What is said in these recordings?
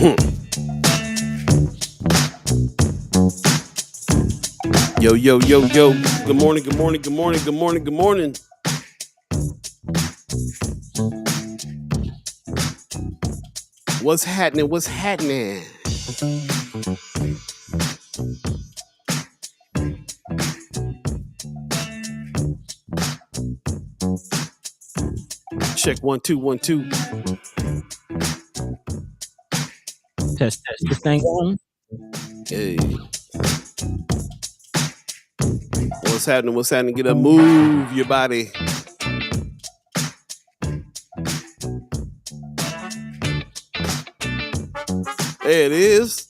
Yo, yo, yo, yo. Good morning, good morning, good morning, good morning, good morning. What's happening? What's happening? Check 1 2 1 2. Test this thing on. Hey. What's happening? What's happening? Get up, move your body. There it is.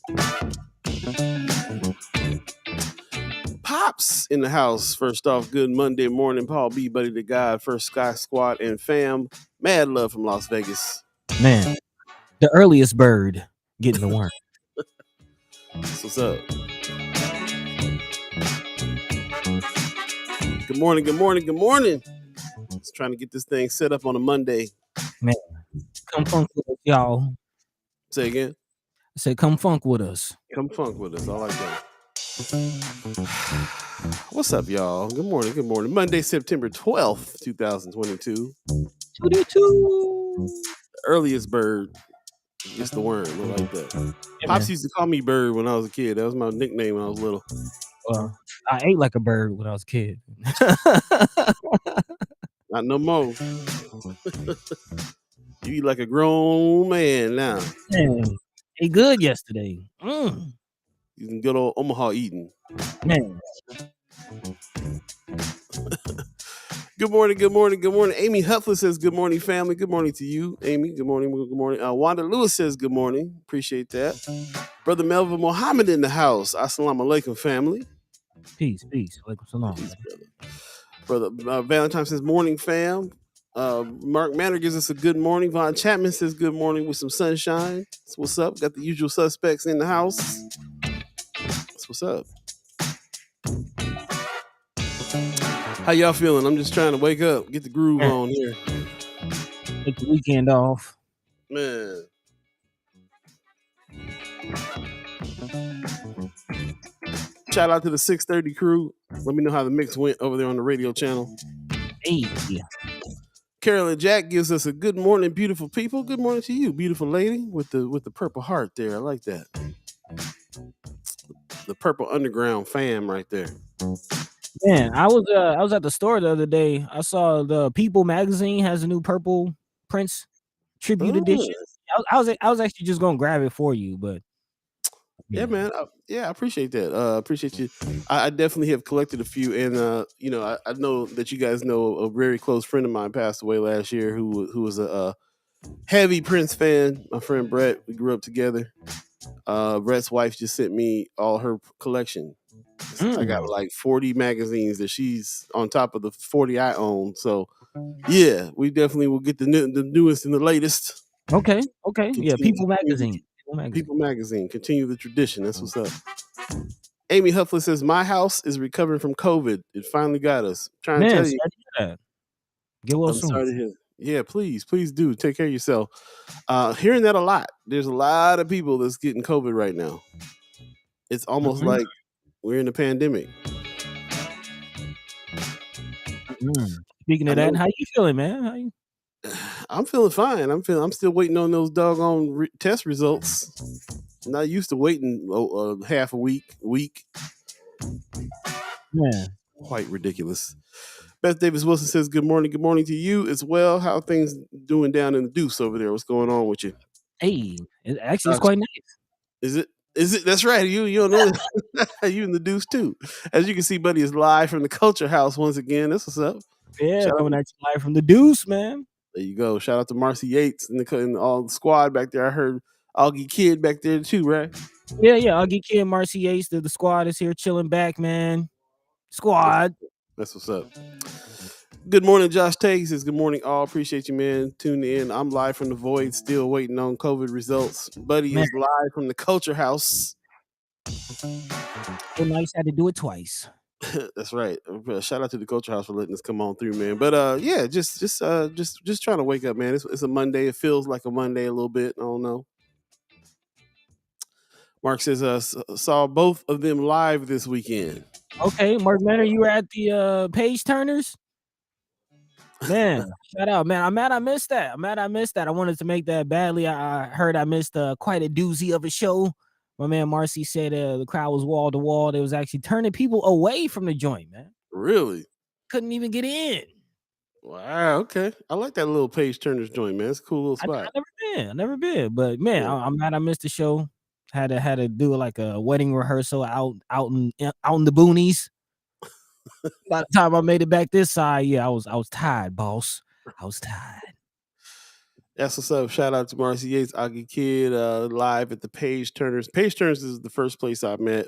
Pops in the house. First off, good Monday morning. Paul B, Buddi3 Da Gawd, First Sky Squad, and fam. Mad love from Las Vegas. Man, the earliest bird getting the worm. That's what's up. Good morning, good morning, good morning. Just trying to get this thing set up on a Monday. Man, come funk with us, y'all. Say again. I said, come funk with us. Come funk with us. I like that. What's up, y'all? Good morning, good morning. Monday, September 12th, 2022. 22. Earliest bird gets the worm. I like that. Yeah, Pops used to call me Bird when I was a kid. That was my nickname when I was little. I ate like a bird when I was a kid. Not no more. You eat like a grown man now. Man, ate good yesterday. You can good old Omaha eating. Man. Good morning, good morning, good morning. Amy Huffler says, good morning, family. Good morning to you, Amy. Good morning, good morning. Wanda Lewis says, good morning. Appreciate that. Brother Melvin Mohammed in the house. Assalamu alaikum, family. Peace. Alaikum salam. Peace, brother. Valentine says, morning, fam. Mark Manor gives us a good morning. Von Chapman says, good morning with some sunshine. That's what's up. Got the usual suspects in the house. That's what's up. How y'all feeling? I'm just trying to wake up, get the groove on here. Take the weekend off. Man. Shout out to the 630 crew. Let me know how the mix went over there on the radio channel. Hey. Carolyn Jack gives us a good morning, beautiful people. Good morning to you, beautiful lady with the purple heart there. I like that. The purple underground fam right there. Man, I was at the store the other day. I saw the People magazine has a new Purple Prince tribute edition. I was actually just gonna grab it for you, but yeah, man. I appreciate that. Appreciate you. I definitely have collected a few, and I know that you guys know a very close friend of mine passed away last year, who was a heavy Prince fan. My friend Brett. We grew up together. Brett's wife just sent me all her collection. I got like 40 magazines that she's on top of the 40 I own. So yeah, we definitely will get the newest and the latest. Okay. Yeah, People magazine. People magazine. Continue the tradition. That's what's up. Amy Huffler says, my house is recovering from COVID. It finally got us. Trying to tell you. Get well I'm soon. sorry to hear. Yeah, please do. Take care of yourself. Hearing that a lot. There's a lot of people that's getting COVID right now. It's almost like we're in a pandemic. Speaking of that, how you feeling, man? I'm feeling fine. I'm still waiting on those doggone test results. I'm not used to waiting half a week. Yeah. Quite ridiculous. Beth Davis Wilson says, good morning. Good morning to you as well. How are things doing down in the Deuce over there? What's going on with you? Hey, it's quite nice. Is it? That's right. You don't know that. You in the Deuce too. As you can see, Buddy is live from the Culxr House once again. That's what's up. Yeah, coming at you live from the Deuce, man. There you go. Shout out to Marcy Yates and all the squad back there. I heard Augie Kid back there too, right? Yeah. Augie Kid, Marcy Yates, the squad is here chilling back, man. Squad. That's what's up. Good morning, Josh Tate says, good morning, all. Appreciate you, man. Tuning in. I'm live from the void, still waiting on COVID results. Buddy is live from the Culxr House. So nice, had to do it twice. That's right. Shout out to the Culxr House for letting us come on through, man. But yeah, just trying to wake up, man. It's a Monday. It feels like a Monday a little bit. I don't know. Mark says, saw both of them live this weekend. Okay, Mark Manor, you were at the Page Turners? Man, shout out, man. I'm mad I missed that. I wanted to make that badly. I heard I missed quite a doozy of a show. My man Marcy said the crowd was wall to wall. They was actually turning people away from the joint, man. Really? Couldn't even get in. Wow. Okay. I like that little Page Turner's joint, man. It's a cool little spot. I never been. But man, Yeah. I'm mad I missed the show. Had to do like a wedding rehearsal out in the boonies. By the time I made it back this side, yeah, I was tired, boss. I was tired. That's what's up. Shout out to Marcy Yates, Aggie Kid, live at the Page Turners. Page Turners is the first place I met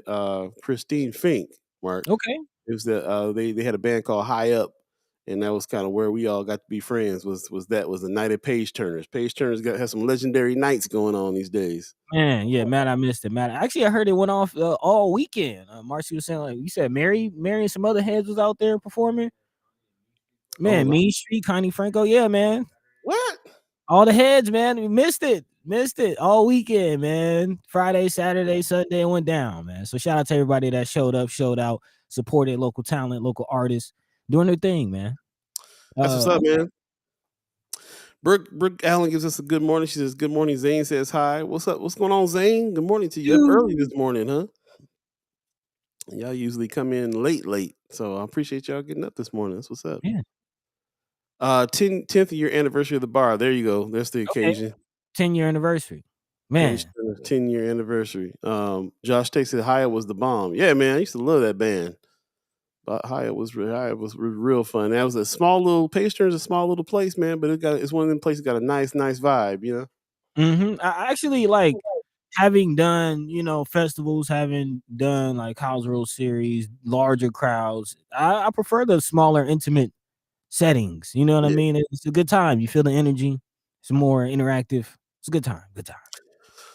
Christine Fink, Mark. Okay. It was the they had a band called High Up, and that was kind of where we all got to be friends. Was the night at Page Turners. Page Turners has some legendary nights going on these days. Man, yeah, man, I missed it, man. Actually, I heard it went off all weekend. Marcy was saying, like, you said Mary and some other heads was out there performing. Man, Mean Street, Connie Franco, yeah, man. What? All the heads, man. We missed it all weekend, man. Friday, Saturday, Sunday, it went down, man. So shout out to everybody that showed up, showed out, supported local talent, local artists, doing their thing, man. That's what's up, man. Brooke Allen gives us a good morning. She says, "Good morning." Zane says, "Hi. What's up? What's going on, Zane? Good morning to you. Up early this morning, huh? Y'all usually come in late. So I appreciate y'all getting up this morning. That's what's up." Yeah. 10th year anniversary of the bar. There you go. That's the occasion. 10-year anniversary. Man. 10-year anniversary. Josh Tate said Hyatt was the bomb. Yeah, man. I used to love that band. But Hyatt was real fun. That was a small little Page Turners, a small little place, man. But it's one of them places that got a nice vibe, you know. Mm-hmm. I actually like having done, festivals, having done like House World Series, larger crowds. I prefer the smaller, intimate settings. You know what I mean? It's a good time. You feel the energy. It's more interactive. It's a good time.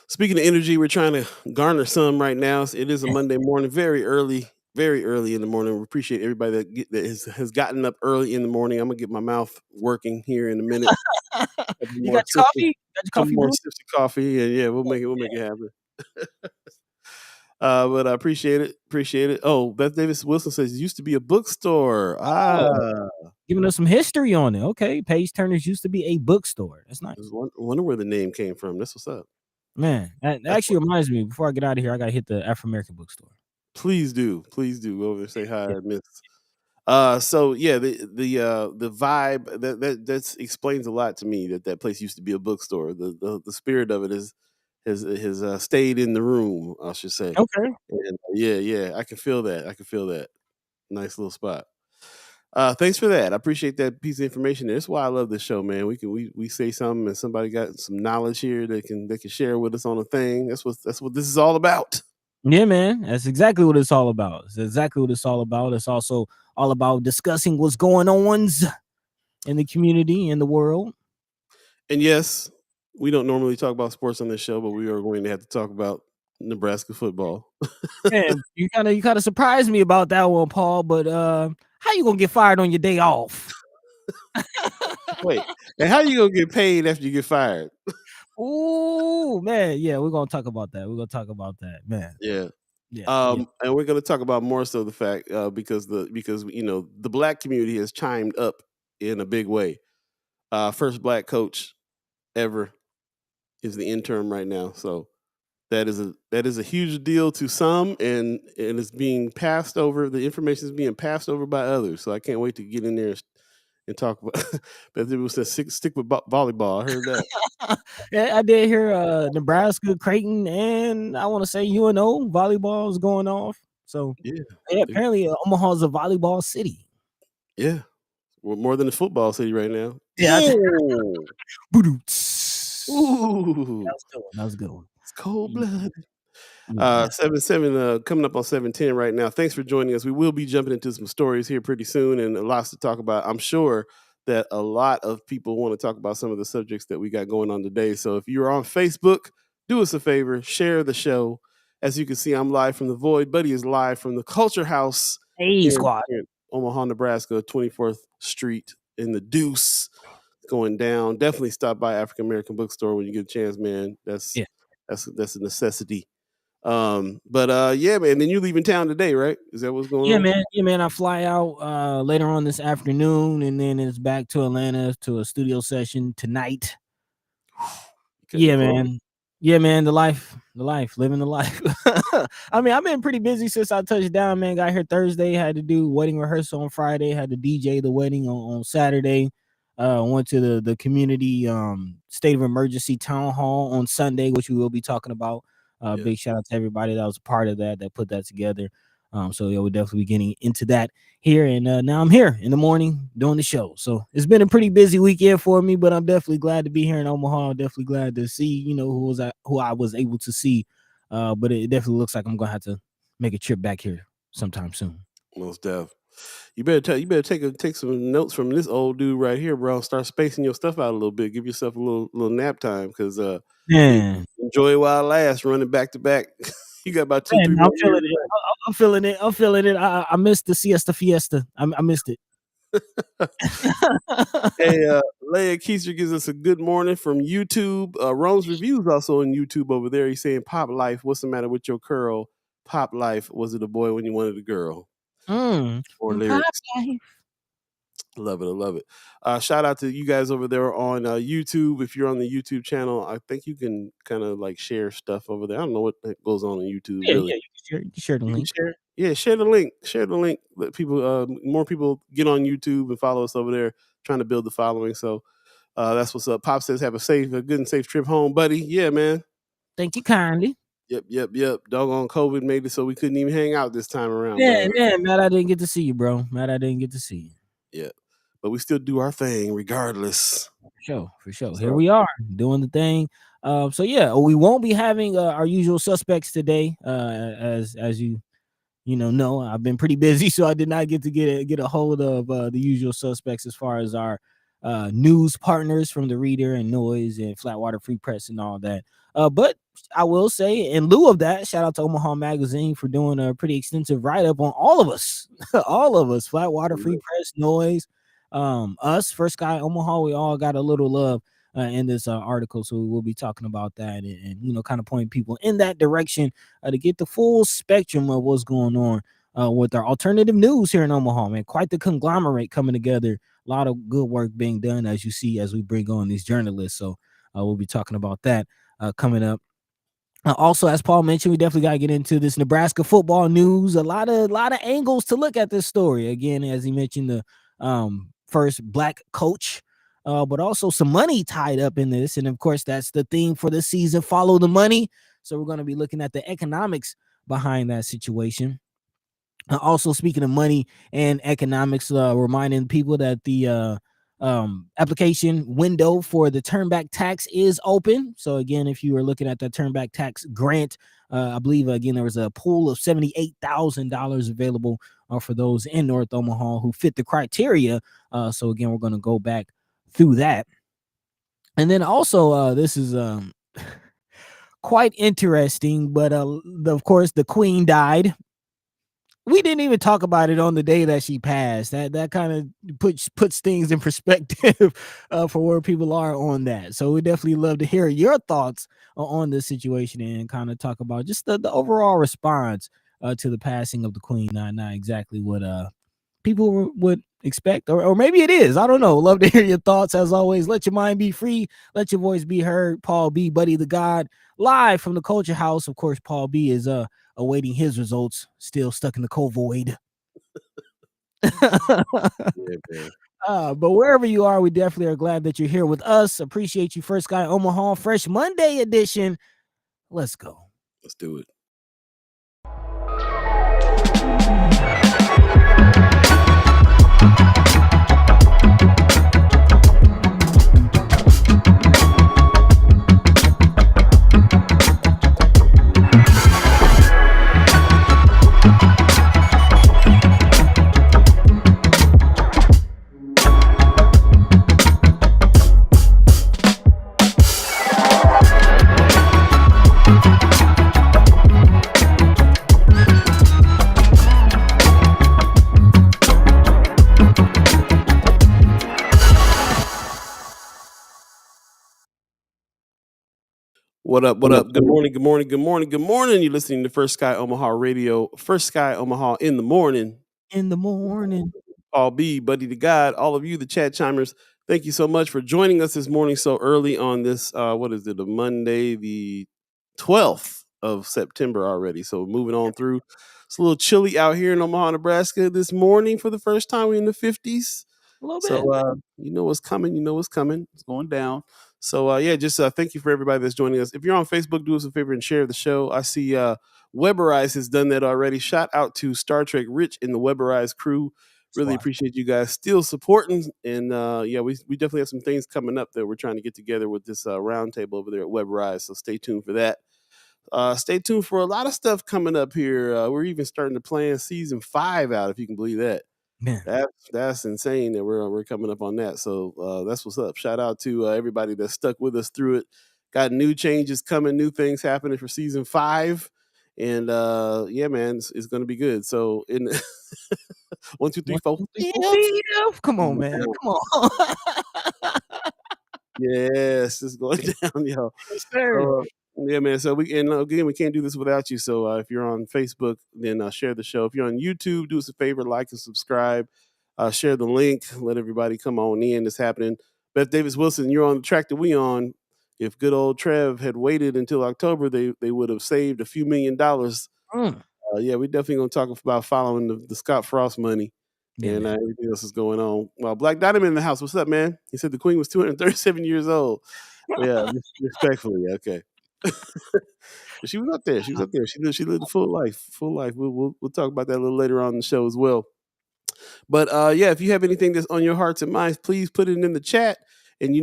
Speaking of energy, we're trying to garner some right now. It is a Monday morning, very early in the morning. We appreciate everybody that has gotten up early in the morning. I'm gonna get my mouth working here in a minute. You got your coffee? Got your coffee? More sips of coffee, and yeah, we'll make it happen. But I appreciate it. Oh, Beth Davis Wilson says it used to be a bookstore. Giving us some history on it. Okay, Page Turners used to be a bookstore. That's nice. I wonder where the name came from. That's what's up. Man, that actually reminds me, before I get out of here, I gotta hit the Afro-American bookstore. Please do. Go over there, say hi, Miss. So yeah, the vibe that explains a lot to me that place used to be a bookstore. The spirit of it has stayed in the room, I should say. Okay. And yeah, I can feel that. Nice little spot. Thanks for that. I appreciate that piece of information. That's why I love this show, man. We say something and somebody got some knowledge here they can share with us on a thing. That's what this is all about. Yeah, man. That's exactly what it's all about. It's also all about discussing what's going on in the community, in the world. And yes, we don't normally talk about sports on this show, but we are going to have to talk about Nebraska football. Man, you kind of surprised me about that one, Paul. But how you gonna get fired on your day off? Wait, and how you gonna get paid after you get fired? Oh man, yeah, we're gonna talk about that. Man. Yeah. Yeah. And we're gonna talk about more so the fact because the black community has chimed up in a big way. First black coach ever is the interim right now, so that is a huge deal to some, and it's being passed over. The information is being passed over by others, so I can't wait to get in there and talk about. But people said stick with volleyball. I heard that. Yeah, I did hear Nebraska, Creighton, and I want to say UNO volleyball is going off. So yeah apparently Omaha's a volleyball city. Yeah, we're more than a football city right now. Yeah. Ooh, That was a good one. It's cold blooded. 7-7 coming up on 7:10 right now. Thanks for joining us. We will be jumping into some stories here pretty soon and lots to talk about. I'm sure that a lot of people want to talk about some of the subjects that we got going on today. So if you're on Facebook, do us a favor, share the show. As you can see, I'm live from the Void. Buddy is live from the Culxr House Squad. in Omaha, Nebraska, 24th Street in the Deuce. Going down. Definitely stop by African American Bookstore when you get a chance, man. That's a necessity. But yeah, man. Then you leaving town today, right? Is that what's going Yeah, on? man. Yeah, man. I fly out later on this afternoon, and then it's back to Atlanta to a studio session tonight. Cutting Yeah, close. man. Yeah, man. The life, living the life. I mean, I've been pretty busy since I touched down, man. Got here Thursday, had to do wedding rehearsal on Friday, had to DJ the wedding on Saturday. Went to the community state of emergency town hall on Sunday, which we will be talking about. Yeah. Big shout out to everybody that was a part of that put that together. So yeah, we'll definitely be getting into that here. And now I'm here in the morning doing the show. So it's been a pretty busy weekend for me, but I'm definitely glad to be here in Omaha. I'm definitely glad to see, who I was able to see. But it definitely looks like I'm gonna have to make a trip back here sometime soon. Most def. You better take some notes from this old dude right here, bro. Start spacing your stuff out a little bit. Give yourself a little nap time, because Man, enjoy it while it lasts. Running back to back. You got about 2-3 I'm more feeling years it. I'm feeling it. I'm feeling it. I missed the siesta fiesta. I missed it. left. Hey, Leia Keister gives us a good morning from YouTube. Rome's reviews also on YouTube over there. He's saying, "Pop life, what's the matter with your curl? Pop life, was it a boy when you wanted a girl?" Or Pop lyrics. life. Love it. I love it. Shout out to you guys over there on YouTube. If you're on the YouTube channel, I think you can kind of like share stuff over there. I don't know what goes on YouTube Yeah, really. you can share the You can link. share. Yeah, share the link. Share the link. Let people, more people get on YouTube and follow us over there, trying to build the following. So that's what's up. Pop says, have a good and safe trip home, buddy. Yeah, man. Thank you kindly. Yep. Doggone COVID made it so we couldn't even hang out this time around. Yeah, But man, Matt, I didn't get to see you, bro. Matt, I didn't get to see you. yeah, but we still do our thing regardless. For sure. Here So, we are doing the thing. So yeah, we won't be having our usual suspects today. As you know, I've been pretty busy, so I did not get to get a hold of the usual suspects as far as our news partners from the Reader and Noise and Flatwater Free Press and all that. But I will say, in lieu of that, shout out to Omaha Magazine for doing a pretty extensive write-up on all of us, all of us, Flatwater Free Press, Noise, us, for Sky Omaha. We all got a little love in this article, so we will be talking about that and kind of pointing people in that direction to get the full spectrum of what's going on with our alternative news here in Omaha, man. Quite the conglomerate coming together. A lot of good work being done, as you see, as we bring on these journalists. So we'll be talking about that coming up. Also, as Paul mentioned, we definitely got to get into this Nebraska football news. A lot of angles to look at this story. Again, as he mentioned, the first black coach, but also some money tied up in this. And of course, that's the theme for the season: follow the money. So we're going to be looking at the economics behind that situation. Also, speaking of money and economics, reminding people that the application window for the turnback tax is open. So again, if you are looking at the turnback tax grant, I believe again there was a pool of $78,000 available for those in North Omaha who fit the criteria. So again, we're going to go back through that, and then also this is quite interesting. But of course, the Queen died. We didn't even talk about it on the day that she passed. That kind of puts things in perspective for where people are on that. So we definitely love to hear your thoughts on this situation and kind of talk about just the overall response to the passing of the Queen. Not exactly what people would expect, or maybe it is. I don't know. Love to hear your thoughts. As always, let your mind be free. Let your voice be heard. Paul B, Buddi3 Da Gawd, live from the Culxr House. Of course, Paul B is awaiting his results, still stuck in the COVID. But wherever you are, we definitely are glad that you're here with us. Appreciate you. First Sky Omaha Fresh Monday edition. Let's go. Let's do it. What up? What up? Good morning. Good morning. Good morning. Good morning. You're listening to First Sky Omaha Radio. First Sky Omaha in the morning. In the morning. All Beee, Buddi3 Da Gawd, all of you, the chat chimers. Thank you so much for joining us this morning so early on this. What is it? A Monday, the 12th of September already. So moving on through. It's a little chilly out here in Omaha, Nebraska this morning for the first time. We're in the 50s. A little bit. So you know what's coming. You know what's coming. It's going down. So yeah, just thank you for everybody that's joining us. If you're on Facebook, do us a favor and share the show. I see Weberize has done that already. Shout out to Star Trek Rich and the Weberize crew. Really appreciate you guys still supporting. And yeah, we definitely have some things coming up that we're trying to get together with this roundtable over there at Weberize. So stay tuned for that. Stay tuned for a lot of stuff coming up here. We're even starting to plan season 5 out, if you can believe that. Man. That's insane that we're coming up on that. So that's what's up. Shout out to everybody that stuck with us through it. Got new changes coming, new things happening for season 5. And yeah, man, it's gonna be good. So in 1, 2, 3, 4. Come on, man. Come on. Yes, it's going down, yo. Yes, sir. Yeah, man. So again, we can't do this without you. So if you're on Facebook, then share the show. If you're on YouTube, do us a favor, like and subscribe. Share the link. Let everybody come on in. It's happening. Beth Davis Wilson, you're on the track that we on. If good old Trev had waited until October, they would have saved a few $1 million. Yeah, we definitely gonna talk about following the Scott Frost money. Yeah, and everything else is going on. Well, Black Diamond in the house. What's up, man? He said the Queen was 237 years old. Yeah, respectfully, okay. But she was up there. She was up there. She lived a full life. Full life. We'll talk about that a little later on in the show as well. But yeah, if you have anything that's on your hearts and minds, please put it in the chat. And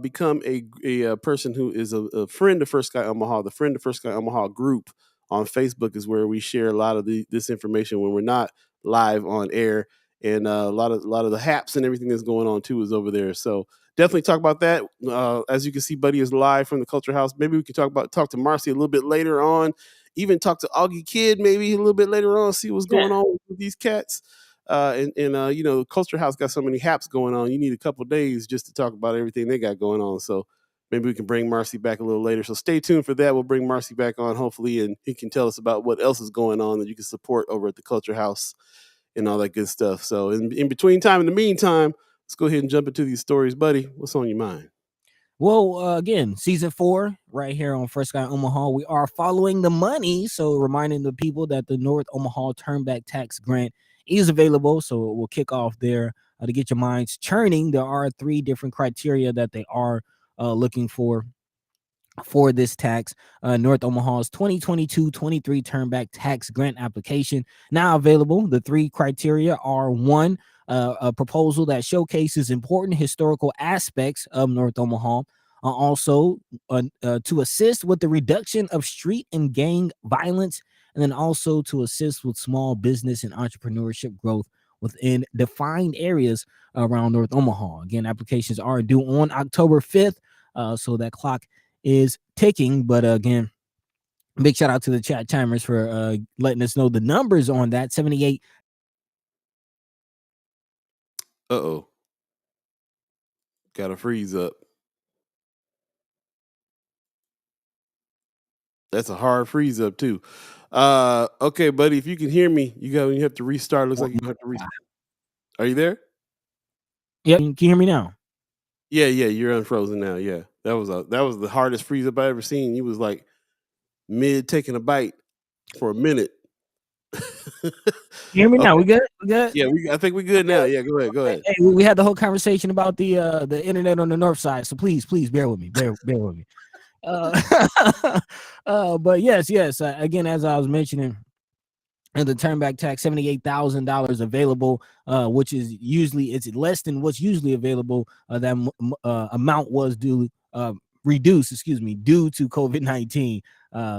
become a person who is a friend of First Sky Omaha. The Friend of First Sky Omaha group on Facebook is where we share a lot of this information when we're not live on air. And a lot of the haps and everything that's going on too is over there. So definitely talk about that. As you can see, Buddy is live from the Culxr House. Maybe we can talk to Marcy a little bit later on. Even talk to Augie Kid maybe a little bit later on. See what's going on with these cats. Culxr House got so many haps going on. You need a couple days just to talk about everything they got going on. So maybe we can bring Marcy back a little later. So stay tuned for that. We'll bring Marcy back on hopefully, and he can tell us about what else is going on that you can support over at the Culxr House and all that good stuff. So in between time, in the meantime, let's go ahead and jump into these stories, buddy. What's on your mind? Well, again, season 4 right here on First Sky Omaha. We are following the money. So reminding the people that the North Omaha Turnback Tax Grant is available. So we'll kick off there to get your minds churning. There are 3 different criteria that they are looking for this tax. North Omaha's 2022-23 Turnback Tax Grant application now available. The 3 criteria are: 1, a proposal that showcases important historical aspects of North Omaha. Also, to assist with the reduction of street and gang violence, and then also to assist with small business and entrepreneurship growth within defined areas around North Omaha. Again, applications are due on October 5th, so that clock is ticking. But again, big shout out to the chat chimers for letting us know the numbers on that. 78. Got a freeze up. That's a hard freeze up too. Okay, buddy, if you can hear me, you have to restart. Looks like you have to restart. Are you there? Yeah, can you hear me now? Yeah, you're unfrozen now. Yeah, that was the hardest freeze up I ever seen. You was like mid taking a bite for a minute. You hear me now? We good? Yeah, I think we good now. Yeah, go ahead. Hey, we had the whole conversation about the internet on the north side, so please bear with me. Bear with me. But yes. Again, as I was mentioning, and the turnback tax, $78,000 available, which is usually it's less than what's usually available. That amount was reduced, due to COVID-19.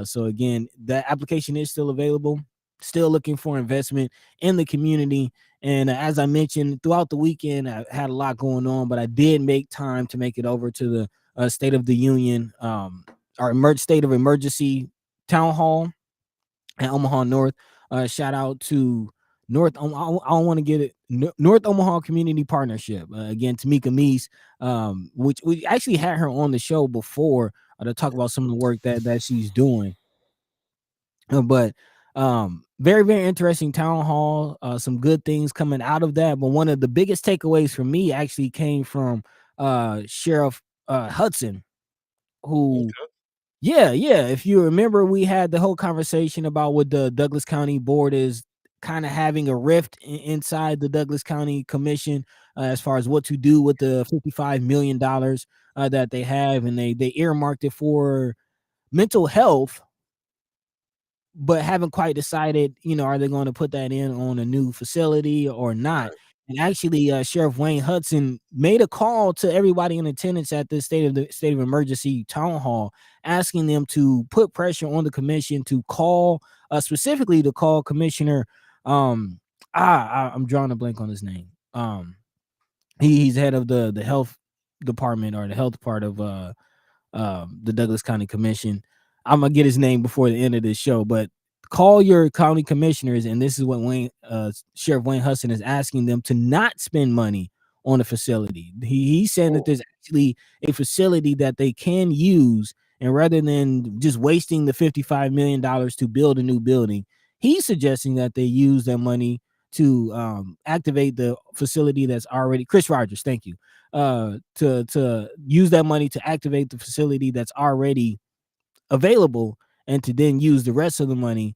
So again, that application is still available. Still looking for investment in the community. And as I mentioned, throughout the weekend, I had a lot going on, but I did make time to make it over to the State of the Union, our state of emergency town hall at Omaha North. Shout out to I don't want to get it. North Omaha Community Partnership. Again, Tamika Meese, which we actually had her on the show before to talk about some of the work that she's doing. But very, very interesting town hall. Some good things coming out of that. But one of the biggest takeaways for me actually came from Sheriff Hudson, who, Okay. yeah. If you remember, we had the whole conversation about what the Douglas County Board is kind of having a rift inside the Douglas County Commission as far as what to do with the $55 million that they have, and they earmarked it for mental health, but haven't quite decided, are they going to put that in on a new facility or not? Right. And actually, Sheriff Wayne Hudson made a call to everybody in attendance at this state of emergency town hall, asking them to put pressure on the commission to call, specifically to call Commissioner. I'm drawing a blank on his name. He's head of the health department, or the health part of the Douglas County Commission. I'm gonna get his name before the end of this show, but call your county commissioners, and this is what Sheriff Wayne Hudson is asking them to not spend money on a facility. He's saying that Oh, there's actually a facility that they can use, and rather than just wasting the $55 million to build a new building, he's suggesting that they use their money to activate the facility that's already. Chris Rogers, thank you. To use that money to activate the facility that's already available, and to then use the rest of the money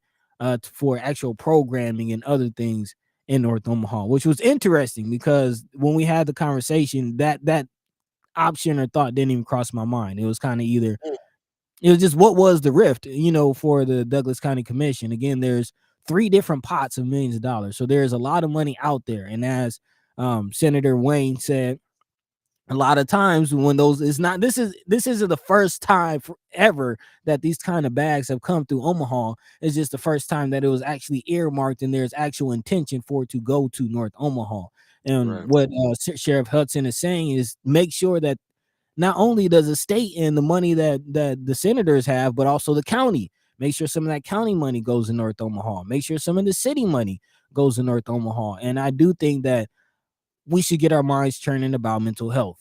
for actual programming and other things in North Omaha, which was interesting because when we had the conversation, that option or thought didn't even cross my mind. It was kind of either, mm, it was just, what was the rift, for the Douglas County Commission. Again, there's three different pots of millions of dollars, so there's a lot of money out there, and as Senator Wayne said, a lot of times when those is not, this isn't the first time ever that these kind of bags have come through Omaha. It's just the first time that it was actually earmarked and there's actual intention for it to go to North Omaha. And right. what Sheriff Hudson is saying is, make sure that not only does the state and the money that the senators have, but also the county, make sure some of that county money goes to North Omaha, make sure some of the city money goes to North Omaha. And I do think that we should get our minds turning about mental health.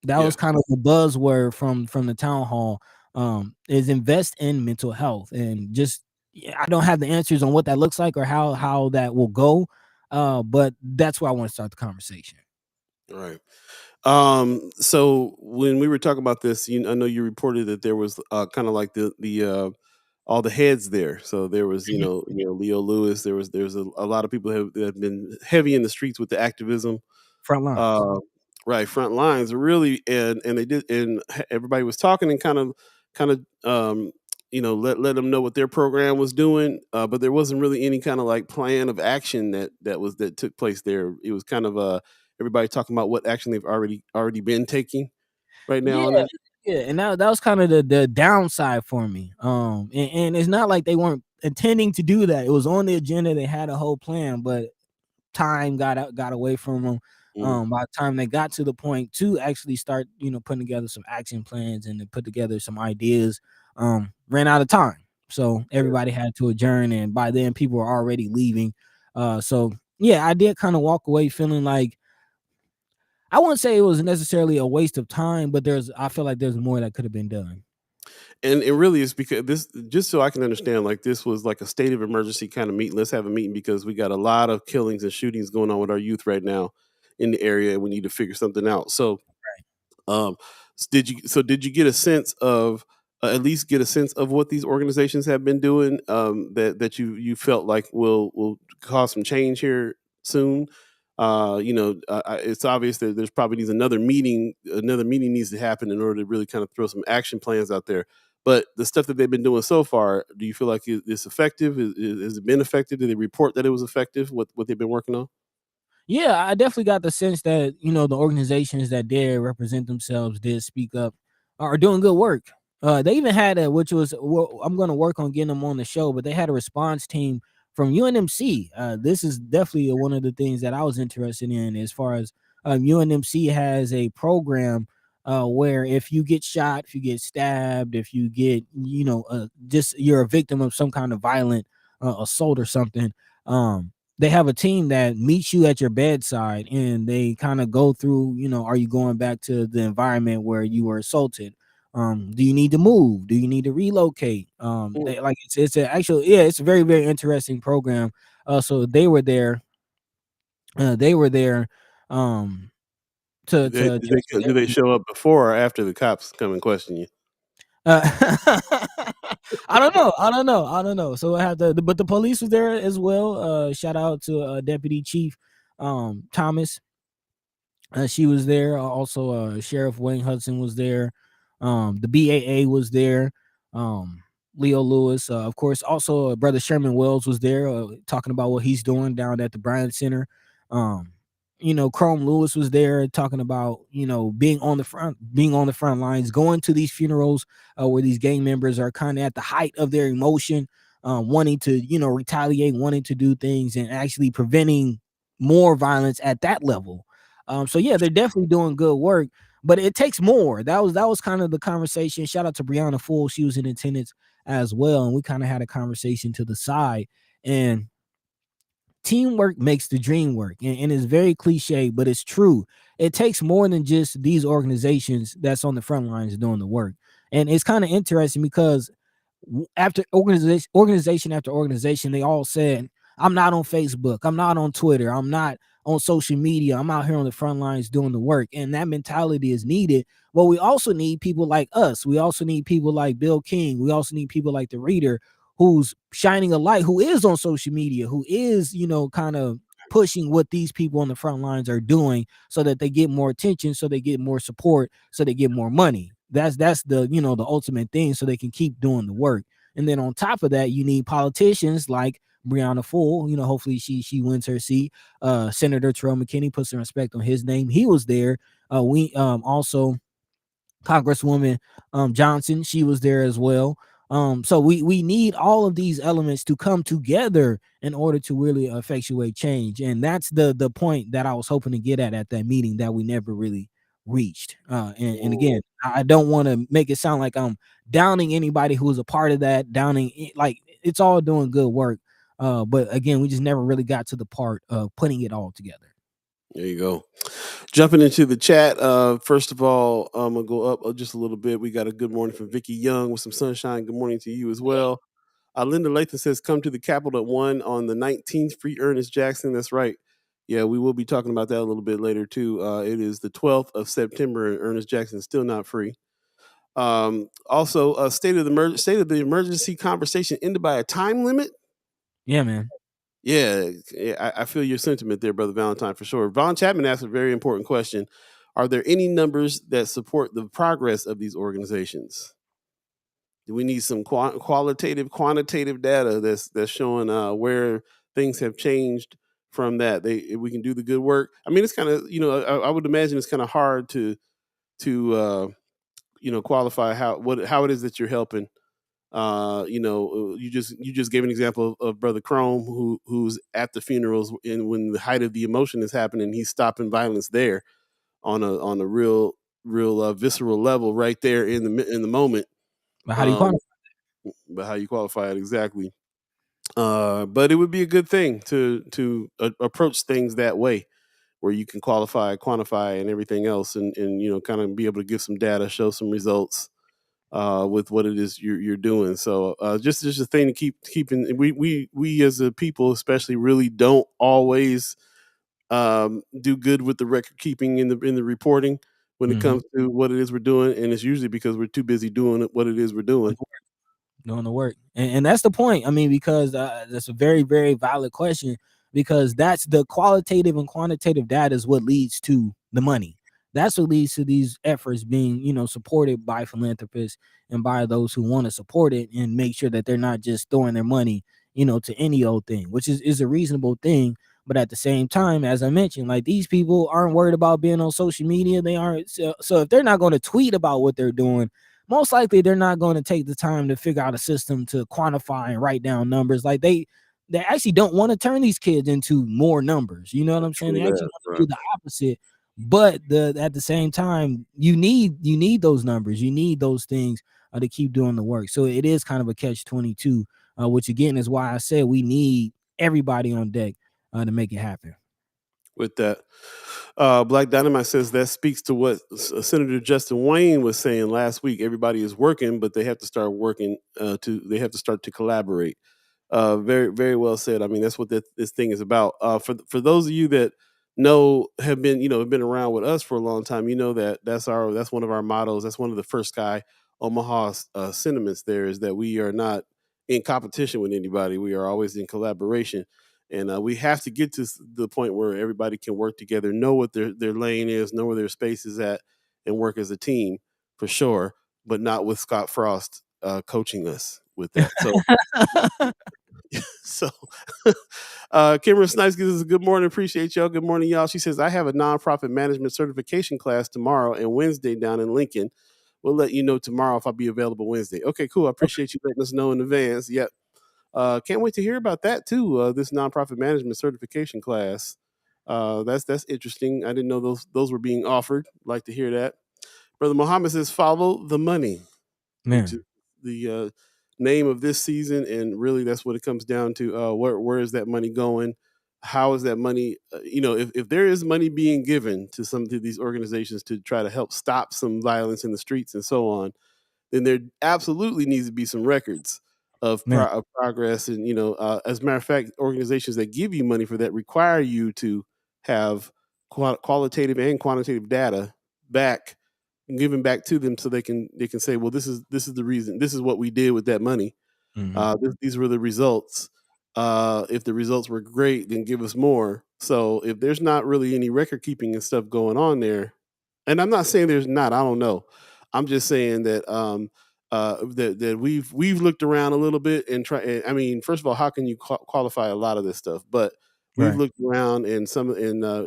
That Yeah. was kind of the buzzword from the town hall, is invest in mental health. And just, yeah, I don't have the answers on what that looks like or how that will go, but that's where I want to start the conversation. Right. So when we were talking about this, I know you reported that there was kind of like the all the heads there. So there was, Mhm. Leo Lewis. There's a lot of people that have been heavy in the streets with the activism. Front lines. Uh, right, front lines really, and they did, and everybody was talking and kind of let them know what their program was doing, but there wasn't really any kind of like plan of action that took place there. It was kind of everybody talking about what action they've already been taking right now Yeah, on that. yeah, and that was kind of the downside for me. And it's not like they weren't intending to do that. It was on the agenda. They had a whole plan, but time got away from them. Mm, By the time they got to the point to actually start, putting together some action plans and to put together some ideas, ran out of time. So yeah. everybody had to adjourn, and by then people were already leaving. So yeah, I did kind of walk away feeling like, I wouldn't say it was necessarily a waste of time, but I feel like there's more that could have been done. And it really is because this, just so I can understand, like this was like a state of emergency kind of meeting. Let's have a meeting because we got a lot of killings and shootings going on with our youth right now in the area, and we need to figure something out. So Um, did you get a sense of at least get a sense of what these organizations have been doing, that you felt like will cause some change here soon? It's obvious that there's probably needs another meeting. Another meeting needs to happen in order to really kind of throw some action plans out there. But the stuff that they've been doing so far, do you feel like it's effective? Has it been effective? Did they report that it was effective? What they've been working on? Yeah, I definitely got the sense that, the organizations that did represent themselves, did speak up, are doing good work. They even had which was, well, I'm going to work on getting them on the show, but they had a response team from UNMC. This is definitely one of the things that I was interested in, as far as UNMC has a program where if you get shot, if you get stabbed, if you get, just you're a victim of some kind of violent assault or something. they have a team that meets you at your bedside, and they kind of go through, are you going back to the environment where you were assaulted? Do you need to move? Do you need to relocate? Mm. They like it's a actual, yeah, it's a very, very interesting program. So they were there. They were there to just Do they every show up before or after the cops come and question you? uh, I don't know. So I had but the police was there as well. Shout out to Deputy Chief Thomas. She was there. Also, Sheriff Wayne Hudson was there. The BAA was there. Um, Leo Lewis, of course. Also, Brother Sherman Wells was there, talking about what he's doing down at the Bryant Center. Um, Chrome Lewis was there talking about being on the front lines, going to these funerals where these gang members are kind of at the height of their emotion, wanting to retaliate, wanting to do things, and actually preventing more violence at that level. So yeah, they're definitely doing good work, but it takes more. That was kind of the conversation. Shout out to Brianna Full, she was in attendance as well, and we kind of had a conversation to the side. And teamwork makes the dream work, and it's very cliche, but it's true. It takes more than just these organizations that's on the front lines doing the work. And it's kind of interesting because after organization after organization, they all said, I'm not on Facebook, I'm not on Twitter, I'm not on social media, I'm out here on the front lines doing the work. And that mentality is needed. But we also need people like us. We also need people like Bill King. We also need people like the Reader, who's shining a light, who is on social media, who is, kind of pushing what these people on the front lines are doing, so that they get more attention, so they get more support, so they get more money. That's the the ultimate thing, so they can keep doing the work. And then on top of that, you need politicians like Brianna Full. Hopefully she wins her seat. Senator Terrell McKinney, put some respect on his name. He was there. We also Congresswoman Johnson, she was there as well. So we need all of these elements to come together in order to really effectuate change. And that's the point that I was hoping to get at that meeting that we never really reached. And Mm. again, I don't want to make it sound like I'm downing anybody who was a part of that, like it's all doing good work. But again, we just never really got to the part of putting it all together. There you go. Jumping into the chat. First of all, I'm gonna go up just a little bit. We got a good morning from Vicky Young with some sunshine. Good morning to you as well. Linda Lathan says, "Come to the Capitol at 1 on the 19th. Free Ernest Jackson." That's right. Yeah, we will be talking about that a little bit later too. It is the 12th of September, and Ernest Jackson is still not free. Also, state of the emergency conversation ended by a time limit. Yeah, man. Yeah, I feel your sentiment there, Brother Valentine, for sure. Von Chapman asked a very important question. Are there any numbers that support the progress of these organizations? Do we need some qualitative, quantitative data that's showing where things have changed from that? We can do the good work. I mean, it's kind of I would imagine it's kind of hard to qualify how it is that you're helping. You just gave an example of Brother Chrome who's at the funerals, and when the height of the emotion is happening, he's stopping violence there on a real visceral level right there in the moment. But how do you Um, quantify? but how you qualify it exactly? But it would be a good thing to approach things that way, where you can qualify, quantify, and everything else, and kind of be able to give some data, show some results with what it is you're doing. So just a thing to keeping. We as a people, especially, really don't always do good with the record keeping in the reporting when it Mm-hmm. comes to what it is we're doing, and it's usually because we're too busy doing what it is we're doing. Doing the work. And that's the point. I mean, because that's a very, very valid question, because that's the qualitative and quantitative data is what leads to the money. That's what leads to these efforts being, supported by philanthropists and by those who want to support it and make sure that they're not just throwing their money, to any old thing, which is a reasonable thing. But at the same time, as I mentioned, like, these people aren't worried about being on social media. They aren't. So if they're not going to tweet about what they're doing, most likely they're not going to take the time to figure out a system to quantify and write down numbers. Like, they actually don't want to turn these kids into more numbers. You know what I'm saying? True They actually that, want to right? do the opposite. But at the same time, you need those numbers. You need those things to keep doing the work. So it is kind of a catch-22, which again is why I said we need everybody on deck. to make it happen. With that, Black Dynamite says that speaks to what Senator Justin Wayne was saying last week. Everybody is working, but they have to start working they have to start to collaborate. Very, very well said. I mean, that's what this thing is about. For those of you that have been around with us for a long time, you know that's one of our mottos. That's one of the first Sky Omaha sentiments. There is that we are not in competition with anybody. We are always in collaboration, and we have to get to the point where everybody can work together, know what their lane is, know where their space is at, and work as a team for sure. But not with Scott Frost coaching us with that. So. So, Cameron Snipes gives us a good morning. Appreciate y'all. Good morning, y'all. She says, I have a nonprofit management certification class tomorrow and Wednesday down in Lincoln. We'll let you know tomorrow if I'll be available Wednesday. Okay, cool. I appreciate you letting us know in advance. Yep. Can't wait to hear about that too. This nonprofit management certification class. That's interesting. I didn't know those were being offered. Like to hear that. Brother Muhammad says, follow the money, which is Man, the name of this season, and really that's what it comes down to. Where is that money going? How is that money? If there is money being given to some of these organizations to try to help stop some violence in the streets and so on, then there absolutely needs to be some records of, man, of progress. And as a matter of fact, organizations that give you money for that require you to have qualitative and quantitative data back given back to them so they can say, well, this is the reason, this is what we did with that money. hmm These were the results. If the results were great, then give us more. So if there's not really any record keeping and stuff going on there, and I'm not saying there's not, I don't know. I'm just saying that that we've looked around a little bit and try. I mean, first of all, how can you qualify a lot of this stuff? But we've right. looked around and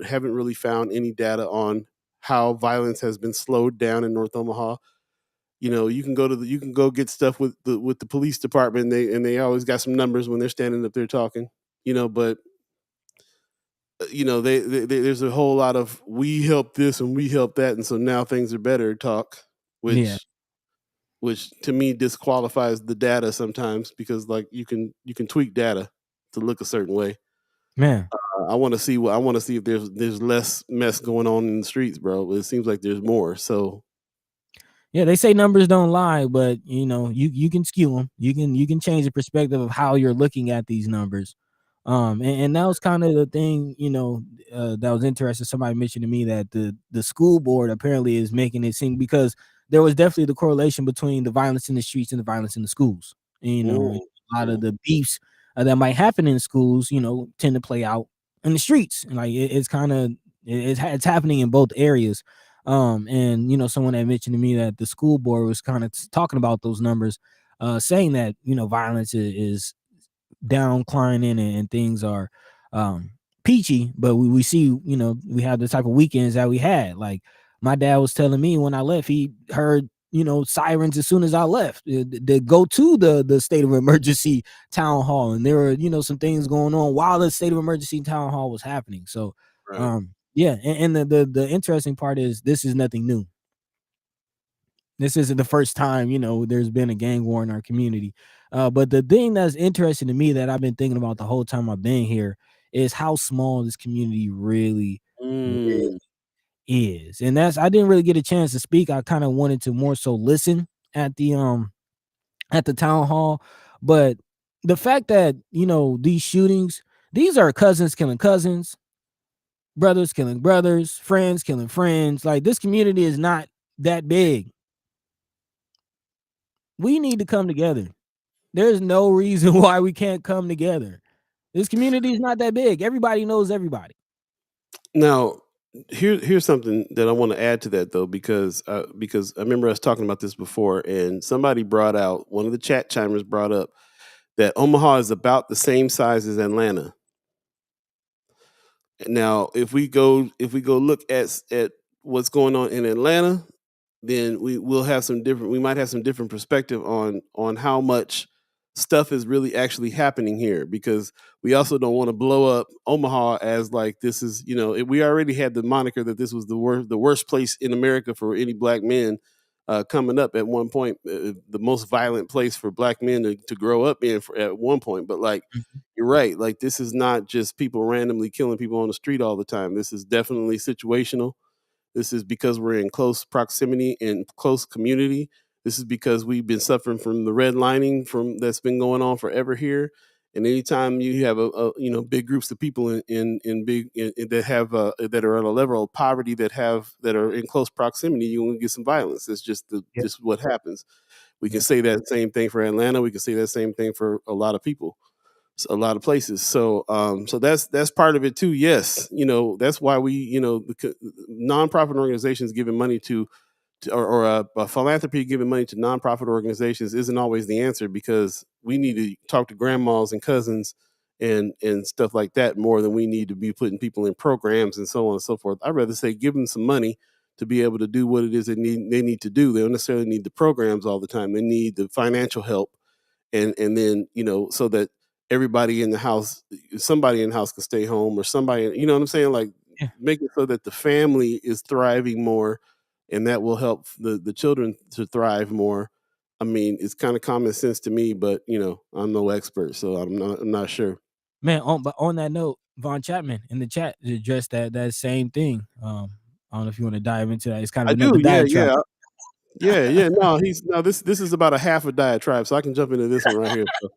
haven't really found any data on how violence has been slowed down in North Omaha. You can go get stuff with the police department. They always got some numbers when they're standing up there talking. But there's a whole lot of we helped this and we helped that, and so now things are better talk, Yeah, which to me disqualifies the data sometimes, because like you can tweak data to look a certain way. man. I want to see if there's less mess going on in the streets, bro. It seems like there's more. So Yeah, they say numbers don't lie, but you can skew them. You can change the perspective of how you're looking at these numbers. And that was kind of the thing, that was interesting. Somebody mentioned to me that the school board apparently is making it seem, because there was definitely the correlation between the violence in the streets and the violence in the schools. And a lot of mm. the beefs that might happen in schools, tend to play out in the streets. And like it's kind of it's happening in both areas. And someone had mentioned to me that the school board was kind of talking about those numbers, saying that violence is downclining and things are peachy, but we see, we have the type of weekends that we had. Like my dad was telling me when I left, he heard sirens as soon as I left to go to the state of emergency town hall, and there were some things going on while the state of emergency town hall was happening. So Right. yeah, and the interesting part is this is nothing new. This isn't the first time, there's been a gang war in our community. But the thing that's interesting to me that I've been thinking about the whole time I've been here is how small this community really Mm. is. And I didn't really get a chance to speak. I kind of wanted to more so listen at the town hall. But the fact that, these shootings, these are cousins killing cousins, brothers killing brothers, friends killing friends. Like this community is not that big. We need to come together. There's no reason why we can't come together. This community is not that big. Everybody knows everybody. Now, here's something that I want to add to that though, because I remember us talking about this before, and somebody brought out, one of the chat chimers brought up that Omaha is about the same size as Atlanta. Now, if we go look at what's going on in Atlanta, then we might have some different perspective on how much stuff is really actually happening here, because we also don't want to blow up Omaha as like this is, we already had the moniker that this was the worst place in America for any black men coming up at one point, the most violent place for black men to grow up in at one point. But like, Mhm. you're right. Like, this is not just people randomly killing people on the street all the time. This is definitely situational. This is because we're in close proximity and close community. This is because we've been suffering from the redlining from that's been going on forever here. And anytime you have a big groups of people that have that are at a level of poverty that are in close proximity, you will get some violence. It's just Yeah, just what happens. We can yeah, say that same thing for Atlanta. We can say that same thing for a lot of people, a lot of places. So that's part of it too. Yes, that's why we the nonprofit organizations giving money or a philanthropy giving money to nonprofit organizations isn't always the answer, because we need to talk to grandmas and cousins and stuff like that more than we need to be putting people in programs and so on and so forth. I'd rather say give them some money to be able to do what it is they need to do. They don't necessarily need the programs all the time. They need the financial help, and then so that everybody in the house, somebody in the house can stay home, or somebody, what I'm saying, like yeah. make it so that the family is thriving more, and that will help the children to thrive more. I mean, it's kind of common sense to me, but I'm no expert, so I'm not sure. Man, but on that note, Von Chapman in the chat addressed that same thing. I don't know if you want to dive into that. It's kind of I do, another yeah, diatribe. yeah. Yeah. No, this is about a half a diatribe, so I can jump into this one right here. So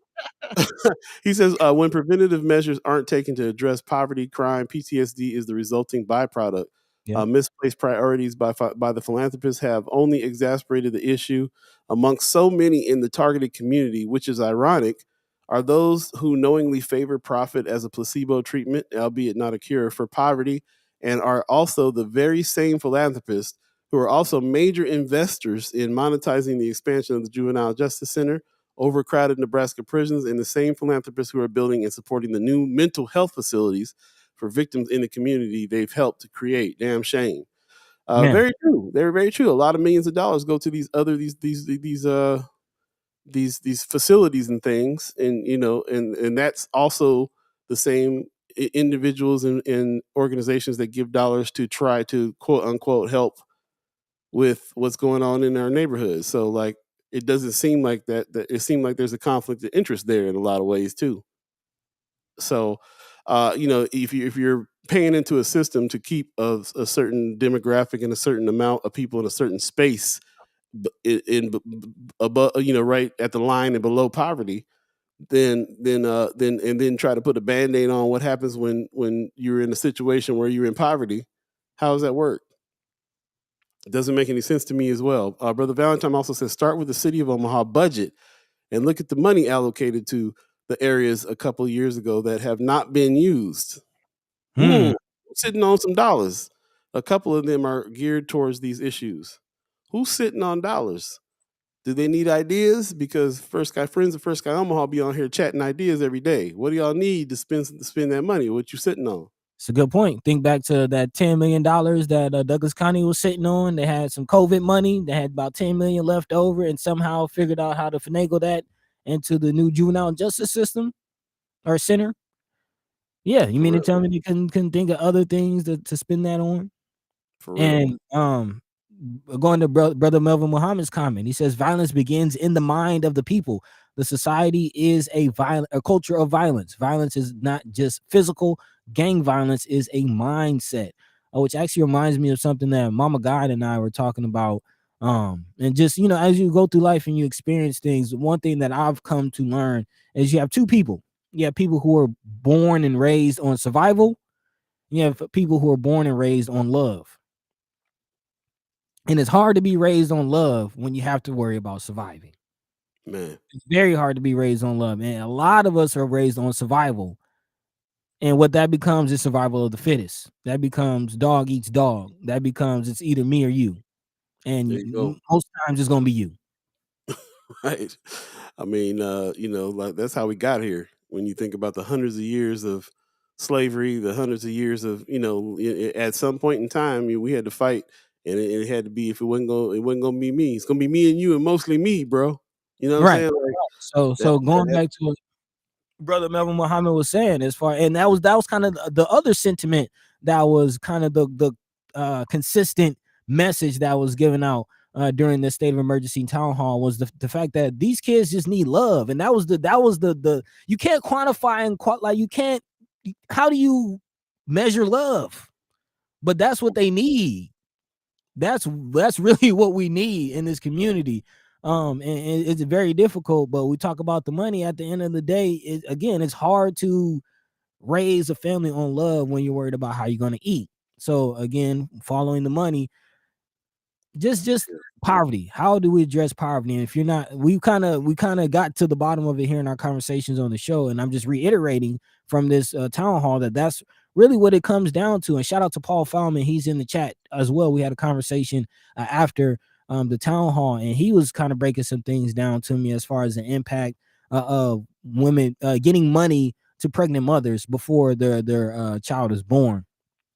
he says, when preventative measures aren't taken to address poverty, crime, PTSD is the resulting byproduct. Yeah. Misplaced priorities by the philanthropists have only exacerbated the issue amongst so many in the targeted community, which is ironic. Are those who knowingly favor profit as a placebo treatment, albeit not a cure for poverty, and are also the very same philanthropists who are also major investors in monetizing the expansion of the Juvenile Justice Center, overcrowded Nebraska prisons, and the same philanthropists who are building and supporting the new mental health facilities for victims in the community they've helped to create. Damn shame. Man, Very true. They're very true. A lot of millions of dollars go to these facilities and things, and and that's also the same individuals and organizations that give dollars to try to quote unquote help with what's going on in our neighborhoods. So like, it doesn't seem like that it seemed like there's a conflict of interest there in a lot of ways too. So if you're paying into a system to keep a certain demographic and a certain amount of people in a certain space, above, right at the line and below poverty, then try to put a band-aid on what happens when you're in a situation where you're in poverty. How does that work? It doesn't make any sense to me as well. Brother Valentine also says, start with the city of Omaha budget and look at the money allocated to the areas a couple of years ago that have not been used. hmm. Sitting on some dollars. A couple of them are geared towards these issues. Who's sitting on dollars? Do they need ideas? Because First Sky Friends and First Sky Omaha be on here chatting ideas every day. What do y'all need to spend that money? What you sitting on? It's a good point. Think back to that $10 million that Douglas County was sitting on. They had some COVID money. They had about 10 million left over, and somehow figured out how to finagle that into the new juvenile justice system or center. Yeah, you For mean to real. tell me they couldn't think of other things to spend that on? For real. And going to brother Melvin Muhammad's comment, he says violence begins in the mind of the people. The society is a culture of violence. Violence is not just physical. Gang violence is a mindset, which actually reminds me of something that Mama God and I were talking about. And just as you go through life and you experience things, one thing that I've come to learn is you have two people. You have people who are born and raised on survival. You have people who are born and raised on love. And it's hard to be raised on love when you have to worry about surviving. Man. It's very hard to be raised on love. And a lot of us are raised on survival. And what that becomes is survival of the fittest. That becomes dog eats dog. That becomes it's either me or you. There you go. And most times it's going to be you. Right. I mean, like that's how we got here. When you think about the hundreds of years of slavery, the hundreds of years of, at some point in time, we had to fight, and it had to be, if it wasn't gonna be me. It's gonna be me and you, and mostly me, bro. You know what I'm Right. saying? Like So going that back to what brother Melvin Muhammad was saying, as far and that was kind of the other sentiment that was kind of the consistent message that was given out during the state of emergency town hall was the fact that these kids just need love, and that was the you can't quantify and like you can't. How do you measure love? But that's what they need. That's really what we need in this community. And it's very difficult, but we talk about the money. At the end of the day, it's hard to raise a family on love when you're worried about how you're going to eat. So again, following the money, just poverty. How do we address poverty? And if you're not, we kind of got to the bottom of it here in our conversations on the show, and I'm just reiterating from this town hall that's really what it comes down to. And shout out to Paul Fallman, he's in the chat as well. We had a conversation after the town hall, and he was kind of breaking some things down to me as far as the impact of women getting money to pregnant mothers before their child is born.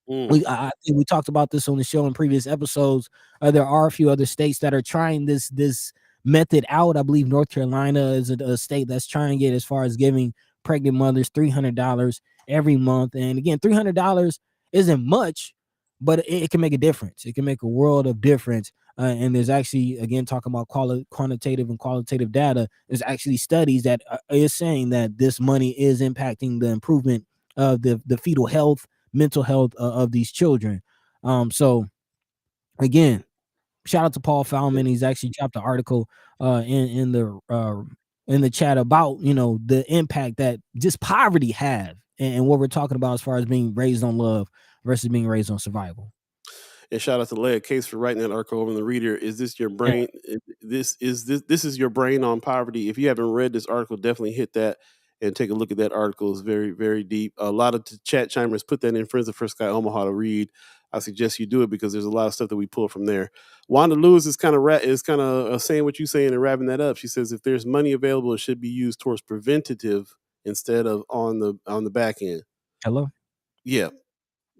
I think we talked about this on the show in previous episodes. There are a few other states that are trying this method out. I believe North Carolina is a state that's trying it as far as giving pregnant mothers $300 every month. And again, $300 isn't much, but it can make a difference. It can make a world of difference. And there's actually, again, talking about quantitative and qualitative data, there's actually studies that is saying that this money is impacting the improvement of the fetal health, mental health of these children. So again, shout out to Paul Fallman. He's actually dropped an article in the chat about the impact that just poverty have and what we're talking about as far as being raised on love versus being raised on survival. And shout out to Leia Case for writing that article over in the Reader. Is this your brain? Yeah. This is your brain on poverty. If you haven't read this article, definitely hit that and take a look at that article. It's very, very deep. A lot of chat chimers put that in Friends of First Sky Omaha to read. I suggest you do it because there's a lot of stuff that we pull from there. Wanda Lewis is kind of saying what you're saying and wrapping that up. She says if there's money available, it should be used towards preventative instead of on the back end. Hello. Yeah.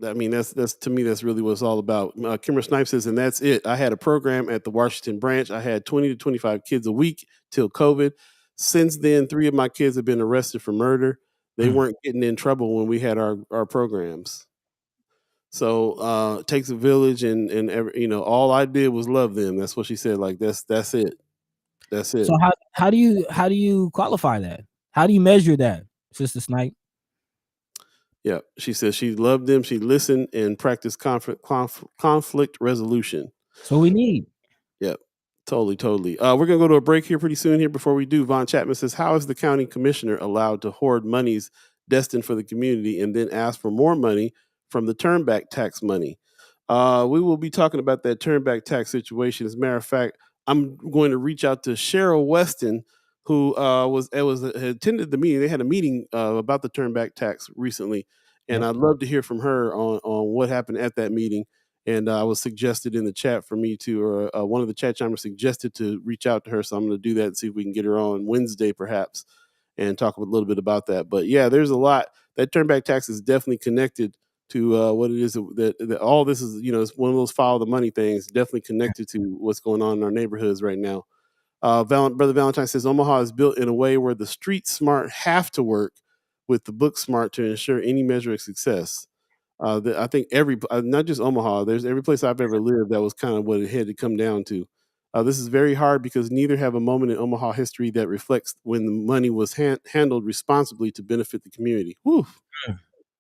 I mean, that's to me, that's really what it's all about. Kimmer Snipes says, and that's it. I had a program at the Washington branch. I had 20 to 25 kids a week till COVID. Since then, 3 of my kids have been arrested for murder. They weren't getting in trouble when we had our programs. So it takes a village, and all I did was love them. That's what she said. Like that's it. That's it. So how do you qualify that? How do you measure that, Sister Snipe? Yeah, she says she loved them. She listened and practiced conflict resolution. So we need. Yep, totally. We're gonna go to a break here pretty soon. Here before we do, Von Chapman says, "How is the county commissioner allowed to hoard monies destined for the community and then ask for more money from the turnback tax money?" We will be talking about that turnback tax situation. As a matter of fact, I'm going to reach out to Cheryl Weston, who had attended the meeting. They had a meeting about the turnback tax recently, and I'd love to hear from her on what happened at that meeting. And I was suggested in the chat for me to, or one of the chat chimers suggested to reach out to her. So I'm going to do that and see if we can get her on Wednesday, perhaps, and talk a little bit about that. But yeah, there's a lot. That turnback tax is definitely connected to what it is that all this is. It's one of those follow the money things. Definitely connected to what's going on in our neighborhoods right now. Brother Valentine says Omaha is built in a way where the street smart have to work with the book smart to ensure any measure of success. I think not just Omaha, there's every place I've ever lived that was kind of what it had to come down to. This is very hard because neither have a moment in Omaha history that reflects when the money was handled responsibly to benefit the community. Whew.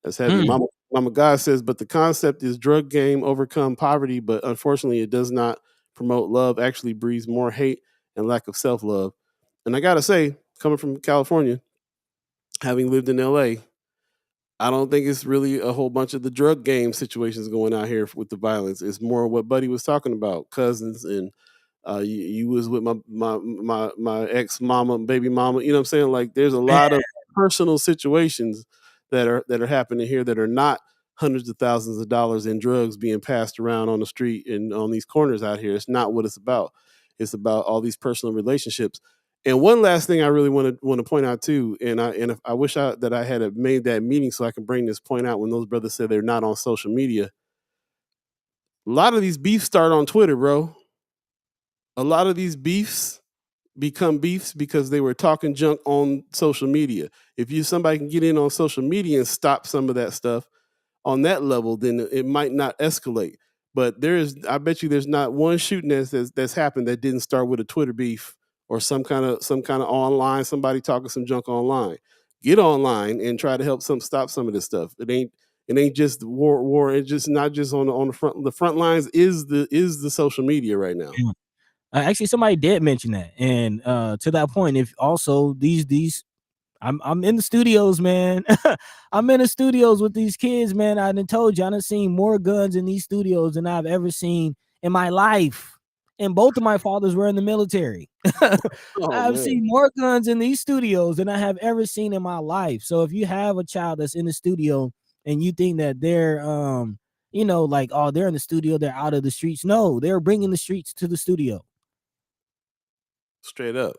That's heavy. Mama God says, but the concept is drug game overcome poverty, but unfortunately it does not promote love, actually breeds more hate and lack of self-love. And I got to say, coming from California, having lived in LA, I don't think it's really a whole bunch of the drug game situations going out here with the violence. It's more what Buddy was talking about, cousins, and you was with my ex mama, baby mama. You know what I'm saying? Like there's a lot of personal situations that are happening here that are not hundreds of thousands of dollars in drugs being passed around on the street and on these corners out here. It's not what it's about. It's about all these personal relationships. And one last thing I really want to point out too, and I wish that I had made that meeting so I can bring this point out when those brothers said they're not on social media. A lot of these beefs start on Twitter, bro. A lot of these beefs become beefs because they were talking junk on social media. If somebody can get in on social media and stop some of that stuff on that level, then it might not escalate. But I bet you there's not one shooting that's happened that didn't start with a Twitter beef or some kind of online, somebody talking some junk online. Get online and try to help stop some of this stuff. It ain't just war. It's just not just on the front. The front lines is the social media right now. Yeah. Actually, somebody did mention that, and to that point, if also these I'm in the studios, man. I'm in the studios with these kids, man. I done told you, I done seen more guns in these studios than I've ever seen in my life. And both of my fathers were in the military. I've seen more guns in these studios than I have ever seen in my life. So if you have a child that's in the studio and you think that they're like, oh, they're in the studio, they're out of the streets. No, they're bringing the streets to the studio. Straight up.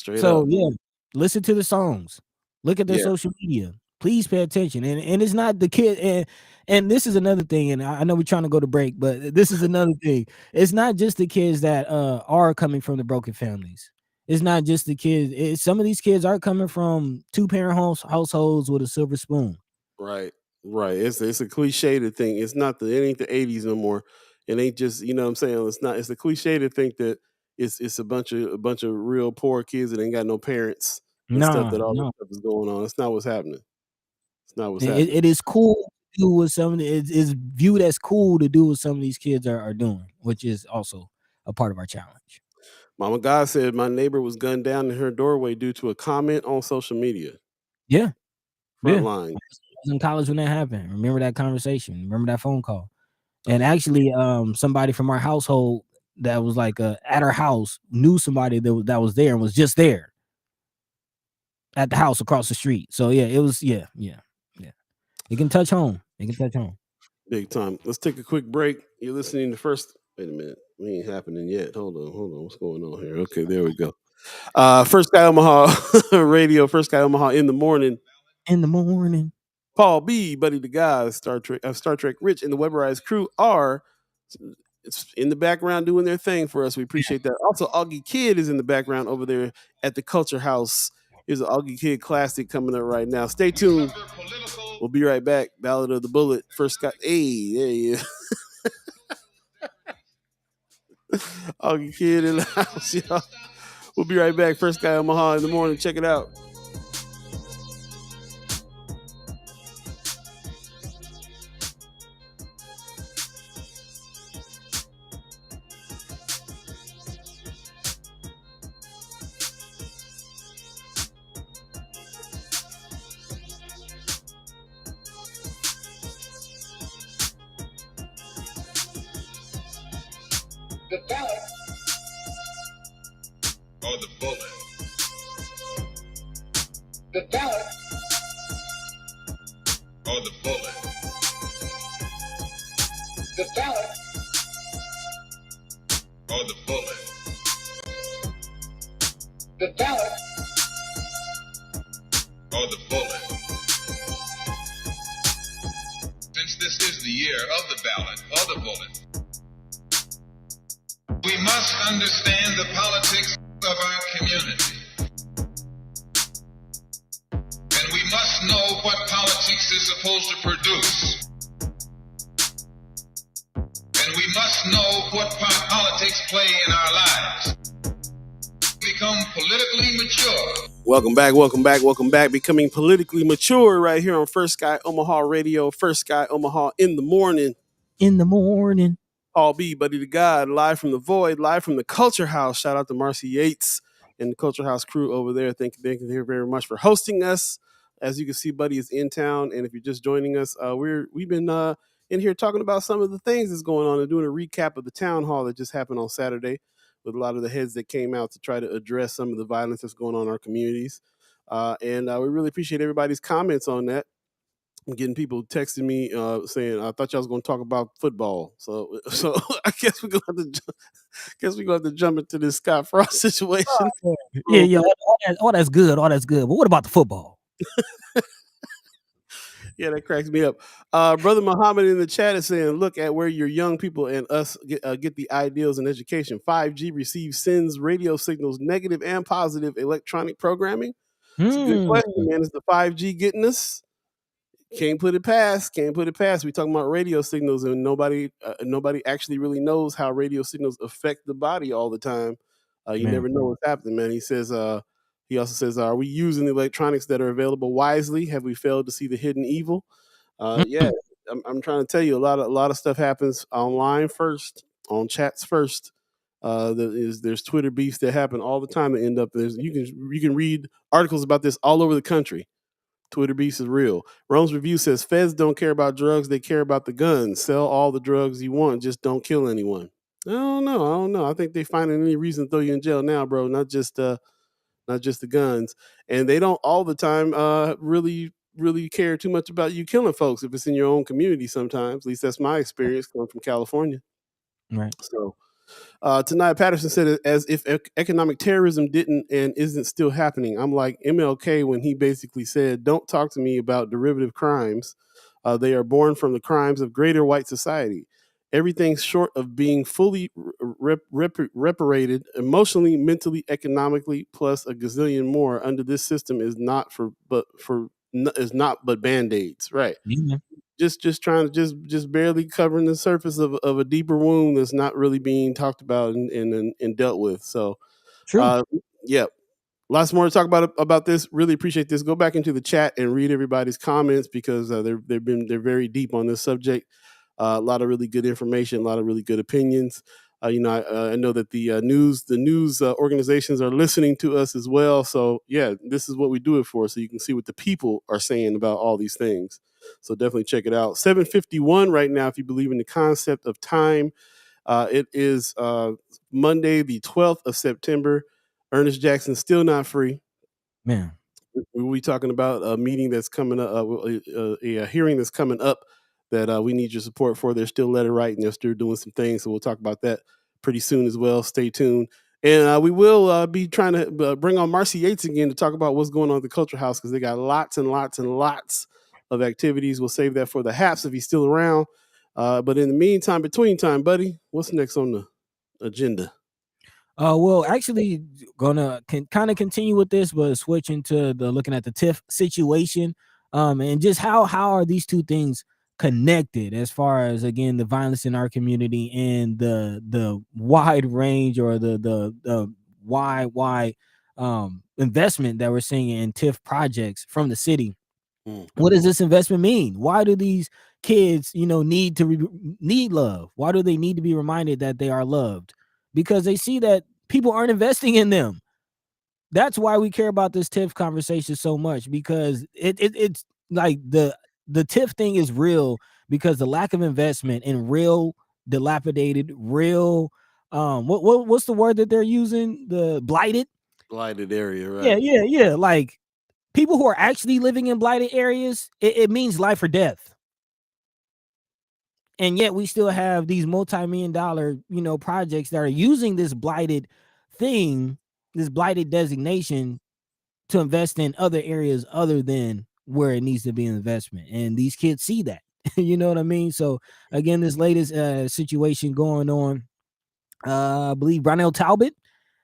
Yeah, listen to the songs, look at their social media, please pay attention. And it's not the kid, and this is another thing, and I know we're trying to go to break, but this is another thing. It's not just the kids that are coming from the broken families. It's not just the kids. Some of these kids are coming from two-parent households with a silver spoon. Right. It's a cliche thing. It ain't the 80s no more. It ain't just, you know what I'm saying? It's a cliche to think that it's a bunch of real poor kids that ain't got no parents and stuff, that all this stuff is going on. It's not what's happening. It is cool to do what it's viewed as cool to do what some of these kids are doing, which is also a part of our challenge. Mama God said my neighbor was gunned down in her doorway due to a comment on social media. Yeah. Frontline. I was in college when that happened. Remember that conversation? Remember that phone call? And actually, somebody from our household that was like at our house knew somebody that was there and was just there at the house across the street. So yeah, it was yeah. It can touch home. Big time. Let's take a quick break. You're listening to First. Wait a minute. We ain't happening yet. Hold on. What's going on here? Okay, there we go. First Sky Omaha Radio. First Sky Omaha in the morning. Paul Beee, Buddi3 Da Gawd, Star Trek Rich, and the Weatherized crew are in the background doing their thing for us. We appreciate that. Also, Augie Kid is in the background over there at the Culxr House. Here's an Augie Kid classic coming up right now. Stay tuned. We'll be right back. Ballad of the Bullet. First Sky. Hey, there you go. Augie Kid in the house, y'all. We'll be right back. First Sky Omaha in the morning. Check it out. The ballot or the bullet. The ballot or the bullet. The ballot or the bullet. The ballot or the bullet. Since this is the year of the ballot or the bullet, we must understand the politics of our community. And we must know what politics is supposed to produce. And we must know what part politics play in our lives. Become politically mature. Welcome back. Becoming politically mature right here on First Sky Omaha Radio. First Sky Omaha in the morning. Paul Beee, Buddi3 Da Gawd, live from the void, live from the Culxr House. Shout out to Marcy Yates and the Culxr House crew over there. Thank you very much for hosting us. As you can see, Buddy is in town, and if you're just joining us, we've been in here talking about some of the things that's going on and doing a recap of the town hall that just happened on Saturday with a lot of the heads that came out to try to address some of the violence that's going on in our communities. And we really appreciate everybody's comments on that. I'm getting people texting me saying, "I thought y'all was going to talk about football." So I guess we're going to have to jump into this Scott Frost situation. Yeah. All that's good. But what about the football? Yeah, that cracks me up. Brother Muhammad in the chat is saying, "Look at where your young people and us get the ideals in education. 5G sends radio signals, negative and positive electronic programming." It's a good question, man. Is the 5G getting us? Can't put it past. Can't put it past. We talking about radio signals, and nobody actually really knows how radio signals affect the body all the time. You never know what's happening, man. He says. He also says, "Are we using the electronics that are available wisely? Have we failed to see the hidden evil?" Yeah, I'm trying to tell you, a lot of stuff happens online first, on chats first. There's Twitter beefs that happen all the time that end up you can read articles about this all over the country. Twitter beefs is real. Rome's Review says feds don't care about drugs, they care about the guns. Sell all the drugs you want, just don't kill anyone. I don't know. I think they finding any reason to throw you in jail now, bro. Not just the guns. And they don't all the time really care too much about you killing folks if it's in your own community sometimes. At least that's my experience coming from California. Right. So tonight, Patterson said it as if economic terrorism didn't and isn't still happening. I'm like MLK when he basically said, "Don't talk to me about derivative crimes. They are born from the crimes of greater white society. Everything short of being fully reparated emotionally, mentally, economically, plus a gazillion more under this system is not but band-aids." Right. Yeah. Just trying to just barely covering the surface of a deeper wound that's not really being talked about and dealt with. So, True. Yeah, lots more to talk about this. Really appreciate this. Go back into the chat and read everybody's comments because they're very deep on this subject. A lot of really good information, a lot of really good opinions. I know that the news organizations are listening to us as well. So yeah, this is what we do it for. So you can see what the people are saying about all these things. So definitely check it out. 7:51 right now. If you believe in the concept of time, it is Monday, the 12th of September. Earnest Jackson still not free. Man, We'll be talking about a meeting that's coming up, a hearing that's coming up that we need your support for. They're still letter writing. They're still doing some things. So we'll talk about that pretty soon as well. Stay tuned. And we will be trying to bring on Marcy Yates again to talk about what's going on at the Culxr House because they got lots and lots and lots of activities. We'll save that for the Haps if he's still around. But in the meantime, between time, buddy, what's next on the agenda? Well, actually, gonna kind of continue with this, but switching to looking at the TIF situation, and just how are these two things connected as far as again the violence in our community and the wide range or the wide investment that we're seeing in TIF projects from the city. What does this investment mean? Why do these kids, need love? Why do they need to be reminded that they are loved? Because they see that people aren't investing in them. That's why we care about this TIF conversation so much, because it's like the TIF thing is real because the lack of investment in real dilapidated, real what's the word that they're using? The blighted Area, right? Yeah. Like people who are actually living in blighted areas, it means life or death. And yet we still have these multi-million-dollar, projects that are using this blighted thing, this blighted designation to invest in other areas other than where it needs to be an investment. And these kids see that, you know what I mean? So again, this latest situation going on, I believe Brownell Talbot,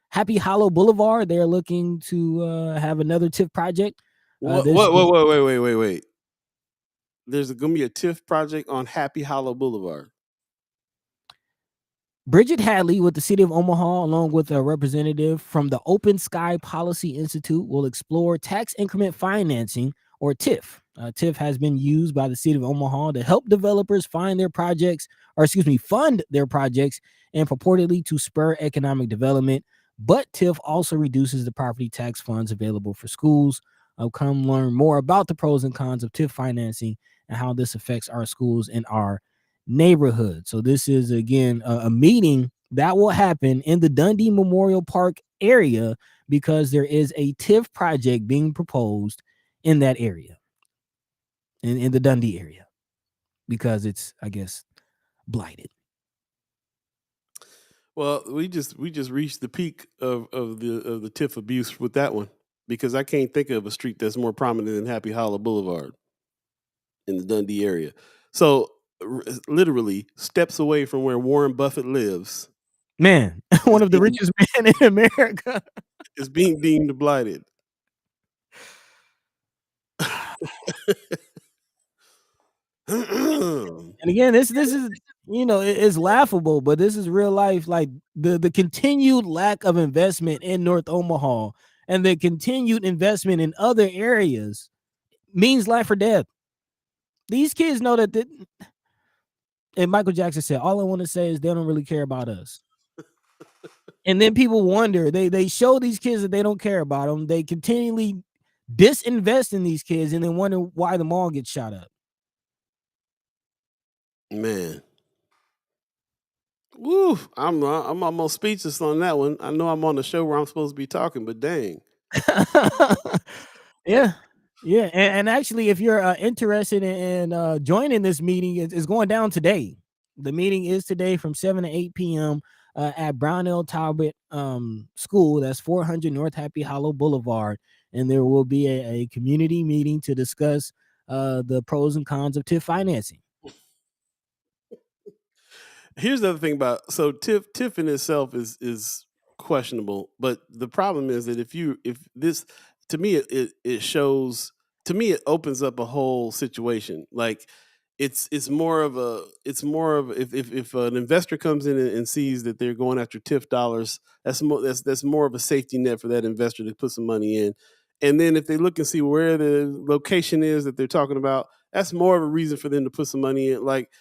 Happy Hollow Boulevard, they're looking to have another TIF project. Wait. There's going to be a TIF project on Happy Hollow Boulevard. Bridget Hadley with the city of Omaha, along with a representative from the Open Sky Policy Institute, will explore tax increment financing, or TIF. TIF has been used by the city of Omaha to help developers fund their projects, and purportedly to spur economic development. But TIF also reduces the property tax funds available for schools. I'll come learn more about the pros and cons of TIF financing and how this affects our schools and our neighborhood. So this is again a meeting that will happen in the Dundee Memorial Park area because there is a TIF project being proposed in that area, in the Dundee area, because it's, I guess, blighted. Well, we just reached the peak of the TIF abuse with that one, because I can't think of a street that's more prominent than Happy Hollow Boulevard in the Dundee area. So literally steps away from where Warren Buffett lives. Man, one of the richest men in America is being deemed blighted. And again, this is it's laughable, but this is real life. Like the continued lack of investment in North Omaha and the continued investment in other areas means life or death. These kids know that. And Michael Jackson said, "All I want to say is they don't really care about us." And then people wonder. They show these kids that they don't care about them. They continually disinvest in these kids, and then wonder why the mall gets shot up. Man. Woo, I'm almost speechless on that one. I know I'm on the show where I'm supposed to be talking, but dang. Yeah. And actually, if you're interested in joining this meeting, it's going down today. The meeting is today from 7 to 8 p.m. At Brownell Talbot School. That's 400 North Happy Hollow Boulevard. And there will be a community meeting to discuss the pros and cons of TIF financing. Here's the other thing about TIF in itself is questionable, but the problem is that if this, to me it shows, to me it opens up a whole situation. Like it's more of if an investor comes in and sees that they're going after TIF dollars, that's more of a safety net for that investor to put some money in. And then if they look and see where the location is that they're talking about, that's more of a reason for them to put some money in. Like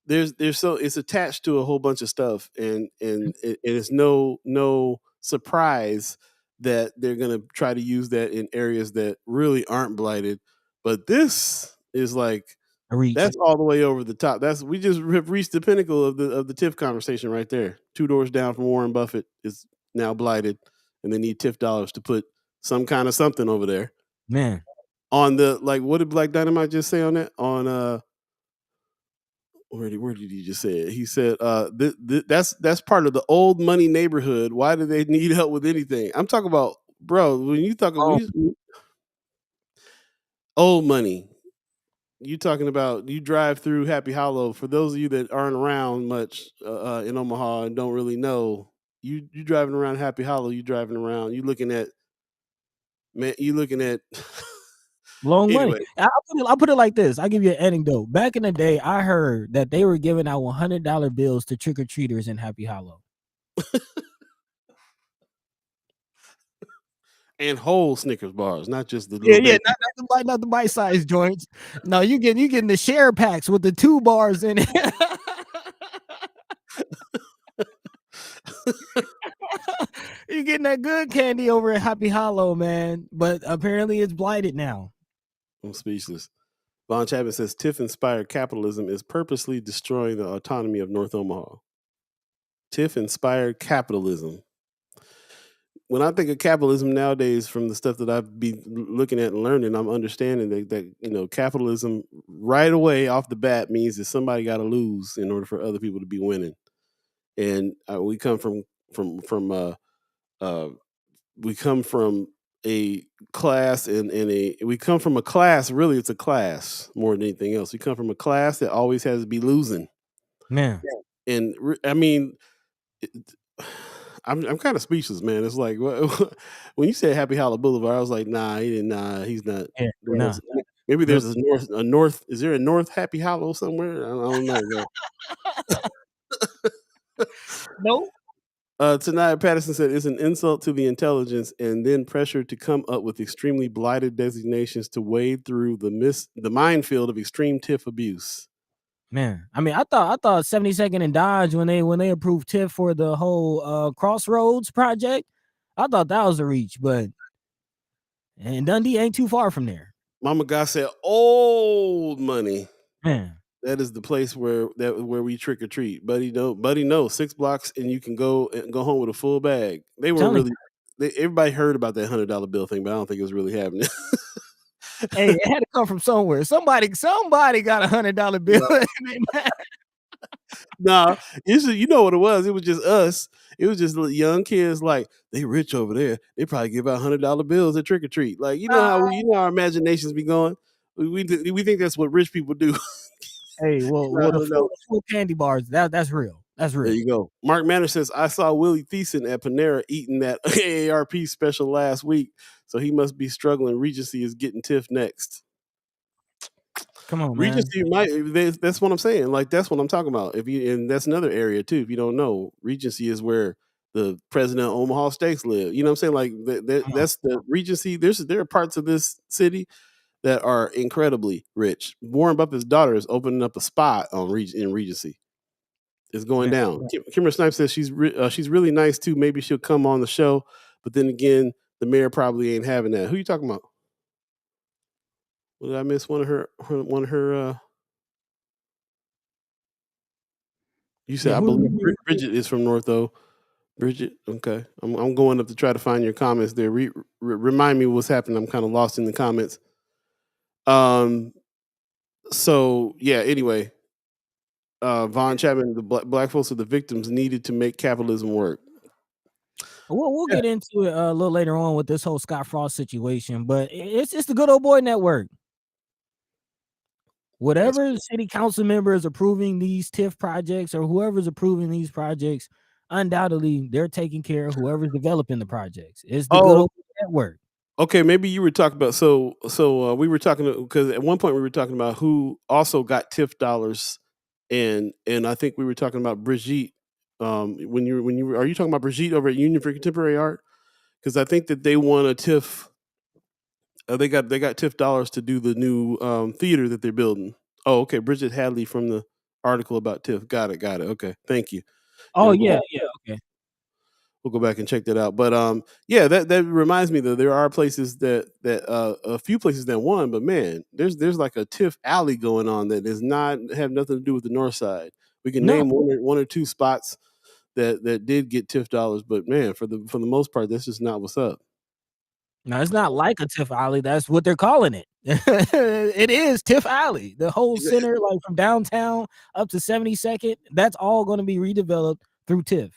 there's so it's attached to a whole bunch of stuff, and it's no surprise that they're gonna try to use that in areas that really aren't blighted. But this is like that's all the way over the top. We just have reached the pinnacle of the TIF conversation right there. 2 doors down from Warren Buffett is now blighted, and they need TIF dollars to put some kind of something over there. Man, on the what did Black Dynamite just say on that? On where did he just say it? He said, that's part of the old money neighborhood. Why do they need help with anything? I'm talking about, bro, when you talk about old money, you talking about, you drive through Happy Hollow. For those of you that aren't around much in Omaha and don't really know, you driving around Happy Hollow, you looking at long anyway. money. I'll put it like this. I'll give you an anecdote. Back in the day, I heard that they were giving out $100 bills to trick-or-treaters in Happy Hollow. And whole Snickers bars, not just the little not the bite-sized joints. No, you getting the share packs with the 2 bars in it. You're getting that good candy over at Happy Hollow, man. But apparently it's blighted now. I'm speechless. Von Chapman says TIF-inspired capitalism is purposely destroying the autonomy of North Omaha. TIF-inspired capitalism. When I think of capitalism nowadays, from the stuff that I've been looking at and learning, I'm understanding that capitalism right away off the bat means that somebody got to lose in order for other people to be winning. And we come from a class we come from a class, really it's a class more than anything else. We come from a class that always has to be losing. Man. And I mean, I'm kind of speechless, man. It's like when you said Happy Hollow Boulevard, I was like, he's not. Yeah, nah. Maybe there's a north. Is there a North Happy Hollow somewhere? I don't know. Nope. Tonight, Patterson said it's an insult to the intelligence and then pressure to come up with extremely blighted designations to wade through the minefield of extreme TIF abuse. Man, I mean, I thought 72nd and Dodge when they approved TIF for the whole Crossroads project, I thought that was a reach, but and Dundee ain't too far from there. Mama Guy said, "Old money, man. That is the place where we trick or treat. Buddy, no, 6 blocks and you can go home with a full bag." They were everybody heard about that $100 bill thing, but I don't think it was really happening. Hey, it had to come from somewhere. Somebody got $100 bill. No, you know what it was? It was just us. It was just young kids like, they rich over there. They probably give out $100 bills at trick or treat. Like, you know how our imaginations be going. We think that's what rich people do. Hey, the full candy bars, that's real. That's real. There you go. Mark Manor says, I saw Willie Thiessen at Panera eating that AARP special last week, so he must be struggling. Regency is getting TIF next. Come on, man. Regency that's what I'm saying. Like that's what I'm talking about. And that's another area too. If you don't know, Regency is where the president of Omaha Steaks live. You know what I'm saying? Like that's the Regency. There are parts of this city that are incredibly rich. Warren Buffett's daughter is opening up a spot in Regency. It's going down. Kimber Snipes says she's really nice too. Maybe she'll come on the show, but then again, the mayor probably ain't having that. Who you talking about? What did I miss? One of her. You said I believe Bridget is from North O. Bridget, okay. I'm going up to try to find your comments there. Remind me what's happening. I'm kind of lost in the comments. So yeah. Anyway, Von Chapman, the black folks are the victims needed to make capitalism work. We'll get into it a little later on with this whole Scott Frost situation, but it's the Good Old Boy Network. Whatever city council member is approving these TIF projects or whoever's approving these projects, undoubtedly they're taking care of whoever's developing the projects. It's the Good Old Boy Network. Okay, maybe you were talking about so we were talking because at one point we were talking about who also got TIF dollars, and I think we were talking about Brigitte. When you are you talking about Brigitte over at Union for Contemporary Art? Because I think that they won a TIF. They got TIF dollars to do the new theater that they're building. Oh, okay, Bridget Hadley from the article about TIF. Got it. Okay, thank you. Oh yeah, okay. We'll go back and check that out. But yeah, that reminds me that there are places that a few places that won, but man, there's like a TIF alley going on that does not have nothing to do with the north side. We can name one or two spots that did get TIF dollars, but man, for the most part, that's just not what's up. No, it's not like a TIF alley. That's what they're calling it. It is TIF alley. The whole center, like from downtown up to 72nd, that's all going to be redeveloped through TIF.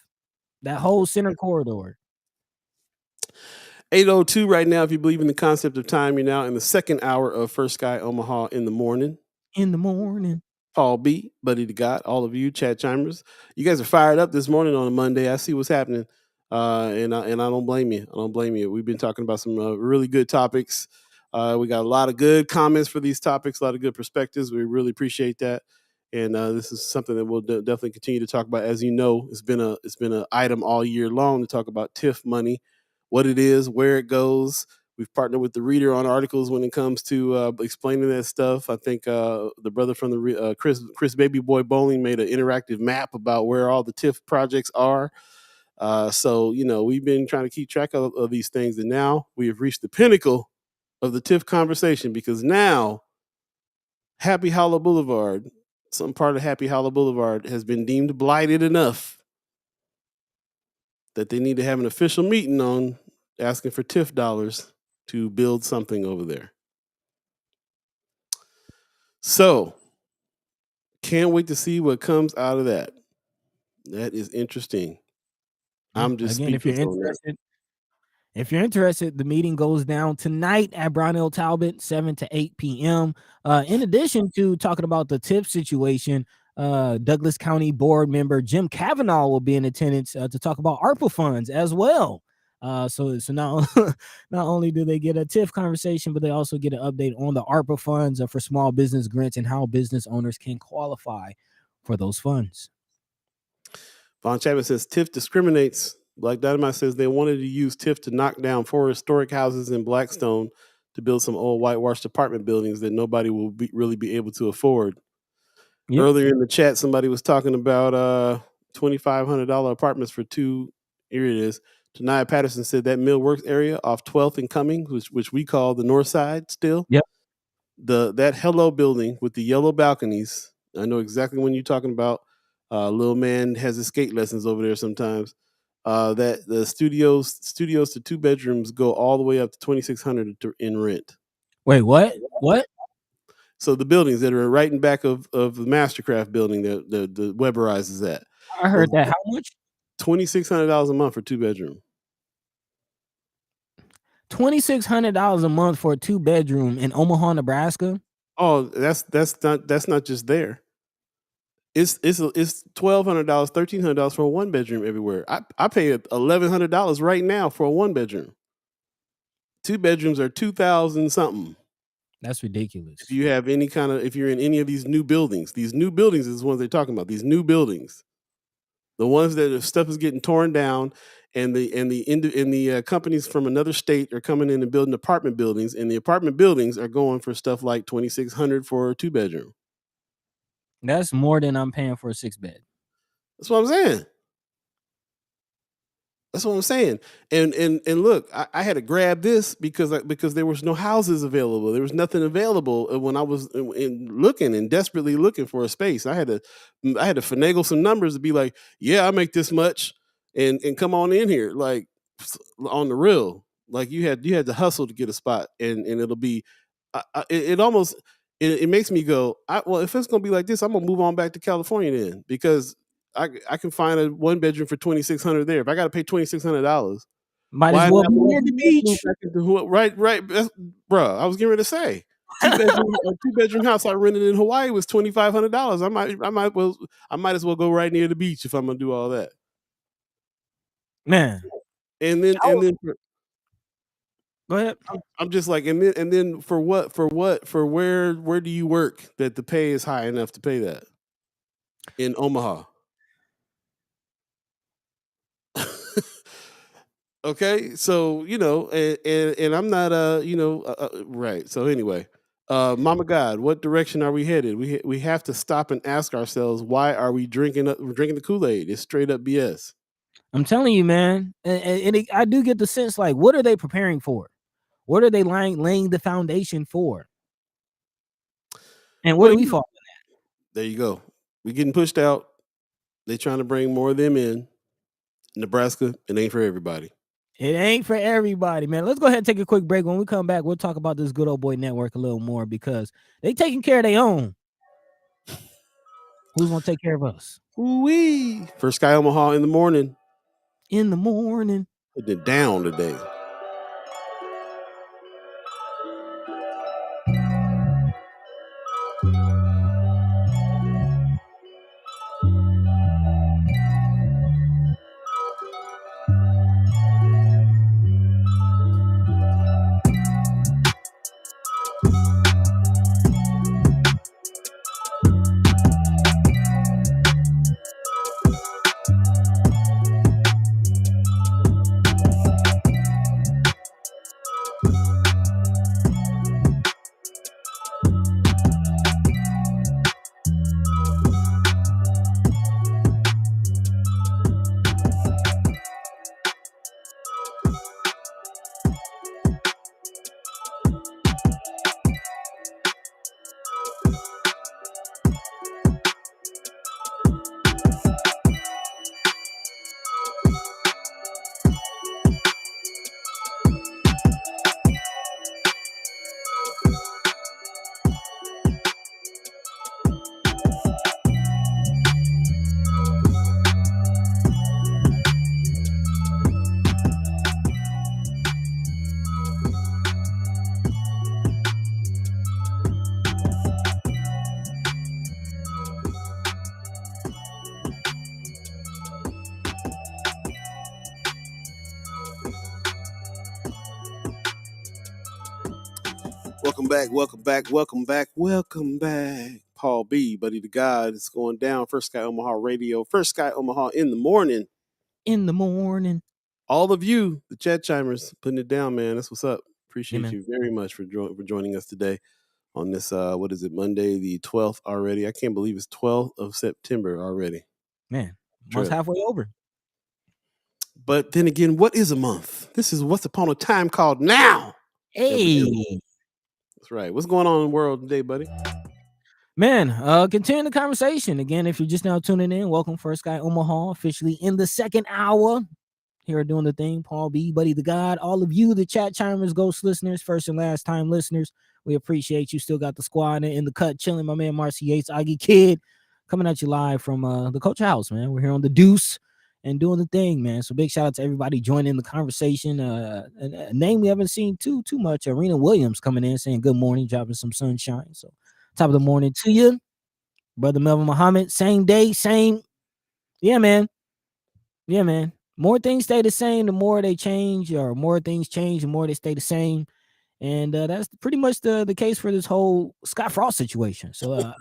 That whole center corridor. 8:02 right now. If you believe in the concept of time, you're now in the second hour of First Sky Omaha in the morning. Paul B, Buddi3 Da Gawd, all of you chat chimers, you guys are fired up this morning on a Monday. I see what's happening, and I don't blame you. We've been talking about some really good topics. We got a lot of good comments for these topics, a lot of good perspectives. We really appreciate that. And this is something that we'll definitely continue to talk about. As you know, it's been an item all year long to talk about TIF money, what it is, where it goes. We've partnered with the Reader on articles when it comes to explaining that stuff. I think the brother from the Chris Baby Boy Bowling made an interactive map about where all the TIF projects are. So we've been trying to keep track of these things, and now we have reached the pinnacle of the TIF conversation because now Happy Hollow Boulevard. Some part of Happy Hollow Boulevard has been deemed blighted enough that they need to have an official meeting on asking for TIF dollars to build something over there. So, can't wait to see what comes out of that. That is interesting. I'm just again, if you're interested, the meeting goes down tonight at Brownell Talbot, 7 to 8 p.m. In addition to talking about the TIF situation, Douglas County Board member Jim Cavanaugh will be in attendance to talk about ARPA funds as well. So now not only do they get a TIF conversation, but they also get an update on the ARPA funds for small business grants and how business owners can qualify for those funds. Von Chapman says TIF discriminates. Black Dynamite says they wanted to use TIF to knock down 4 historic houses in Blackstone to build some old whitewashed apartment buildings that nobody will really be able to afford. Yep. Earlier in the chat, somebody was talking about $2,500 apartments for 2. Here it is. Tanaya Patterson said that Millworks area off 12th and Cumming, which we call the North Side still. Yep. That Hello building with the yellow balconies. I know exactly when you're talking about. Little man has his skate lessons over there sometimes. That the studios to 2 bedrooms go all the way up to $2,600 in rent. Wait, what? So the buildings that are right in back of the Mastercraft building that the Webberize is at. I heard that. How much? $2,600 a month for 2 bedroom. $2,600 a month for a 2 bedroom in Omaha, Nebraska. Oh, that's not just there. It's $1,200, $1,300 for a 1 bedroom everywhere. I pay $1,100 right now for a 1 bedroom. 2 bedrooms are $2,000 something. That's ridiculous. If you have any kind of, if you're in any of these new buildings is the ones they're talking about. These new buildings, the ones that stuff is getting torn down, and the companies from another state are coming in and building apartment buildings, and the apartment buildings are going for stuff like $2,600 for a 2-bedroom. That's more than I'm paying for a 6-bed. That's what I'm saying. That's what I'm saying. And look, I had to grab this because there was no houses available. There was nothing available when I was looking and desperately looking for a space. I had to finagle some numbers to be like, yeah, I make this much, and come on in here, like on the real. Like you had to hustle to get a spot, and it'll be, it makes me go, well, if it's gonna be like this, I'm gonna move on back to California then, because I can find a 1-bedroom for $2,600 there. If I got to pay $2,600, might as well be near the beach. Right, bro. I was getting ready to say, 2-bedroom house I rented in Hawaii was $2,500. I might as well go right near the beach if I'm gonna do all that, man. And then go ahead. I'm just like, and then for where do you work that the pay is high enough to pay that in Omaha? Okay, so and I'm not right. So anyway, Mama God, what direction are we headed? We have to stop and ask ourselves, why are we drinking the Kool-Aid? It's straight up BS. I'm telling you, man, and I do get the sense, like, what are they preparing for? What are they laying the foundation for? And what do we fall in that? There you go. We're getting pushed out. They're trying to bring more of them in. Nebraska, it ain't for everybody. It ain't for everybody, man. Let's go ahead and take a quick break. When we come back, we'll talk about this good old boy network a little more, because they taking care of their own. Who's gonna take care of us? Ooh-wee. For Sky Omaha in the morning. In the morning. Putting it down today. Welcome back. Paul Beee, Buddi3 Da Gawd. It's going down. First Sky Omaha Radio. First Sky Omaha in the morning. In the morning. All of you, the chat chimers, putting it down, man. That's what's up. Appreciate you very much for joining us today on this, what is it, Monday the 12th already. I can't believe it's 12th of September already. Man, month's halfway over. But then again, what is a month? This is what's upon a time called now. Hey. That's right. What's going on in the world today, buddy? Man, continue the conversation. Again, if you're just now tuning in, welcome First Sky Omaha, officially in the second hour. Here doing the thing, Paul Beee, Buddi3 Da Gawd. All of you, the chat chimers, ghost listeners, first and last time listeners, we appreciate you. Still got the squad in the cut, chilling. My man Marcy Yates, Aggie Kid, coming at you live from the Culxr House, man. We're here on the Deuce and doing the thing, man. So big shout out to everybody joining the conversation. A name we haven't seen too much. Arena Williams coming in saying good morning, dropping some sunshine. So top of the morning to you, brother Melvin Muhammad. Same day, same. Yeah, man. More things stay the same, the more they change, or more things change, the more they stay the same. And that's pretty much the case for this whole Scott Frost situation. So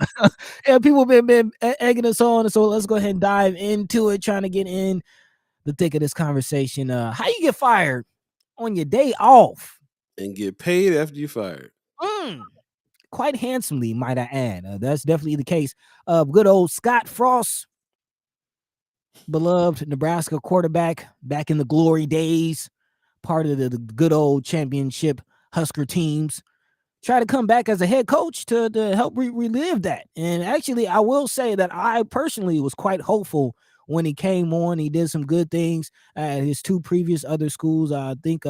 yeah, people been egging us on. So let's go ahead and dive into it, trying to get in the thick of this conversation. How you get fired on your day off and get paid after you fired? Quite handsomely, might I add. That's definitely the case of good old Scott Frost, beloved Nebraska quarterback back in the glory days, part of the good old championship Husker teams. Try to come back as a head coach to help relive that. And actually, I will say that I personally was quite hopeful when he came on. He did some good things at his two previous other schools. I think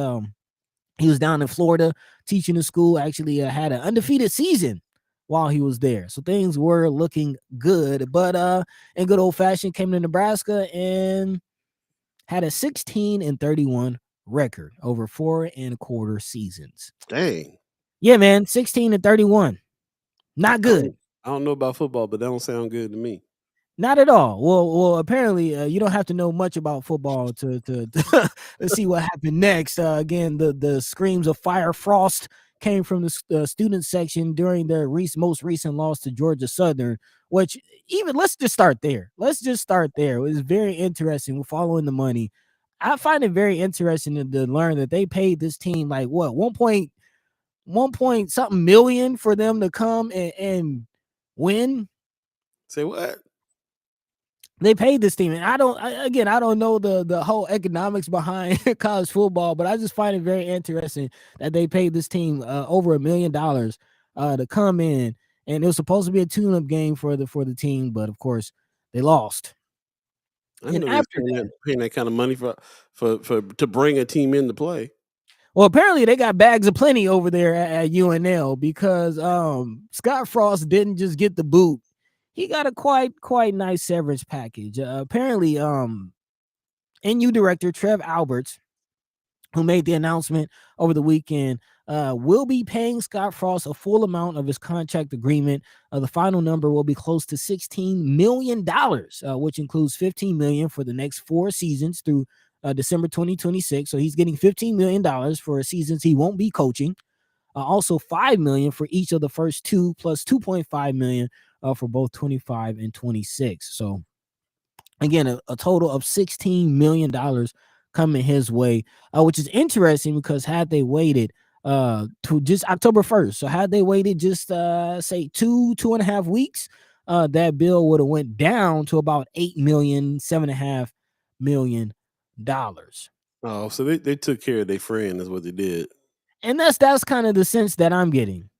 he was down in Florida teaching the school, actually had an undefeated season while he was there. So things were looking good. But in good old fashion, came to Nebraska and had a 16-31 record over 4.25 seasons. Dang. Yeah, man, 16-31. Not good. I don't know about football, but that don't sound good to me. Not at all. Well, apparently you don't have to know much about football to to see what happened next. Again, the screams of fire Frost came from the student section during their most recent loss to Georgia Southern, which let's just start there. It was very interesting. We're following the money. I find it very interesting to learn that they paid this team like what 1 point something million for them to come and win. Say what? They paid this team, and I don't know the whole economics behind college football, but I just find it very interesting that they paid this team over $1 million to come in, and it was supposed to be a tune-up game for the team, but of course they lost. I know they're paying that kind of money for to bring a team into play. Well, apparently they got bags of plenty over there at UNL because Scott Frost didn't just get the boot. He got a quite nice severance package. Apparently, NU director Trev Alberts, who made the announcement over the weekend, will be paying Scott Frost a full amount of his contract agreement. The final number will be close to $16 million, which includes $15 million for the next 4 seasons through December 2026. So he's getting $15 million for seasons he won't be coaching. Also $5 million for each of the first 2, plus $2.5 million for both 25 and 26. So again, a total of $16 million coming his way, which is interesting because had they waited to just October 1st, so had they waited just say 2.5 weeks, that bill would have went down to about $8 million, $7.5 million. Oh, so they took care of their friend is what they did. And that's kind of the sense that I'm getting.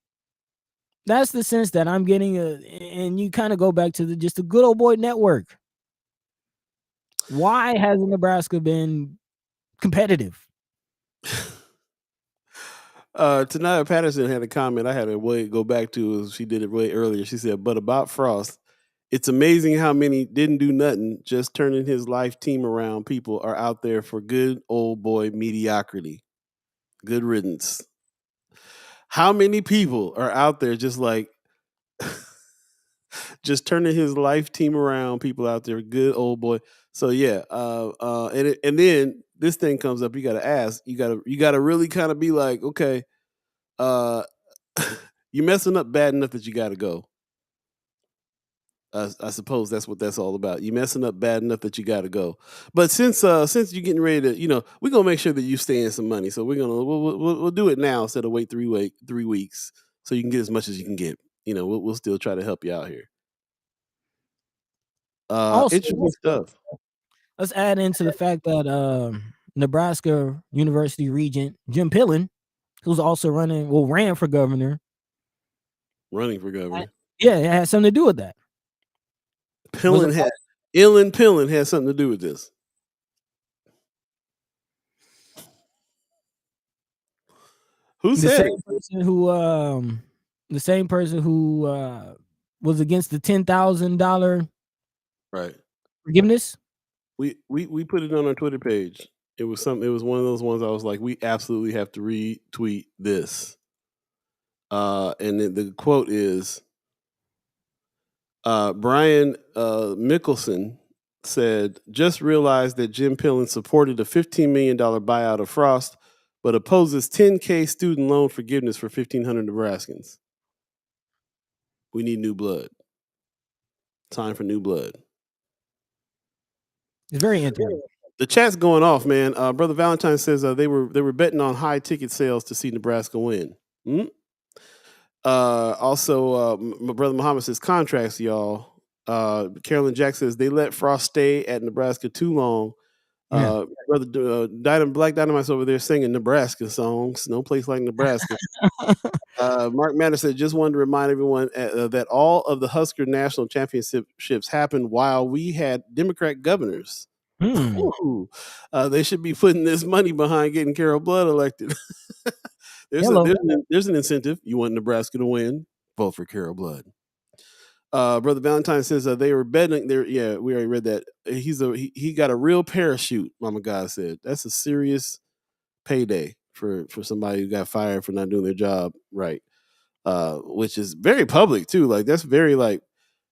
That's the sense that I'm getting, and you kind of go back to just the good old boy network. Why hasn't Nebraska been competitive? Tanaya Patterson had a comment I had to go back to. She did it way earlier. She said, but about Frost, it's amazing how many didn't do nothing, just turning his life team around people are out there for good old boy mediocrity. Good riddance. How many people are out there just like just turning his life team around, people out there, good old boy. So yeah, and then this thing comes up. You got to ask. You got to really kind of be like, okay, you're messing up bad enough that you got to go. I suppose that's what that's all about. You messing up bad enough that you got to go. But since you're getting ready to, we're gonna make sure that you stay in some money. So we'll do it now instead of wait 3 weeks, so you can get as much as you can get. We'll still try to help you out here. Also, interesting stuff. Let's add into the fact that Nebraska University Regent Jim Pillen, who's also ran for governor. Running for governor. Yeah, it has something to do with that. Pillen had something to do with this. Who said the same person who was against the $10,000 forgiveness? We put it on our Twitter page. It was one of those ones I was like, we absolutely have to retweet this. And the quote is Brian Mickelson said, just realized that Jim Pillen supported a $15 million buyout of Frost, but opposes $10K student loan forgiveness for 1,500 Nebraskans. We need new blood. Time for new blood. It's very interesting. The chat's going off, man. Brother Valentine says they were betting on high ticket sales to see Nebraska win. Also, my brother Muhammad says contracts, y'all. Carolyn Jack says they let Frost stay at Nebraska too long. Brother Black Dynamite's over there singing Nebraska songs. No place like Nebraska. Mark Matter said, just wanted to remind everyone that all of the Husker national championships happened while we had Democrat governors. They should be putting this money behind getting Carol Blood elected. There's an incentive. You want Nebraska to win? Vote for Carol Blood. Brother Valentine says they were betting there. Yeah, we already read that. He got a real parachute. Mama God said that's a serious payday for somebody who got fired for not doing their job right. Which is very public too. Like that's very like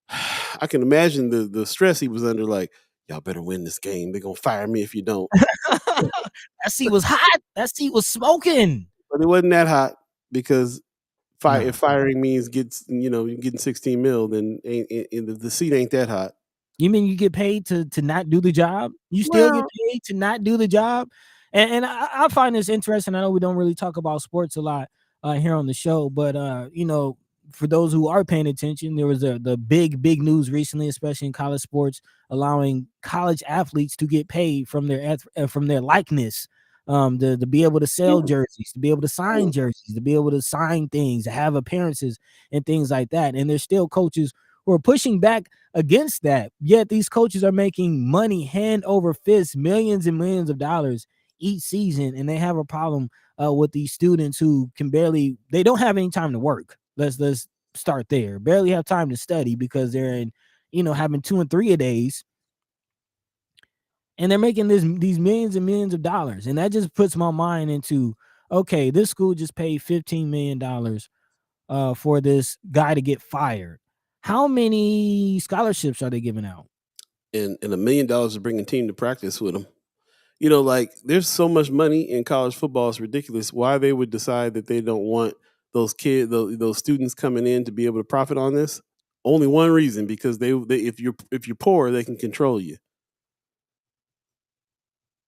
I can imagine the stress he was under. Like y'all better win this game. They're gonna fire me if you don't. That seat was hot. That seat was smoking. But it wasn't that hot because if firing means getting 16 mil, then the seat ain't that hot. You mean you get paid to not do the job? You still get paid to not do the job? And I find this interesting. I know we don't really talk about sports a lot here on the show, but for those who are paying attention, there was the big news recently, especially in college sports, allowing college athletes to get paid from their likeness. To be able to sell jerseys, to be able to sign jerseys, to be able to sign things, to have appearances and things like that. And there's still coaches who are pushing back against that. Yet these coaches are making money hand over fist, millions and millions of dollars each season, and they have a problem with these students who they don't have any time to work. Let's start there. Barely have time to study because they're in, having 2 and 3 a days. And they're making these millions and millions of dollars. And that just puts my mind into, okay, this school just paid $15 million for this guy to get fired. How many scholarships are they giving out? And $1 million to bring a team to practice with them. Like there's so much money in college football. It's ridiculous why they would decide that they don't want those kids, those students coming in to be able to profit on this. Only one reason, because they if you're poor, they can control you.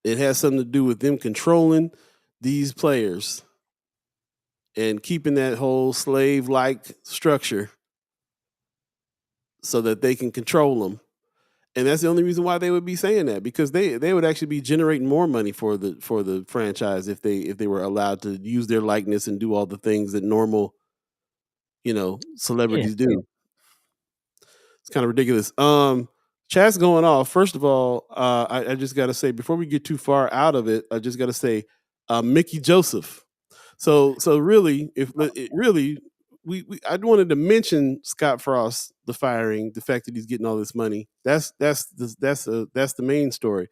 It has something to do with them controlling these players and keeping that whole slave-like structure so that they can control them. And that's the only reason why they would be saying that, because they would actually be generating more money for the franchise if they were allowed to use their likeness and do all the things that normal, celebrities do. It's kind of ridiculous. Chat's going off. First of all, I just got to say, before we get too far out of it, I just got to say, Micky Joseph. So really, I wanted to mention Scott Frost, the firing, the fact that he's getting all this money. That's the main story.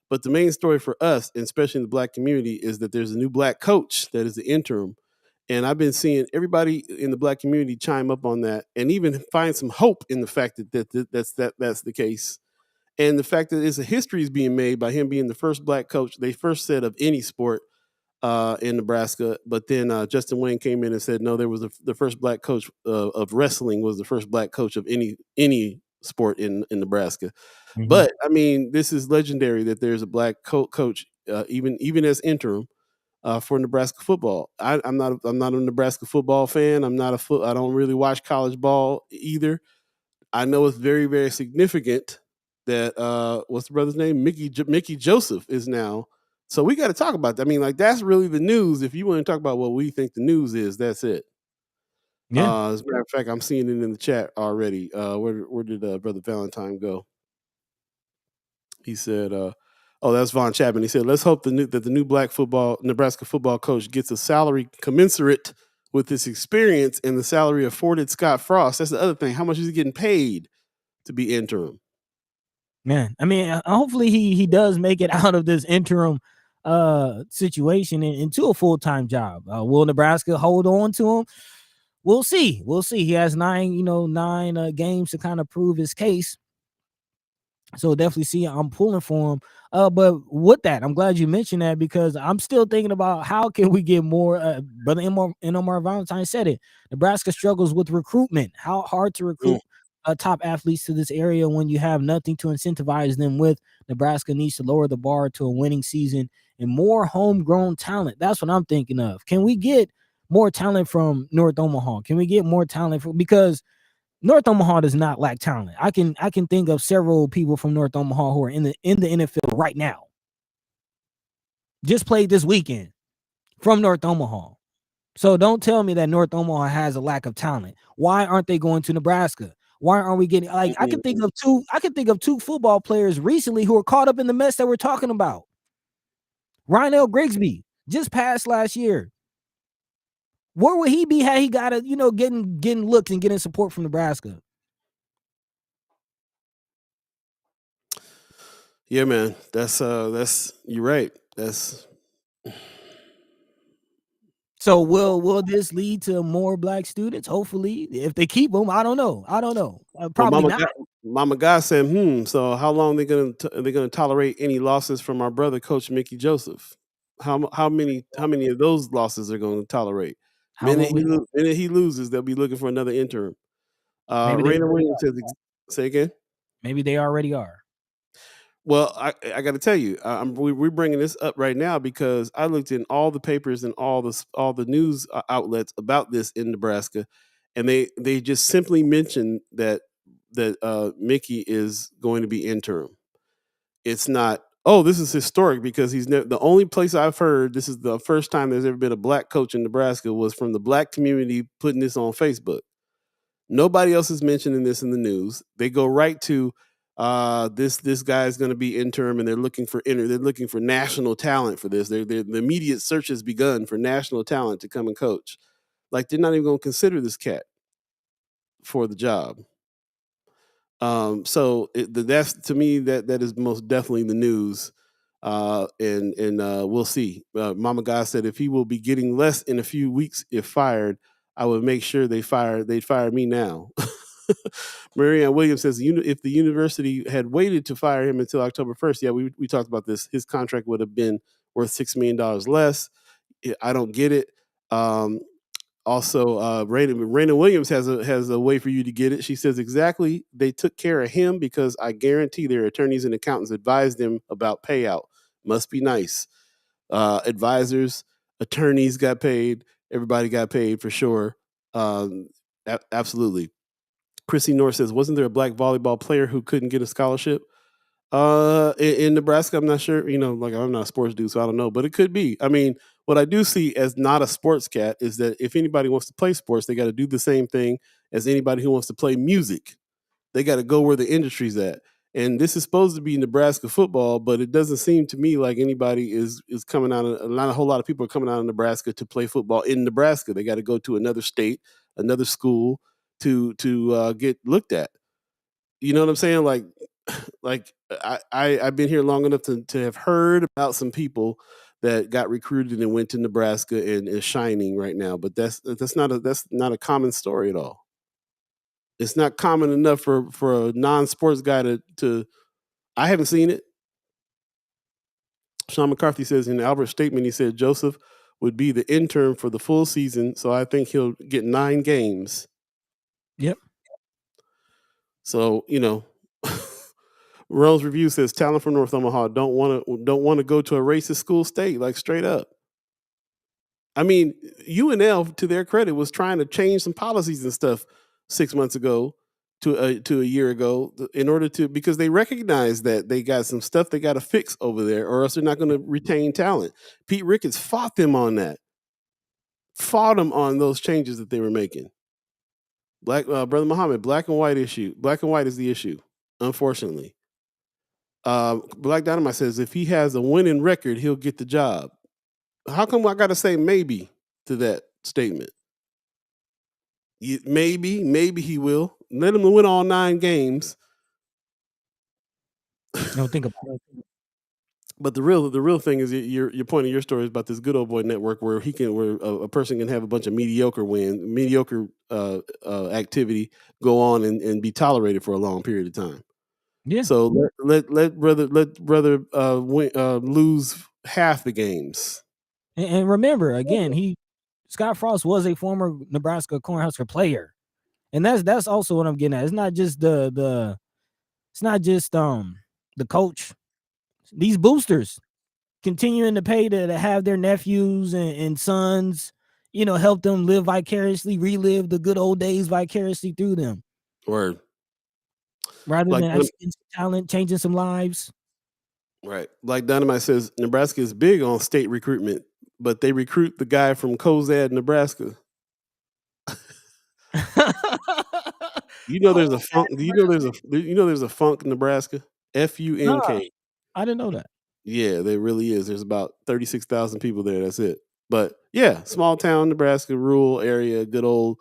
But the main story for us, and especially in the Black community, is that there's a new Black coach that is the interim. And I've been seeing everybody in the Black community chime up on that, and even find some hope in the fact that that's the case, and the fact that it's a history is being made by him being the first Black coach. They first said of any sport in Nebraska, but then Justin Wayne came in and said no, there was the first Black coach of wrestling was the first Black coach of any sport in Nebraska. Mm-hmm. But I mean, this is legendary that there's a Black coach even as interim. For Nebraska football. I'm not a Nebraska football fan. I don't really watch college ball either. I know it's very, very significant that what's the brother's name? Micky Joseph is now. So we got to talk about that. I mean, like, that's really the news. If you want to talk about what we think the news is, that's it. Yeah. As a matter of fact, I'm seeing it in the chat already. Where did Brother Valentine go? He said, that's Von Chapman. He said, let's hope that the new Black Nebraska football coach gets a salary commensurate with his experience and the salary afforded Scott Frost. That's the other thing. How much is he getting paid to be interim? Man, I mean, hopefully he does make it out of this interim situation into a full-time job. Will Nebraska hold on to him? We'll see. He has 9 games to kind of prove his case. So definitely see, I'm pulling for him. But with that, I'm glad you mentioned that because I'm still thinking about how can we get more. Brother Omar Valentine said it. Nebraska struggles with recruitment. How hard to recruit top athletes to this area when you have nothing to incentivize them with. Nebraska needs to lower the bar to a winning season and more homegrown talent. That's what I'm thinking of. Can we get more talent from North Omaha? Can we get more talent because North Omaha does not lack talent. I can think of several people from North Omaha who are in the NFL right now. Just played this weekend from North Omaha. So don't tell me that North Omaha has a lack of talent. Why aren't they going to Nebraska? Why aren't we getting like I can think of two football players recently who are caught up in the mess that we're talking about. Ryan Grigsby just passed last year. Where would he be had he got getting looks and getting support from Nebraska? Yeah, man. That's you're right. So will this lead to more black students? Hopefully, if they keep them, I don't know. Probably not. Mama God said, so how long they gonna tolerate any losses from our brother, Coach Micky Joseph? How many of those losses are going to tolerate? Minute he loses, they'll be looking for another interim. Raina Williams says, say again. Maybe they already are. Well, I got to tell you, we're bringing this up right now because I looked in all the papers and all the news outlets about this in Nebraska, and they just simply mentioned that Micky is going to be interim. It's not. Oh, this is historic because he's the only place I've heard. This is the first time there's ever been a black coach in Nebraska was from the black community putting this on Facebook. Nobody else is mentioning this in the news. They go right to this guy is going to be interim, and they're looking for national talent for this. The immediate search has begun for national talent to come and coach. Like they're not even going to consider this cat for the job. So that's to me that is most definitely the news. And we'll see. Mama God said if he will be getting less in a few weeks if fired, I would make sure they'd fire me now. Marianne Williams says if the university had waited to fire him until October 1st, yeah, we talked about this. His contract would have been worth $6 million less. I don't get it. Also, Raina Williams has a way for you to get it. She says exactly. They took care of him because I guarantee their attorneys and accountants advised them about payout. Must be nice. Advisors, attorneys got paid. Everybody got paid for sure. Absolutely. Chrissy North says, wasn't there a black volleyball player who couldn't get a scholarship? In Nebraska, I'm not sure. Like I'm not a sports dude, so I don't know. But it could be. I mean, what I do see as not a sports cat is that if anybody wants to play sports, they got to do the same thing as anybody who wants to play music. They got to go where the industry's at. And this is supposed to be Nebraska football, but it doesn't seem to me like anybody is coming out. Not a whole lot of people are coming out of Nebraska to play football in Nebraska. They got to go to another state, another school to get looked at. You know what I'm saying? Like I've been here long enough to have heard about some people that got recruited and went to Nebraska and is shining right now. But that's not a common story at all. It's not common enough for a non-sports guy to I haven't seen it. Sean McCarthy says in Albert's statement, he said Joseph would be the intern for the full season, so I think he'll get 9 games. Yep. So, Rose Review says talent from North Omaha don't want to go to a racist school state, like straight up. I mean, UNL, to their credit, was trying to change some policies and stuff 6 months ago to a year ago in order to because they recognize that they got some stuff they got to fix over there, or else they're not going to retain talent. Pete Ricketts fought them on that, fought them on those changes that they were making. Brother Muhammad, black and white issue. Black and white is the issue, unfortunately. Black Dynamite says if he has a winning record, he'll get the job. How come I got to say maybe to that statement? Maybe he will. Let him win all 9 games. Don't think about it. But the real thing is your point of your story is about this good old boy network where a person can have a bunch of mediocre activity go on and be tolerated for a long period of time. Yeah. So let brother lose half the games. And remember, again, Scott Frost was a former Nebraska Cornhusker player, and that's also what I'm getting at. It's not just it's not just the coach. These boosters continuing to pay to have their nephews and sons, help them live vicariously, relive the good old days vicariously through them, Word. rather Like than actually talent, changing some lives. right. Like Dynamite says, Nebraska is big on state recruitment, but they recruit the guy from Cozad, Nebraska. There's a funk. There's a funk, Nebraska? No, FUNK. I didn't know that. Yeah, there really is. There's about 36,000 people there. That's it. But yeah, small town Nebraska, rural area, good, all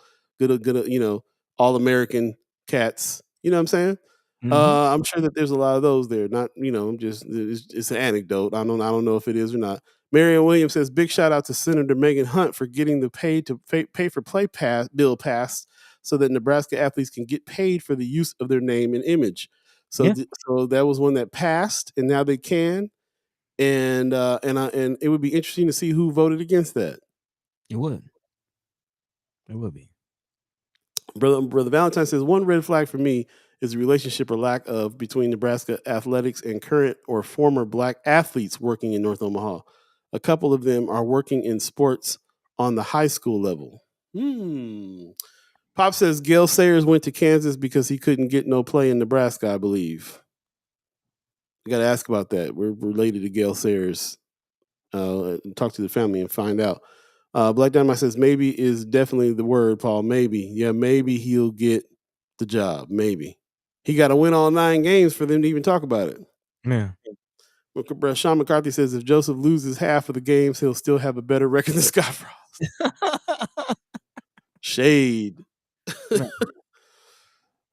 American cats. You know what I'm saying? I'm sure that there's a lot of those there. Not, I'm just it's an anecdote. I don't know if it is or not. Marion Williams says, big shout out to Senator Megan Hunt for getting the pay for play bill passed so that Nebraska athletes can get paid for the use of their name and image. So, Yeah. so that was one that passed, and now they can. And it would be interesting to see who voted against that. It would. It would be. Brother Valentine says, one red flag for me is the relationship or lack of between Nebraska athletics and current or former black athletes working in North Omaha. A couple of them are working in sports on the high school level. Pop says Gale Sayers went to Kansas because he couldn't get no play in Nebraska, I believe. I got to ask about that. We're related to Gale Sayers. Talk to the family and find out. Black Dynamite says maybe is definitely the word, Paul. Maybe. Yeah, maybe he'll get the job. Maybe. He got to win all 9 games for them to even talk about it. Yeah. Sean McCarthy says if Joseph loses half of the games, he'll still have a better record than Scott Frost. Shade.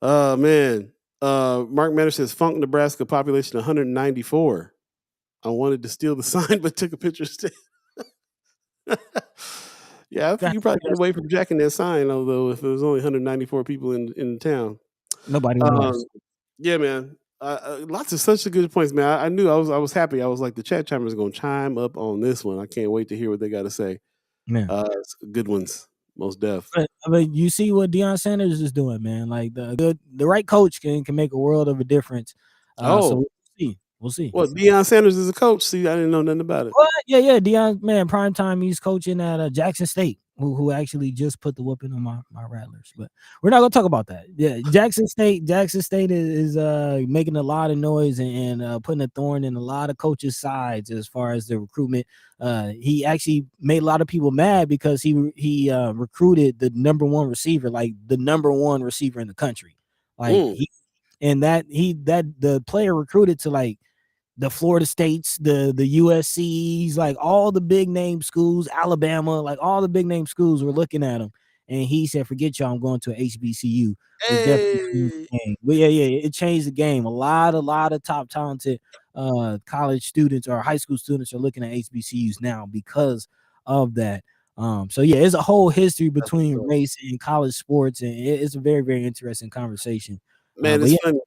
Oh, man. Mark Matter says Funk, Nebraska, population 194. I wanted to steal the sign, but took a picture instead. Yeah, I think you probably get away from jacking that sign, although if there was only 194 people in the town. Nobody would notice. Yeah, man. Lots of such good points, man. I knew I was happy. I was like, the chat chimers are going to chime up on this one. I can't wait to hear what they got to say. Man. Good ones, most def. But you see what Deion Sanders is doing, man. Like the right coach can make a world of a difference. So we'll see. Well, Deion Sanders is a coach. See, I didn't know nothing about it. What? Yeah. Deion, man, prime time. He's coaching at Jackson State, who actually just put the whooping on my Rattlers. But we're not gonna talk about that. Yeah, Jackson State is making a lot of noise and putting a thorn in a lot of coaches' sides as far as the recruitment. He actually made a lot of people mad because he recruited the number 1 receiver, like the number 1 receiver in the country. Like the player recruited to like the Florida States, the USCs, like all the big name schools, Alabama, like all the big name schools were looking at him. And he said, forget y'all, I'm going to a HBCU. It definitely changed the game. But yeah, it changed the game. A lot of top talented college students or high school students are looking at HBCUs now because of that. So yeah, it's a whole history between race and college sports, and it's a very, very interesting conversation. Man, it's funny.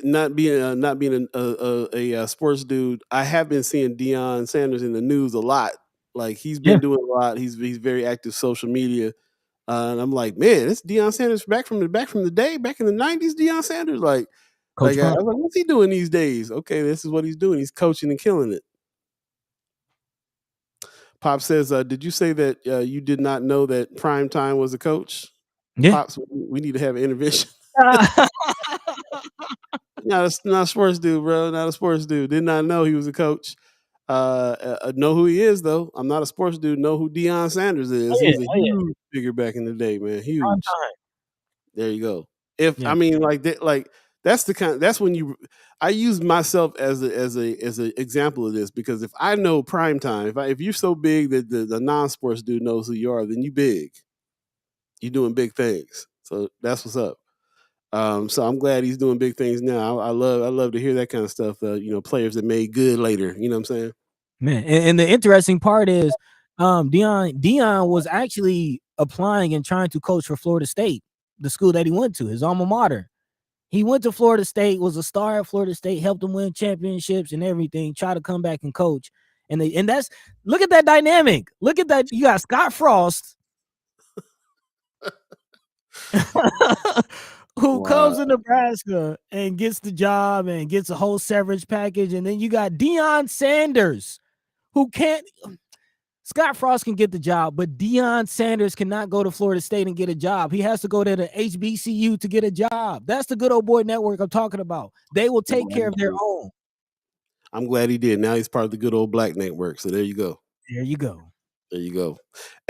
Not being a sports dude, I have been seeing Deion Sanders in the news a lot. Like he's been doing a lot. He's very active social media, and I'm like, man, it's Deion Sanders back from the day, back in the '90s. Deion Sanders, I was like, what's he doing these days? Okay, this is what he's doing. He's coaching and killing it. Pop says, did you say that you did not know that Prime Time was a coach? Yeah. Pops, we need to have an intervention. Not a sports dude, bro. Not a sports dude. Did not know he was a coach. Know who he is, though. I'm not a sports dude. Know who Deion Sanders is. He was a huge figure back in the day, man. Huge. There you go. I mean, that's the kind. That's when I use myself as a example of this, because if I know Prime Time, if you're so big that the non-sports dude knows who you are, then you big. You're doing big things. So that's what's up. So I'm glad he's doing big things now. I love to hear that kind of stuff. Players that made good later. You know what I'm saying? Man, and the interesting part is, Deion was actually applying and trying to coach for Florida State, the school that he went to, his alma mater. He went to Florida State, was a star at Florida State, helped them win championships and everything, try to come back and coach. And that's, look at that dynamic. Look at that. You got Scott Frost, who comes to Nebraska and gets the job and gets a whole severance package. And then you got Deion Sanders, who can't. Scott Frost can get the job, but Deion Sanders cannot go to Florida State and get a job. He has to go to the HBCU to get a job. That's the good old boy network I'm talking about. They will take care of their own. I'm glad he did. Now he's part of the good old black network. So there you go. There you go. There you go.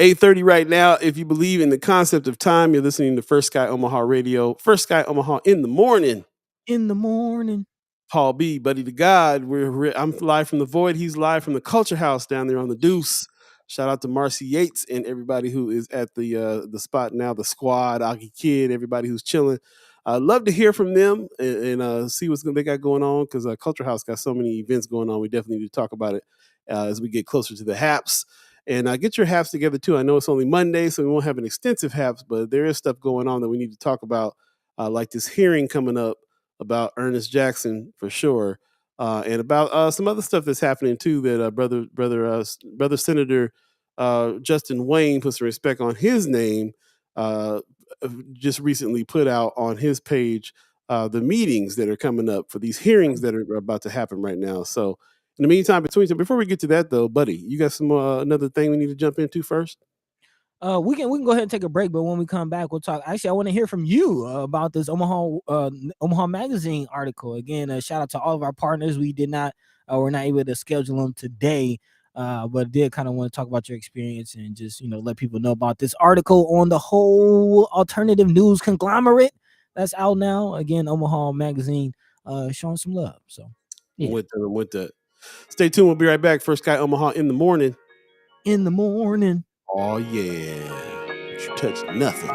8:30 right now. If you believe in the concept of time, you're listening to First Sky Omaha Radio. First Sky Omaha in the morning. In the morning. Paul B, Buddi3 Da Gawd. I'm live from the void. He's live from the Culxr House down there on the Deuce. Shout out to Marcy Yates and everybody who is at the spot now, the squad, Aki Kid, everybody who's chilling. I'd love to hear from them and see what they got going on, because Culxr House got so many events going on. We definitely need to talk about it as we get closer to the Haps. And get your Haps together too. I know it's only Monday, so we won't have an extensive Haps, but there is stuff going on that we need to talk about, like this hearing coming up about Earnest Jackson for sure. And about some other stuff that's happening too, that brother Senator Justin Wayne, put some respect on his name, just recently put out on his page the meetings that are coming up for these hearings that are about to happen right now. So in the meantime, before we get to that though, Buddy, you got some another thing we need to jump into first? We can go ahead and take a break, but when we come back, we'll talk. Actually, I want to hear from you about this Omaha Magazine article. Again, shout out to all of our partners. We did not, we're not able to schedule them today, but did kind of want to talk about your experience and just let people know about this article on the whole alternative news conglomerate that's out now. Again, Omaha Magazine, showing some love. So yeah, with that. Stay tuned. We'll be right back. First Guy Omaha in the morning. In the morning. Oh, yeah. Don't you touch nothing.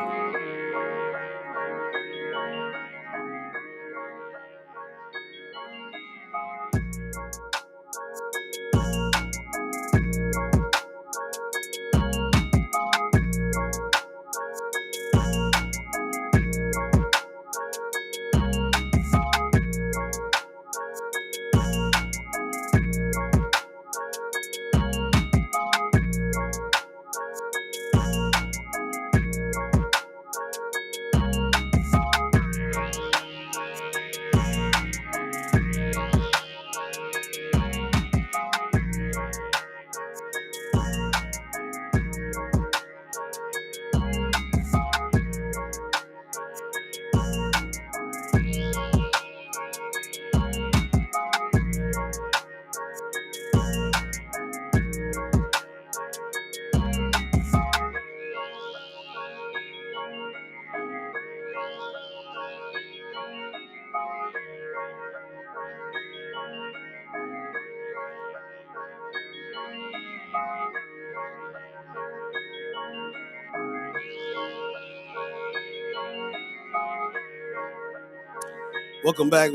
Welcome back.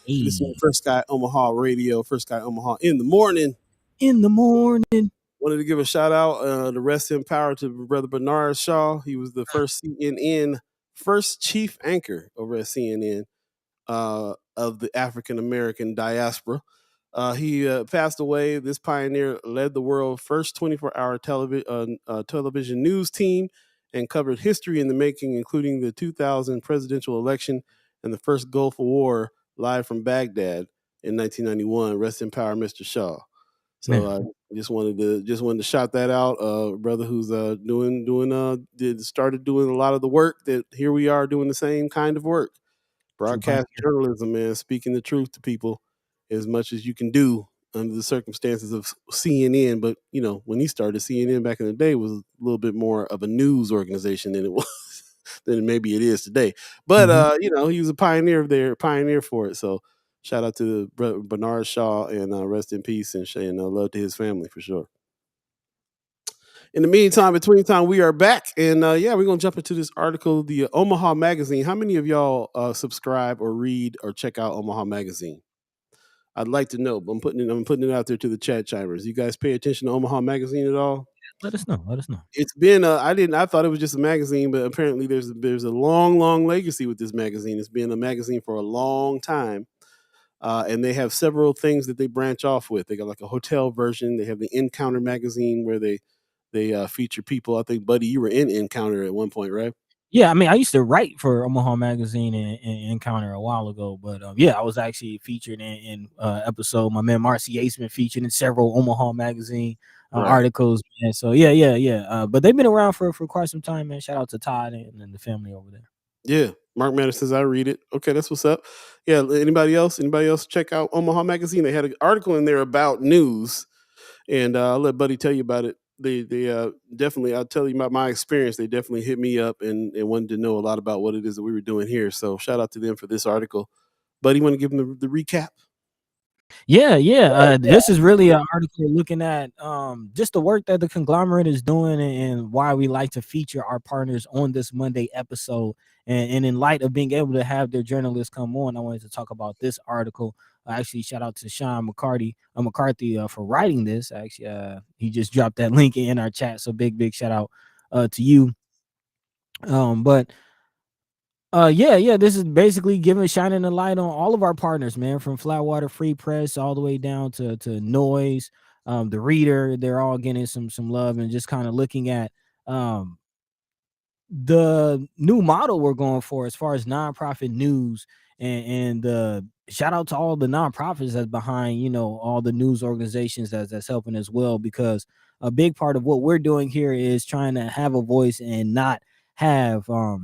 Hey. Listen to First Sky Omaha Radio, First Sky Omaha in the morning. In the morning. Wanted to give a shout out to rest in power to Brother Bernard Shaw. He was the first CNN, first chief anchor over at CNN of the African American diaspora. He passed away. This pioneer led the world's first 24-hour television news team and covered history in the making, including the 2000 presidential election and the first Gulf War live from Baghdad in 1991. Rest in power, Mr. Shaw. So I just wanted to shout that out, brother who's started doing a lot of the work that here we are doing the same kind of work. Broadcast journalism, man, speaking the truth to people as much as you can do under the circumstances of CNN. But when he started, CNN back in the day was a little bit more of a news organization than it was than maybe it is today. But he was a pioneer for it. So shout out to Bernard Shaw and rest in peace and love to his family for sure. In the meantime, between time, we are back, and we're gonna jump into this article, the Omaha Magazine. How many of y'all subscribe or read or check out Omaha Magazine? I'd like to know. I'm putting it out there to the chat chimers. You guys pay attention to Omaha Magazine at all? Let us know. Let us know. It's been I thought it was just a magazine, but apparently there's a long legacy with this magazine. It's been a magazine for a long time. And they have several things that they branch off with. They got like a hotel version. They have the Encounter magazine where they feature people. I think, Buddy, you were in Encounter at one point, right? Yeah, I mean, I used to write for Omaha Magazine and Encounter a while ago, but yeah, I was actually featured in episode. My man Marcy Yates been featured in several Omaha Magazine Right. articles, and so yeah. But they've been around for quite some time, man. Shout out to Todd and the family over there. Yeah. Mark Manor says I read it. Okay, that's what's up. Yeah. Anybody else? Anybody else check out Omaha Magazine? They had an article in there about news, and I'll let Buddy tell you about it. They definitely, I'll tell you about my experience. They definitely hit me up and wanted to know a lot about what it is that we were doing here. So shout out to them for this article. Buddy, want to give them the recap? Yeah. This is really an article looking at just the work that the conglomerate is doing and why we like to feature our partners on this Monday episode. And in light of being able to have their journalists come on, I wanted to talk about this article. Actually, shout out to Sean McCarthy for writing this. Actually, he just dropped that link in our chat. So big shout out to you. But yeah, this is basically shining a light on all of our partners, man, from Flatwater Free Press all the way down to Noise, the Reader. They're all getting some love, and just kind of looking at the new model we're going for as far as nonprofit news, and shout out to all the nonprofits that's behind, all the news organizations that's helping as well, because a big part of what we're doing here is trying to have a voice and not have I'll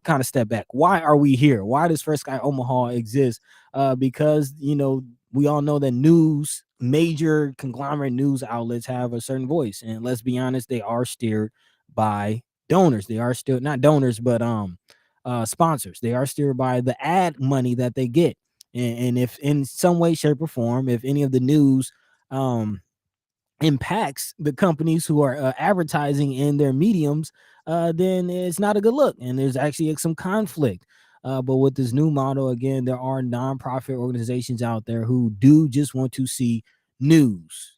kind of step back. Why are we here? Why does First Sky Omaha exist? Because we all know that major conglomerate news outlets have a certain voice, and let's be honest, they are steered by donors. They are still not donors, but sponsors. They are steered by the ad money that they get, and if in some way, shape, or form, if any of the news impacts the companies who are advertising in their mediums, then it's not a good look, and there's actually some conflict. But with this new model, again, there are nonprofit organizations out there who do just want to see news.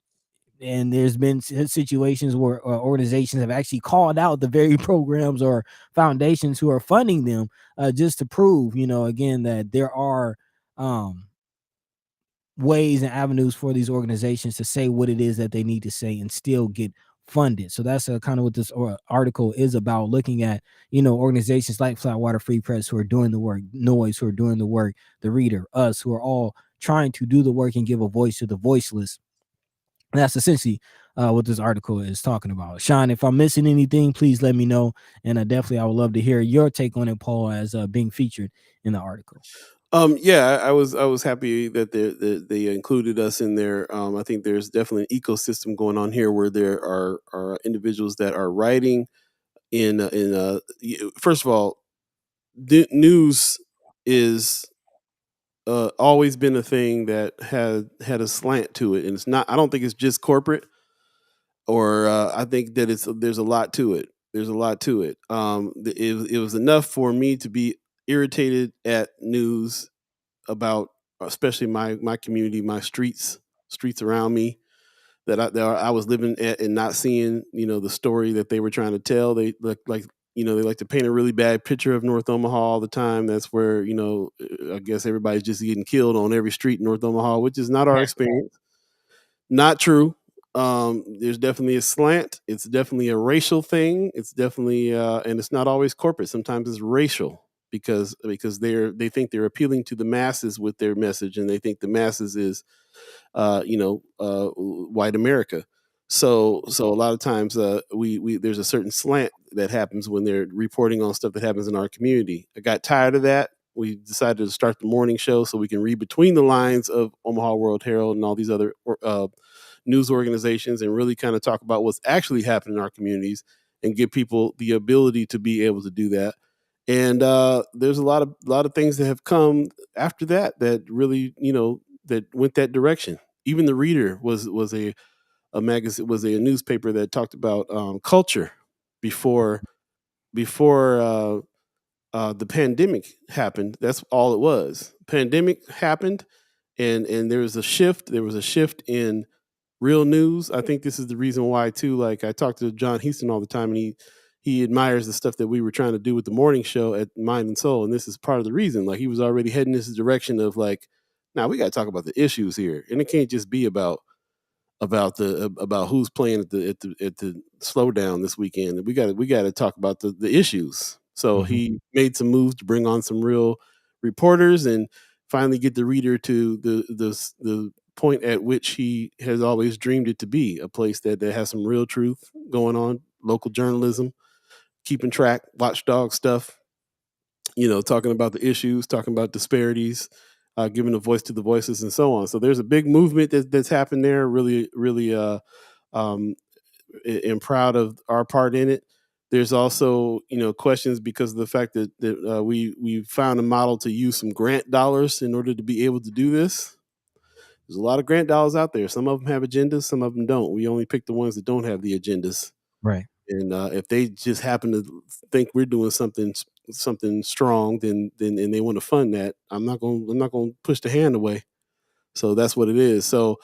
And there's been situations where organizations have actually called out the very programs or foundations who are funding them, just to prove, again, that there are ways and avenues for these organizations to say what it is that they need to say and still get funded. So that's kind of what this article is about, looking at, organizations like Flatwater Free Press who are doing the work, Noise who are doing the work, the Reader, us who are all trying to do the work and give a voice to the voiceless. And that's essentially what this article is talking about. Sean, if I'm missing anything, please let me know. And I would love to hear your take on it, Paul, as being featured in the article. Yeah, I was happy that they included us in there. I think there's definitely an ecosystem going on here where there are individuals that are writing first of all, news is always been a thing that had a slant to it, and it's not. I don't think it's just corporate, or I think that there's a lot to it. There's a lot to it. It was enough for me to be irritated at news about, especially my community, my streets around me, that I was living at and not seeing, the story that they were trying to tell. They like they like to paint a really bad picture of North Omaha all the time. That's where, I guess everybody's just getting killed on every street in North Omaha, which is not our experience. Not true. There's definitely a slant. It's definitely a racial thing. It's definitely and it's not always corporate. Sometimes it's racial because they think they're appealing to the masses with their message, and they think the masses is white America. So a lot of times we there's a certain slant that happens when they're reporting on stuff that happens in our community. I got tired of that. We decided to start the morning show so we can read between the lines of Omaha World Herald and all these other news organizations, and really kind of talk about what's actually happening in our communities and give people the ability to be able to do that. And there's a lot of things that have come after that really, that went that direction. Even the Reader was a magazine, was a newspaper that talked about culture before the pandemic happened. That's all it was. Pandemic happened, and there was a shift. There was a shift in real news. I think this is the reason why too. Like I talk to John Houston all the time, and he admires the stuff that we were trying to do with the morning show at Mind and Soul, and this is part of the reason. Like he was already heading this direction of like, now we got to talk about the issues here, and it can't just be about who's playing at the slowdown this weekend. We got to talk about the issues. So he made some moves to bring on some real reporters and finally get the reader to the point at which he has always dreamed it to be, a place that has some real truth going on, local journalism, keeping track, watchdog stuff, talking about the issues, talking about disparities, giving a voice to the voices, and so on. So there's a big movement that's happened there. Really, really, am proud of our part in it. There's also, questions because of the fact that we found a model to use some grant dollars in order to be able to do this. There's a lot of grant dollars out there. Some of them have agendas, some of them don't. We only pick the ones that don't have the agendas. Right. And if they just happen to think we're doing something strong, then and they want to fund that, I'm not going to push the hand away. So that's what it is. So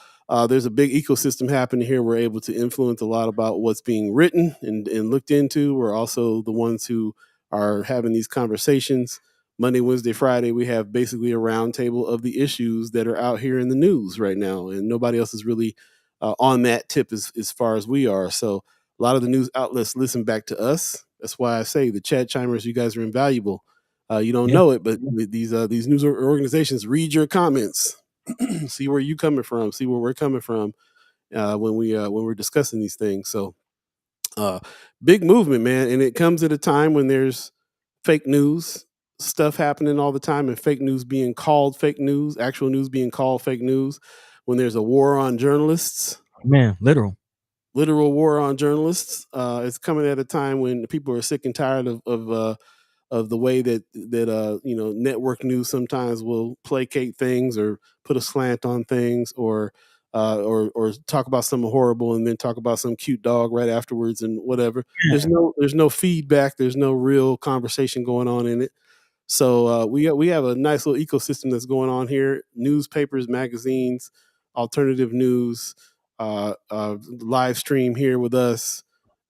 there's a big ecosystem happening here. We're able to influence a lot about what's being written and looked into. We're also the ones who are having these conversations. Monday, Wednesday, Friday, we have basically a roundtable of the issues that are out here in the news right now. And nobody else is really on that tip as far as we are. So a lot of the news outlets listen back to us. That's why I say the Chad Chimers, you guys are invaluable. You don't know it, but these news organizations read your comments, see where you coming from, see where we're coming from when we're discussing these things. So big movement, man. And it comes at a time when there's fake news stuff happening all the time, and fake news being called fake news, actual news being called fake news, when there's a war on journalists. Man, literal war on journalists. It's coming at a time when people are sick and tired of the way that network news sometimes will placate things or put a slant on things, or talk about something horrible and then talk about some cute dog right afterwards and whatever. Yeah. There's no feedback. There's no real conversation going on in it. So we have a nice little ecosystem that's going on here: newspapers, magazines, alternative news, live stream here with us.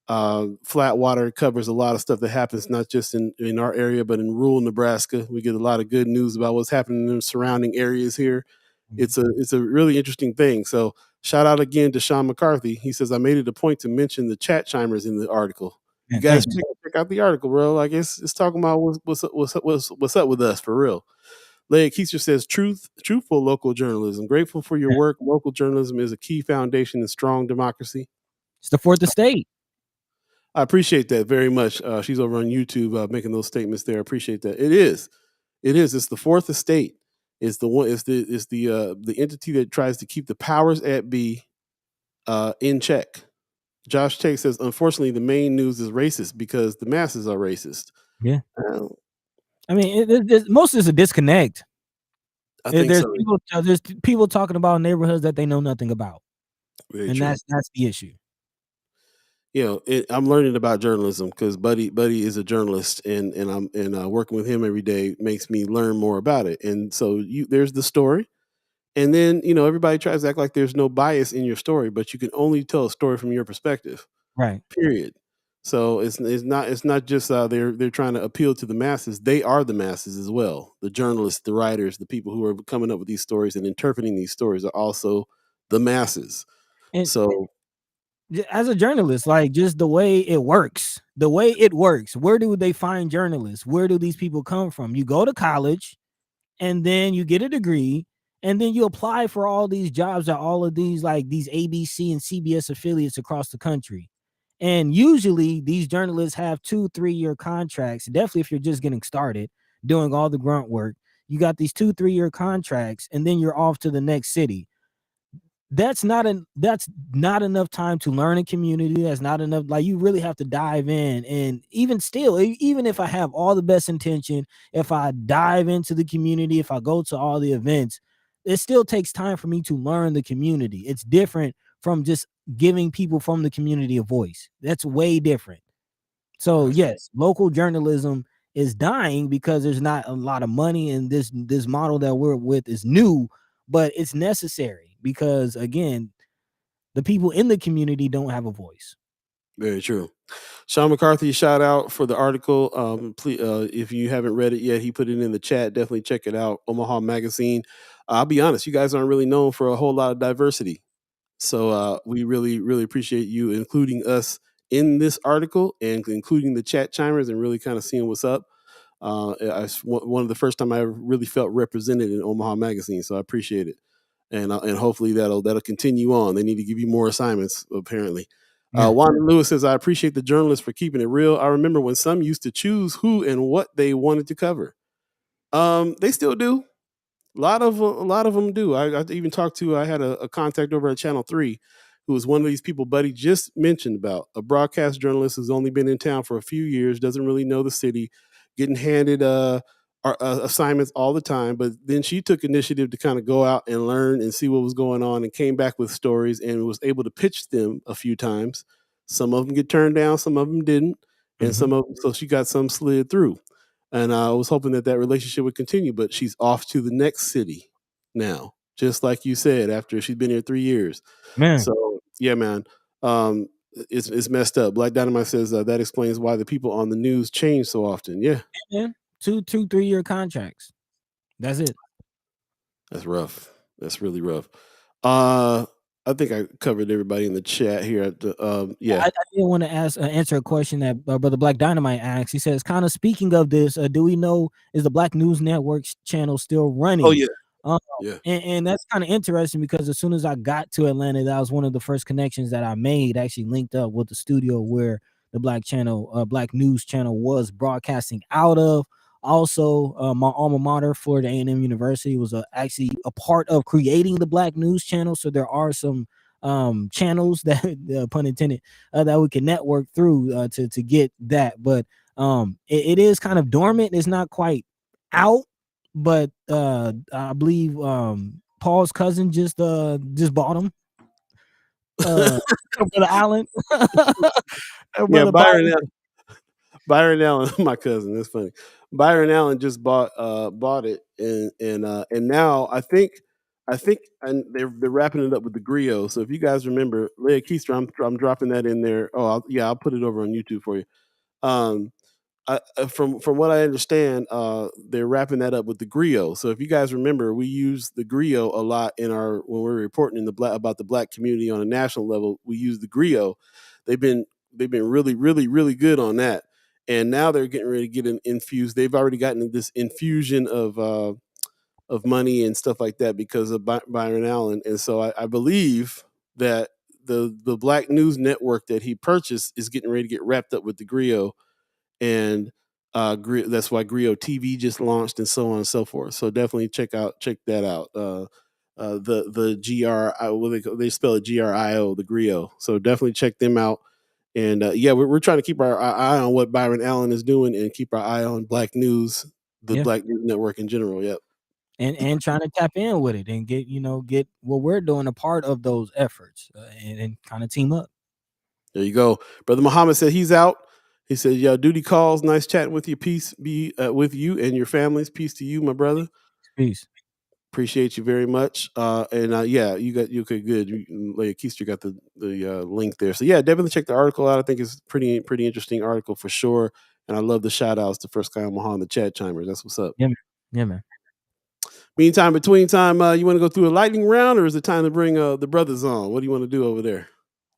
Flatwater covers a lot of stuff that happens not just in our area, but in rural Nebraska. We get a lot of good news about what's happening in the surrounding areas here. It's a really interesting thing. So shout out again to Sean McCarthy. He says, I made it a point to mention the chat chimers in the article. You guys check out the article, bro. Like it's talking about what's up with us for real. Leigh Keeser says, truthful local journalism. Grateful for your work. Local journalism is a key foundation in strong democracy. It's the fourth estate. I appreciate that very much. She's over on YouTube making those statements there. I appreciate that. It is. It's the fourth estate. It's the one. It's the entity that tries to keep the powers at be in check. Josh Tate says, unfortunately, the main news is racist because the masses are racist. Yeah. I mean, most is a disconnect. There's people talking about neighborhoods that they know nothing about. Very and true. That's the issue. I'm learning about journalism because Buddy is a journalist, and I'm working with him every day makes me learn more about it. And so there's the story, and then everybody tries to act like there's no bias in your story, but you can only tell a story from your perspective, right? Period. So it's not just they're trying to appeal to the masses. They are the masses as well. The journalists, the writers, the people who are coming up with these stories and interpreting these stories are also the masses. And so. As a journalist, like just the way it works, where do they find journalists? Where do these people come from? You go to college and then you get a degree and then you apply for all these jobs at all of these, like these ABC and CBS affiliates across the country. And usually these journalists have 2-3 year contracts. Definitely if you're just getting started doing all the grunt work, you got these 2-3 year contracts and then you're off to the next city. That's not enough time to learn a community. That's not enough. Like you really have to dive in. And even if I have all the best intention, if I dive into the community, if I go to all the events, it still takes time for me to learn the community. It's different from just giving people from the community a voice. That's way different. So yes, local journalism is dying because there's not a lot of money, and this model that we're with is new, but it's necessary because again, the people in the community don't have a voice. Very true. Sean McCarthy, shout out for the article. Please, if you haven't read it yet, he put it in the chat. Definitely check it out. Omaha Magazine. I'll be honest, you guys aren't really known for a whole lot of diversity. So we really, really appreciate you including us in this article and including the chat chimers and really kind of seeing what's up. One of the first time I ever really felt represented in Omaha Magazine, so I appreciate it. And hopefully that'll continue on. They need to give you more assignments, apparently. Wanda Lewis says, I appreciate the journalists for keeping it real. I remember when some used to choose who and what they wanted to cover. They still do. A lot of them do. I even talked to, I had a contact over at Channel 3 who was one of these people Buddy just mentioned about, a broadcast journalist who's only been in town for a few years, doesn't really know the city, getting handed assignments all the time. But then she took initiative to kind of go out and learn and see what was going on and came back with stories and was able to pitch them a few times. Some of them get turned down, some of them didn't. And some of them, so she got some slid through. And I was hoping that relationship would continue, but she's off to the next city now, just like you said, after she's been here 3 years. Man. So, yeah, man, it's messed up. Black Dynamite says that explains why the people on the news change so often. Yeah. Yeah, 2-3 year contracts. That's it. That's rough. That's really rough. I think I covered everybody in the chat here. I did want to answer a question that Brother Black Dynamite asked. He says, kind of speaking of this, do we know, is the Black News Network's channel still running? Oh, yeah. And that's kind of interesting because as soon as I got to Atlanta, that was one of the first connections that I made, actually linked up with the studio where the Black News Channel was broadcasting out of. Also, my alma mater, Florida A&M University, was actually a part of creating the Black News Channel. So there are some channels that, pun intended, that we can network through to get that. But it is kind of dormant. It's not quite out, but I believe Paul's cousin just bought him. Brother Allen. Yeah, Byron Allen, my cousin. That's funny. Byron Allen just bought it, and now I think and they're wrapping it up with the griot. So if you guys remember, Leah Keister, I'm dropping that in there. Oh, I'll put it over on YouTube for you. From what I understand, they're wrapping that up with the griot. So if you guys remember, we use the griot a lot when we're reporting about the Black community on a national level. We use the griot. They've been really, really, really good on that. And now they're getting ready to get an infuse. They've already gotten this infusion of money and stuff like that because of Byron Allen. And so I believe that the Black News Network that he purchased is getting ready to get wrapped up with the griot. And that's why Griot TV just launched and so on and so forth. So definitely check that out. The GR, they spell it GRIO, the Griot. So definitely check them out. And we're trying to keep our eye on what Byron Allen is doing and keep our eye on Black News, Black News Network in general. Yep. And trying to tap in with it and get what we're doing a part of those efforts and kind of team up. There you go. Brother Muhammad said he's out. He said, "Yo, duty calls. Nice chatting with you. Peace be with you and your families. Peace to you, my brother. Peace. Appreciate you very much." You okay? Good. Leah Keister got the link there. So yeah, definitely check the article out. I think it's pretty interesting article for sure. And I love the shout outs to First Sky Omaha and the chat chimers. That's what's up. Yeah, man. Meantime, between time, you want to go through a lightning round, or is it time to bring the brothers on? What do you want to do over there?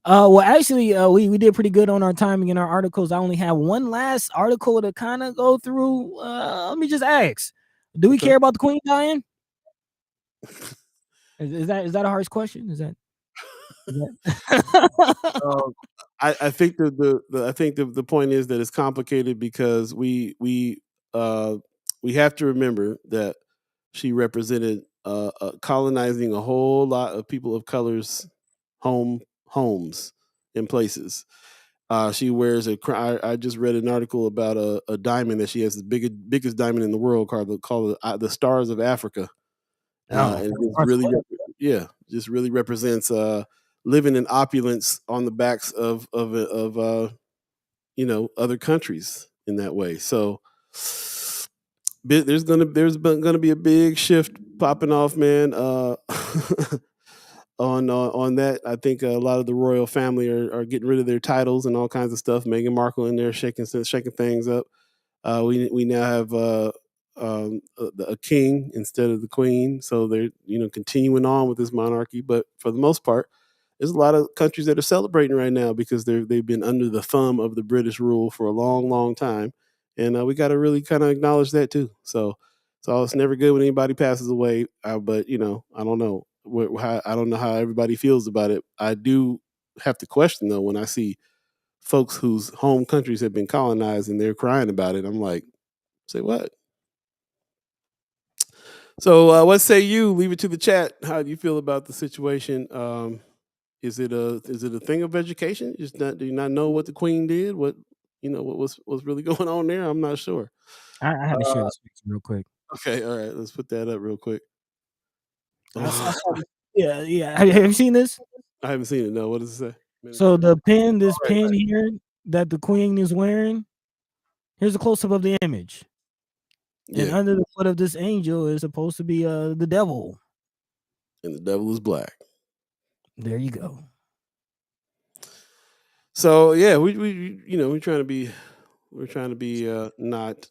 Well, actually, we did pretty good on our timing in our articles. I only have one last article to kind of go through. Let me just ask: do we care about the Queen dying? Is that a harsh question? Is that? I think the point is that it's complicated because we have to remember that she represented colonizing a whole lot of people of color's homes and places. She wears I just read an article about a diamond that she has, the biggest diamond in the world, called the Stars of Africa. And just really represents living in opulence on the backs of other countries in that way. So there's gonna be a big shift popping off, man. on that. I think a lot of the royal family are getting rid of their titles and all kinds of stuff. Meghan Markle in there shaking things up. We now have a king instead of the queen, so they're continuing on with this monarchy. But for the most part, there's a lot of countries that are celebrating right now because they've been under the thumb of the British rule for a long, long time, and we got to really kind of acknowledge that too. So it's never good when anybody passes away, but I don't know. I don't know how everybody feels about it. I do have to question though when I see folks whose home countries have been colonized and they're crying about it. I'm like, say what? So what say you? Leave it to the chat. How do you feel about the situation? Is it a thing of education? Do you not know what the Queen did? What what's really going on there? I'm not sure. I had to share this picture real quick. Okay, all right, let's put that up real quick. I saw this. Yeah. Have you seen this? I haven't seen it. No, what does it say? So this pin here that the Queen is wearing. Here's a close up of the image. And under the foot of this angel is supposed to be the devil. And the devil is black. There you go. So yeah, we're trying to be not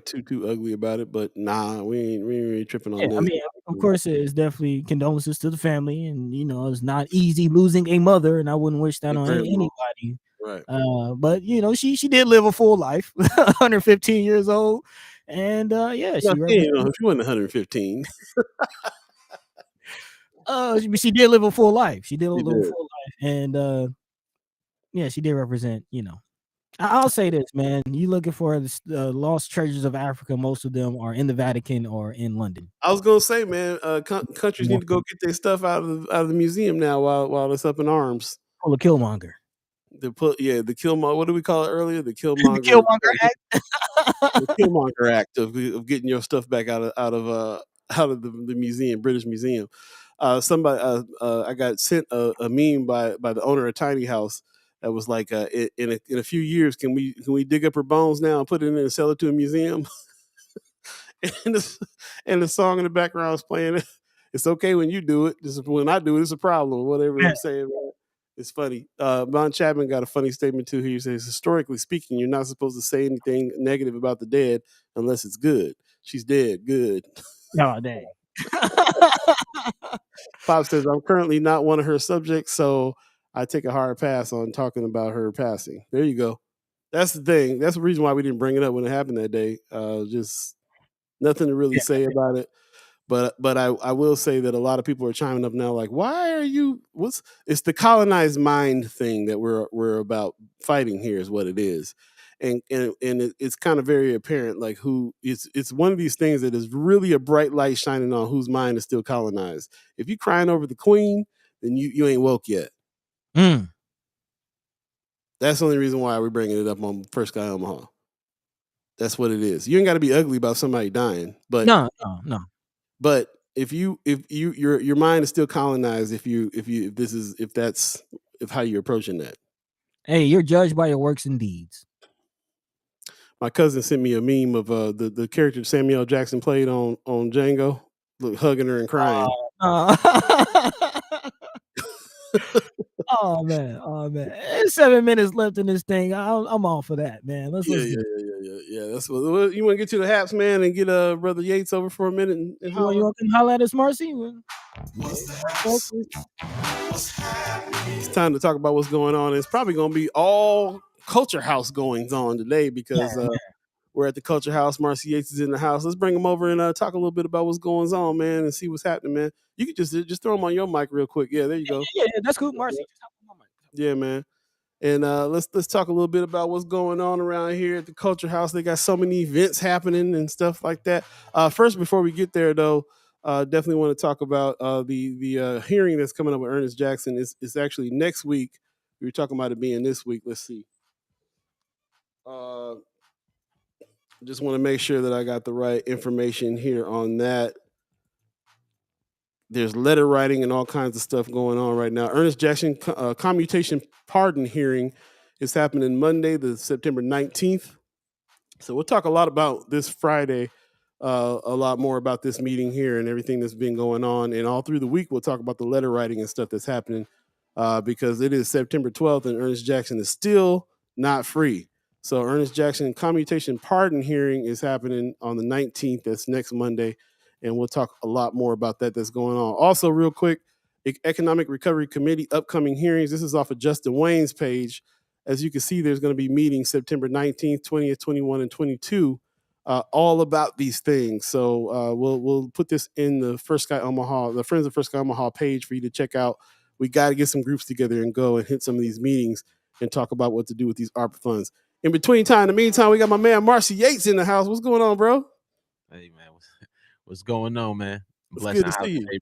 too ugly about it, but nah, we ain't really tripping on this. I mean, of course, it's definitely condolences to the family, and it's not easy losing a mother, and I wouldn't wish that on anybody. Right. But she did live a full life, 115 years old, and she wasn't 115. She did live a full life. She did live a full life, and she did represent. I'll say this, man. You looking for the lost treasures of Africa? Most of them are in the Vatican or in London. I was gonna say, man, countries need to go get their stuff out of the museum now while it's up in arms. Pull a Killmonger. The Killmonger. What did we call it earlier? The Killmonger. The Killmonger Act. The Killmonger Act of getting your stuff back out of the museum, British Museum. Somebody, I got sent a meme by the owner of Tiny House that was like, in a few years, can we dig up her bones now and put it in and sell it to a museum? and the song in the background is playing. It's okay when you do it. When I do it, it's a problem. Whatever I'm saying. It's funny. Von Chapman got a funny statement too. He says, historically speaking, you're not supposed to say anything negative about the dead unless it's good. She's dead. Good. Oh, dang. Pop says, I'm currently not one of her subjects, so I take a hard pass on talking about her passing. There you go. That's the thing. That's the reason why we didn't bring it up when it happened that day. Just nothing to really say about it. But I will say that a lot of people are chiming up now, like, why are you? It's the colonized mind thing that we're about fighting here, is what it is, and it's kind of very apparent, like it's one of these things that is really a bright light shining on whose mind is still colonized. If you're crying over the Queen, then you ain't woke yet. That's the only reason why we're bringing it up on First Sky Omaha. That's what it is. You ain't got to be ugly about somebody dying, but no. But if your mind is still colonized, if that's how you're approaching that. Hey, you're judged by your works and deeds. My cousin sent me a meme of the character Samuel Jackson played on Django, hugging her and crying. Oh man. There's 7 minutes left in this thing. I'm all for that, man. Let's yeah. That's what you want to get to the Haps, man, and get Brother Yates over for a minute and you want to holler at us, Marcy? It's time to talk about what's going on. It's probably going to be all Culxr House goings on today because we're at the Culxr House. Marcy Yates is in the house. Let's bring him over and talk a little bit about what's going on, man, and see what's happening, man. You can just throw him on your mic real quick. Yeah, there you go. Yeah, that's cool, Marcy. Yeah, man. And let's talk a little bit about what's going on around here at the Culxr House. They got so many events happening and stuff like that. First, before we get there, though, definitely want to talk about the hearing that's coming up with Earnest Jackson. It's actually next week. We were talking about it being this week. Let's see. Just want to make sure that I got the right information here on that. There's letter writing and all kinds of stuff going on right now. Earnest Jackson commutation pardon hearing is happening Monday, the September 19th. So we'll talk a lot about this Friday a lot more about this meeting here and everything that's been going on. And all through the week, we'll talk about the letter writing and stuff that's happening because it is September 12th and Earnest Jackson is still not free. So Earnest Jackson commutation pardon hearing is happening on the 19th. That's next Monday. And we'll talk a lot more about that that's going on. Also, real quick, Economic Recovery Committee upcoming hearings. This is off of Justin Wayne's page. As you can see, there's going to be meetings September 19th, 20th, 21, and 22, all about these things. So we'll put this in the First Sky Omaha, the Friends of First Sky Omaha page for you to check out. We got to get some groups together and go and hit some of these meetings and talk about what to do with these ARPA funds. In the meantime, we got my man Marcy Yates in the house. What's going on, bro? Hey, man. What's going on, man? It's good to see you.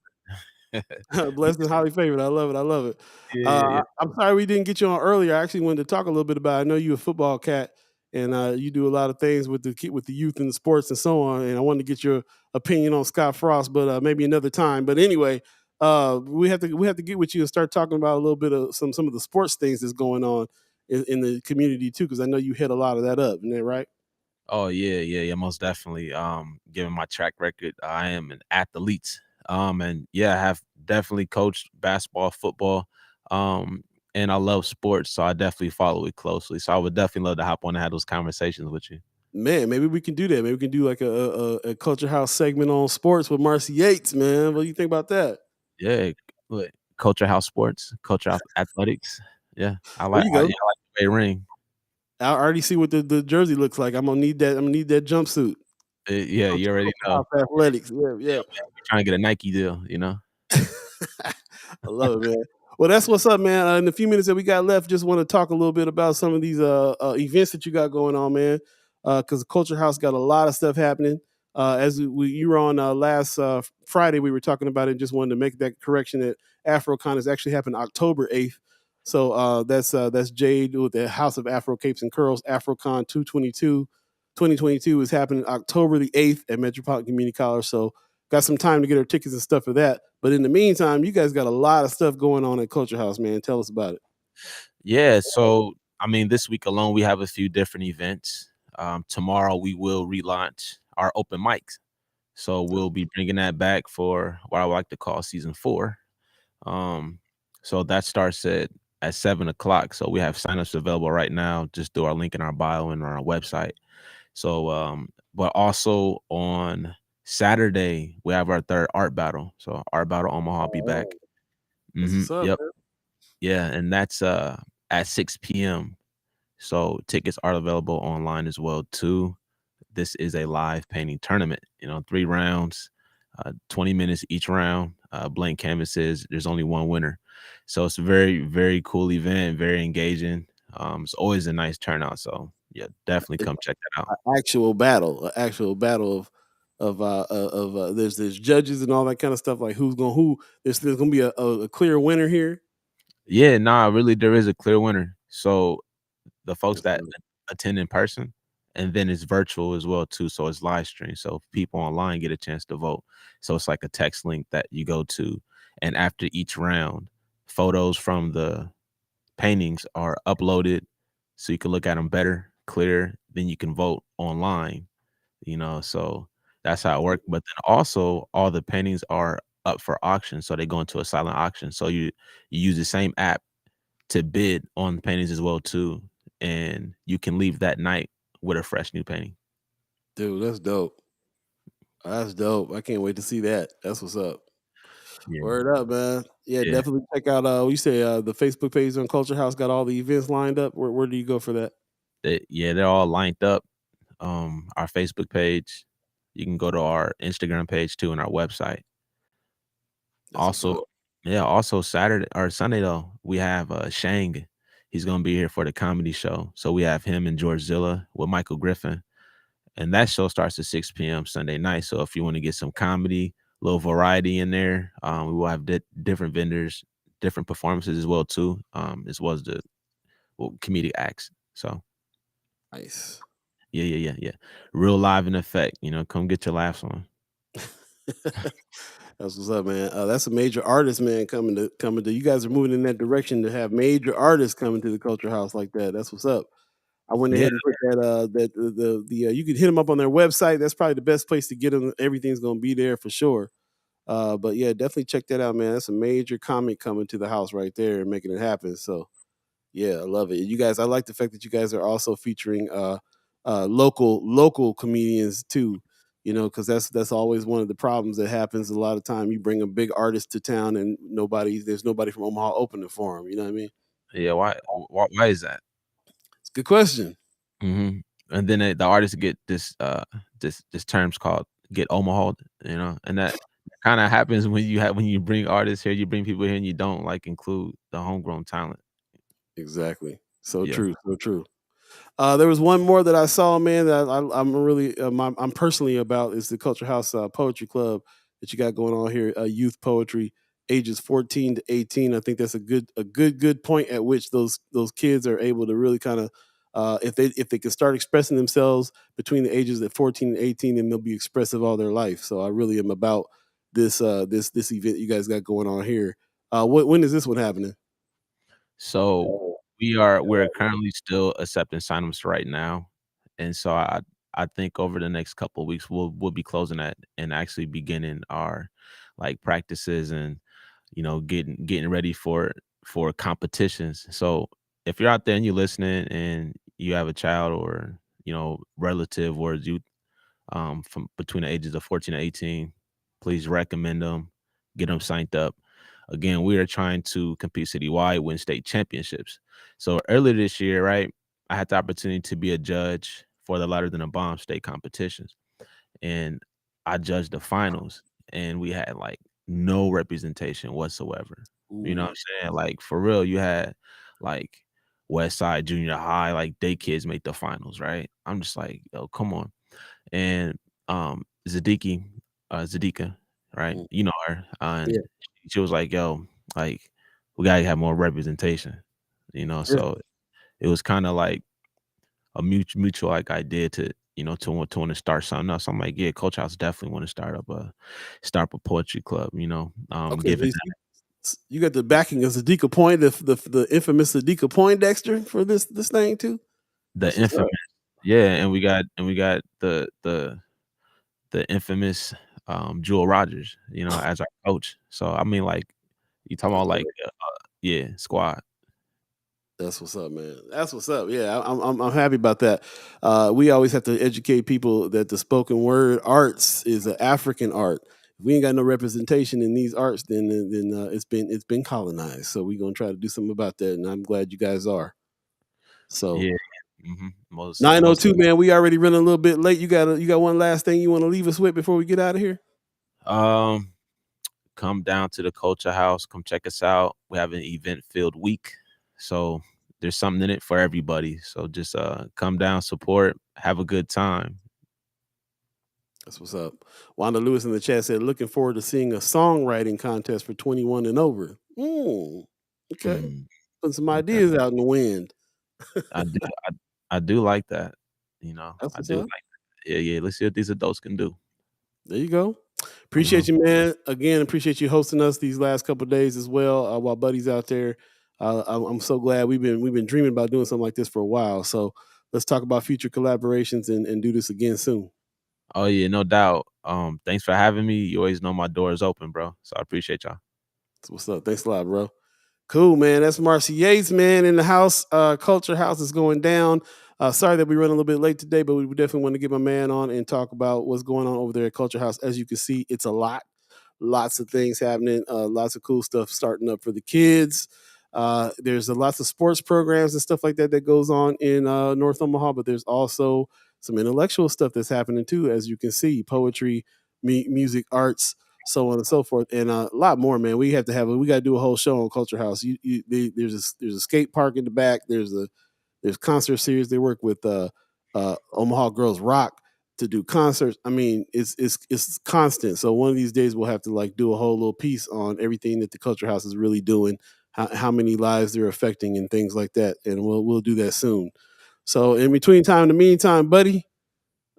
Blessed and highly favored. I love it. Yeah. I'm sorry we didn't get you on earlier. I actually wanted to talk a little bit about. I know you're a football cat, and you do a lot of things with the youth and the sports and so on. And I wanted to get your opinion on Scott Frost, but maybe another time. But anyway, we have to get with you and start talking about a little bit of some of the sports things that's going on in the community too, because I know you hit a lot of that up. Isn't that right? Oh yeah, most definitely. Given my track record, I am an athlete. And yeah, I have definitely coached basketball, football, and I love sports, so I definitely follow it closely. So I would definitely love to hop on and have those conversations with you. Man, maybe we can do that. Maybe we can do like a Culxr House segment on sports with Marcy Yates, man. What do you think about that? Yeah, look, Culxr House Sports, Culxr House Athletics. Yeah, I like There you go. I like the ring. I already see what the jersey looks like. I'm gonna need that jumpsuit. Yeah, you already know. Athletics. Yeah. Trying to get a Nike deal, you know. I love it, man. Well, that's what's up, man. In the few minutes that we got left, just want to talk a little bit about some of these events that you got going on, man. Because the Culxr House got a lot of stuff happening. As you were on last Friday, we were talking about it. Just wanted to make that correction that AfroCon is actually happening October 8th. So that's Jade with the House of Afro Capes and Curls. AfroCon 2022 is happening October the 8th at Metropolitan Community College. So got some time to get our tickets and stuff for that. But in the meantime, you guys got a lot of stuff going on at Culxr House, man. Tell us about it. Yeah, so I mean, this week alone, we have a few different events. Tomorrow, we will relaunch our open mics. So we'll be bringing that back for what I like to call season 4. So that starts at 7:00. So we have signups available right now. Just through our link in our bio and on our website. So, but also on Saturday, we have our third art battle. So Art Battle Omaha will be back. What's up, Yep. man? Yeah, and that's at 6 p.m. So tickets are available online as well too. This is a live painting tournament. 3 rounds, 20 minutes each round, blank canvases. There's only one winner. So it's a very, very cool event, very engaging. It's always a nice turnout. So yeah, definitely come check that out. Actual battle of there's judges and all that kind of stuff. Like who's gonna who? There's gonna be a clear winner here. Yeah, really, there is a clear winner. So the folks that attend in person, and then it's virtual as well too. So it's live stream. So people online get a chance to vote. So it's like a text link that you go to, and after each round, photos from the paintings are uploaded, so you can look at them better, clearer. Then you can vote online. So that's how it works. But then also, all the paintings are up for auction, so they go into a silent auction. So you use the same app to bid on the paintings as well too, and you can leave that night with a fresh new painting. Dude, that's dope. That's dope. I can't wait to see that. That's what's up. Yeah. Word up, man. Yeah, Yeah. definitely check out you say the Facebook page on Culxr House got all the events lined up. Where do you go for that? They're all lined up. Our Facebook page. You can go to our Instagram page too, and our website. Also Saturday or Sunday though, we have Shang. He's gonna be here for the comedy show. So we have him and George Zilla with Michael Griffin. And that show starts at 6 p.m. Sunday night. So if you want to get some comedy, a little variety in there, we will have different vendors, different performances as well too, as well as the comedic acts. So nice. Yeah. Real live in effect. Come get your laughs on. That's what's up, man. That's a major artist, man, coming to. You guys are moving in that direction to have major artists coming to the Culxr House like that. That's what's up. I went ahead and put that you can hit them up on their website. That's probably the best place to get them. Everything's gonna be there for sure. But yeah, definitely check that out, man. That's a major comic coming to the house right there and making it happen. So yeah, I love it. You guys, I like the fact that you guys are also featuring local comedians too. You know, because that's always one of the problems that happens. A lot of time you bring a big artist to town and there's nobody from Omaha opening for him. You know what I mean? Yeah, why is that? It's a good question. And then the artists get this terms called get Omaha, you know, and that kind of happens when you bring artists here, you bring people here, and you don't like include the homegrown talent. Exactly. So Yeah. true. So true. There was one more that I saw, man, that I'm really, I'm personally about is the Culxr House Poetry Club that you got going on here. Youth poetry, ages 14 to 18. I think that's a good point at which those kids are able to really kind of, if they can start expressing themselves between the ages of 14 and 18, then they'll be expressive all their life. So I really am about this event you guys got going on here. When is this one happening? So we're currently still accepting signups right now, and so I think over the next couple of weeks we'll be closing that and actually beginning our like practices and getting ready for competitions. So if you're out there and you're listening and you have a child or relative or youth from between the ages of 14 and 18, please recommend them, get them signed up. Again, we are trying to compete citywide, win state championships. So earlier this year, right, I had the opportunity to be a judge for the Lighter Than a Bomb state competitions. And I judged the finals and we had like no representation whatsoever. You know what I'm saying? Like for real, you had like West Side Junior High, like they kids make the finals, right? I'm just like, yo, come on. And Zadika, right? You know her. And Yeah. she was like, yo, like we gotta have more representation, so it was kind of like a mutual like idea to to want to start something else. I'm like, yeah, Culxr House definitely want to start up a poetry club, Okay, given you got the backing of Zadika Point, the infamous Zadika Poindexter for this thing too. the infamous, yeah, and we got the infamous Jewel Rogers, as our coach. So I mean, like you talking about like squad. That's what's up, man. That's what's up. Yeah, I'm happy about that. We always have to educate people that the spoken word arts is an African art. If we ain't got no representation in these arts, then it's been colonized. So we're gonna try to do something about that, and I'm glad you guys are. So Yeah. 9:02, man. We already running a little bit late. You got one last thing you want to leave us with before we get out of here? Come down to the Culxr House. Come check us out. We have an event-filled week, so there's something in it for everybody. So just come down, support, have a good time. That's what's up. Wanda Lewis in the chat said, looking forward to seeing a songwriting contest for 21 and over. Okay. Putting some ideas out in the wind. I do like that. That's I what's do up. like that. Yeah. Let's see what these adults can do. There you go. Appreciate you, man. Again, appreciate you hosting us these last couple of days as well. While Buddy's out there, I'm so glad we've been dreaming about doing something like this for a while. So let's talk about future collaborations and do this again soon. Oh yeah, no doubt. Thanks for having me. You always know my door is open, bro. So I appreciate y'all. That's what's up. Thanks a lot, bro. Cool, man. That's Marcy Yates, man, in the house. Culxr House is going down. Sorry that we run a little bit late today, but we definitely want to get my man on and talk about what's going on over there at Culxr House. As you can see, it's a lot. Lots of things happening. Lots of cool stuff starting up for the kids. There's lots of sports programs and stuff like that goes on in North Omaha, but there's also some intellectual stuff that's happening too, as you can see, poetry, music, arts, so on and so forth, and a lot more, man. We got to do a whole show on Culxr House. There's a skate park in the back. There's concert series. They work with Omaha Girls Rock to do concerts. I mean, it's constant. So one of these days we'll have to like do a whole little piece on everything that the Culxr House is really doing, how many lives they're affecting and things like that. And we'll do that soon. So in the meantime, buddy,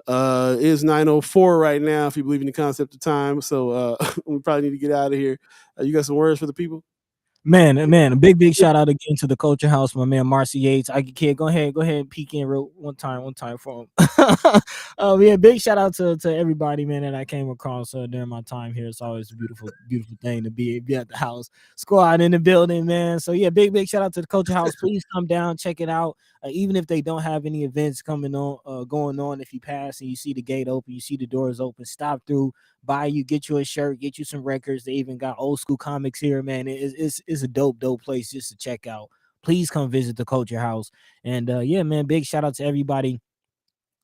is 9:04 right now, if you believe in the concept of time. So we probably need to get out of here. You got some words for the people? Man, a big shout out again to the Culxr House, my man Marcy Yates. I kid, go ahead and peek in real one time for him. Yeah, big shout out to everybody, man, that I came across during my time here. It's always a beautiful thing to be at the house, squad in the building, man. So yeah, big shout out to the Culxr House. Please come down, check it out. Even if they don't have any events coming on, going on, if you pass and you see the gate open, you see the doors open, stop through, get you a shirt, get you some records. They even got old school comics here, man. It's a dope place just to check out. Please come visit the Culxr House. And yeah, man, big shout out to everybody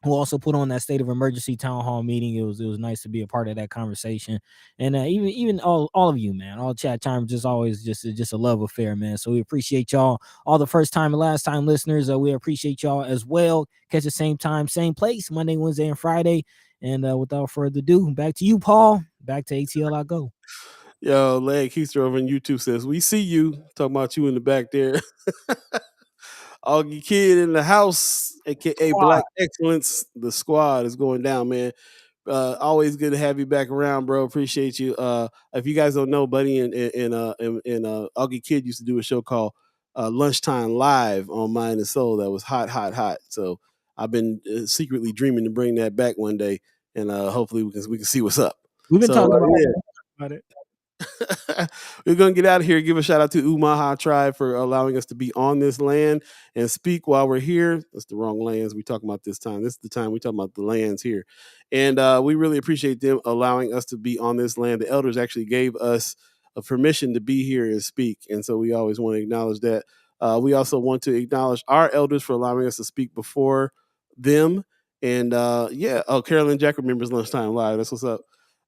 who also put on that state of emergency town hall meeting. It was nice to be a part of that conversation. And even all of you, man, all chat time, just always just a love affair, man. So we appreciate y'all, all the first time and last time listeners. We appreciate y'all as well. Catch the same time, same place, Monday, Wednesday, and Friday. And without further ado, back to you, Paul. Back to ATL I go. Yo, Leg Keister over on YouTube says, we see you. Talking about you in the back there. Augie Kid in the house, aka Black Excellence. The squad is going down, man. Always good to have you back around, bro. Appreciate you. If you guys don't know, Buddy and Augie Kid used to do a show called Lunchtime Live on Mind and Soul that was hot. So I've been secretly dreaming to bring that back one day, and hopefully we can see what's up. We've been talking about it. We're gonna get out of here. Give a shout out to Omaha Tribe for allowing us to be on this land and speak while we're here. That's the wrong lands we talking about this time. This is the time we talking about the lands here, and we really appreciate them allowing us to be on this land. The elders actually gave us a permission to be here and speak, and so we always want to acknowledge that. We also want to acknowledge our elders for allowing us to speak before them. And Carolyn Jack remembers Lunchtime Live. That's what's up.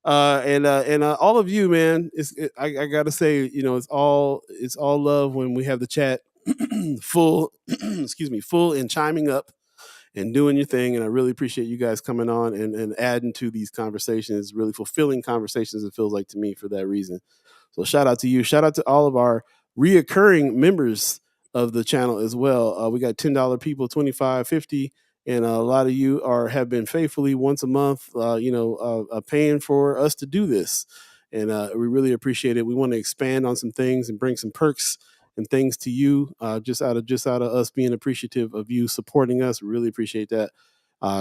And all of you, man, I gotta say, it's all love when we have the chat full, full and chiming up and doing your thing. And I really appreciate you guys coming on and adding to these conversations, really fulfilling conversations, it feels like to me, for that reason. So shout out to you. Shout out to all of our reoccurring members of the channel as well. We got $10 people, $25, $50. And a lot of you have been faithfully once a month, paying for us to do this. And we really appreciate it. We want to expand on some things and bring some perks and things to you, just out of us being appreciative of you supporting us. We really appreciate that.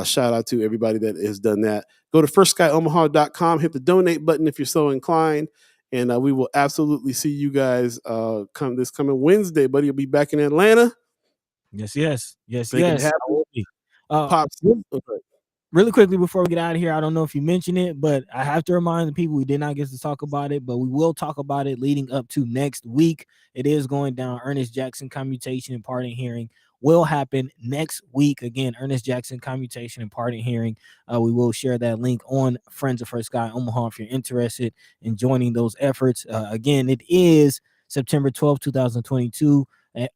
Shout out to everybody that has done that. Go to firstskyOmaha.com, hit the donate button if you're so inclined. And we will absolutely see you guys this coming Wednesday. Buddy will be back in Atlanta. Yes. Pops. Really quickly before we get out of here, I don't know if you mentioned it, but I have to remind the people we did not get to talk about it, but we will talk about it leading up to next week. It is going down. Earnest Jackson Commutation and Pardon Hearing will happen next week. Again, Earnest Jackson Commutation and Pardon Hearing. We will share that link on Friends of First Sky Omaha if you're interested in joining those efforts. Again, it is September 12th, 2022.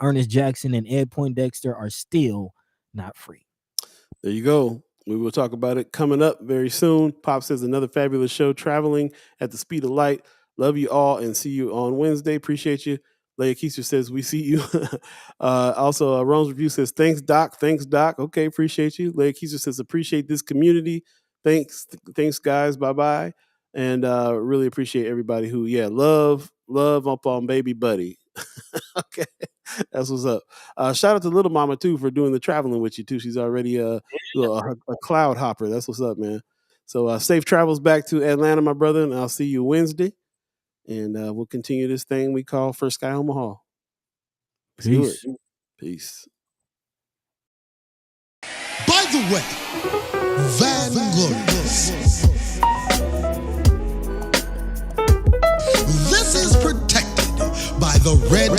Earnest Jackson and Ed Poindexter are still not free. There you go. We will talk about it coming up very soon. Pop says another fabulous show, traveling at the speed of light. Love you all and see you on Wednesday. Appreciate you. Leia Keister says we see you. Also, Rome's Review says thanks, Doc. Okay, appreciate you. Leia Keister says appreciate this community. Thanks, guys. Bye. And really appreciate everybody who, love up on baby Buddy. Okay, that's what's up. Shout out to Little Mama too for doing the traveling with you too. She's already a cloud hopper. That's what's up, man. So safe travels back to Atlanta, my brother, and I'll see you Wednesday. And we'll continue this thing we call First Sky Omaha. Peace. Peace. By the way, Vanglorious. This is protected by the red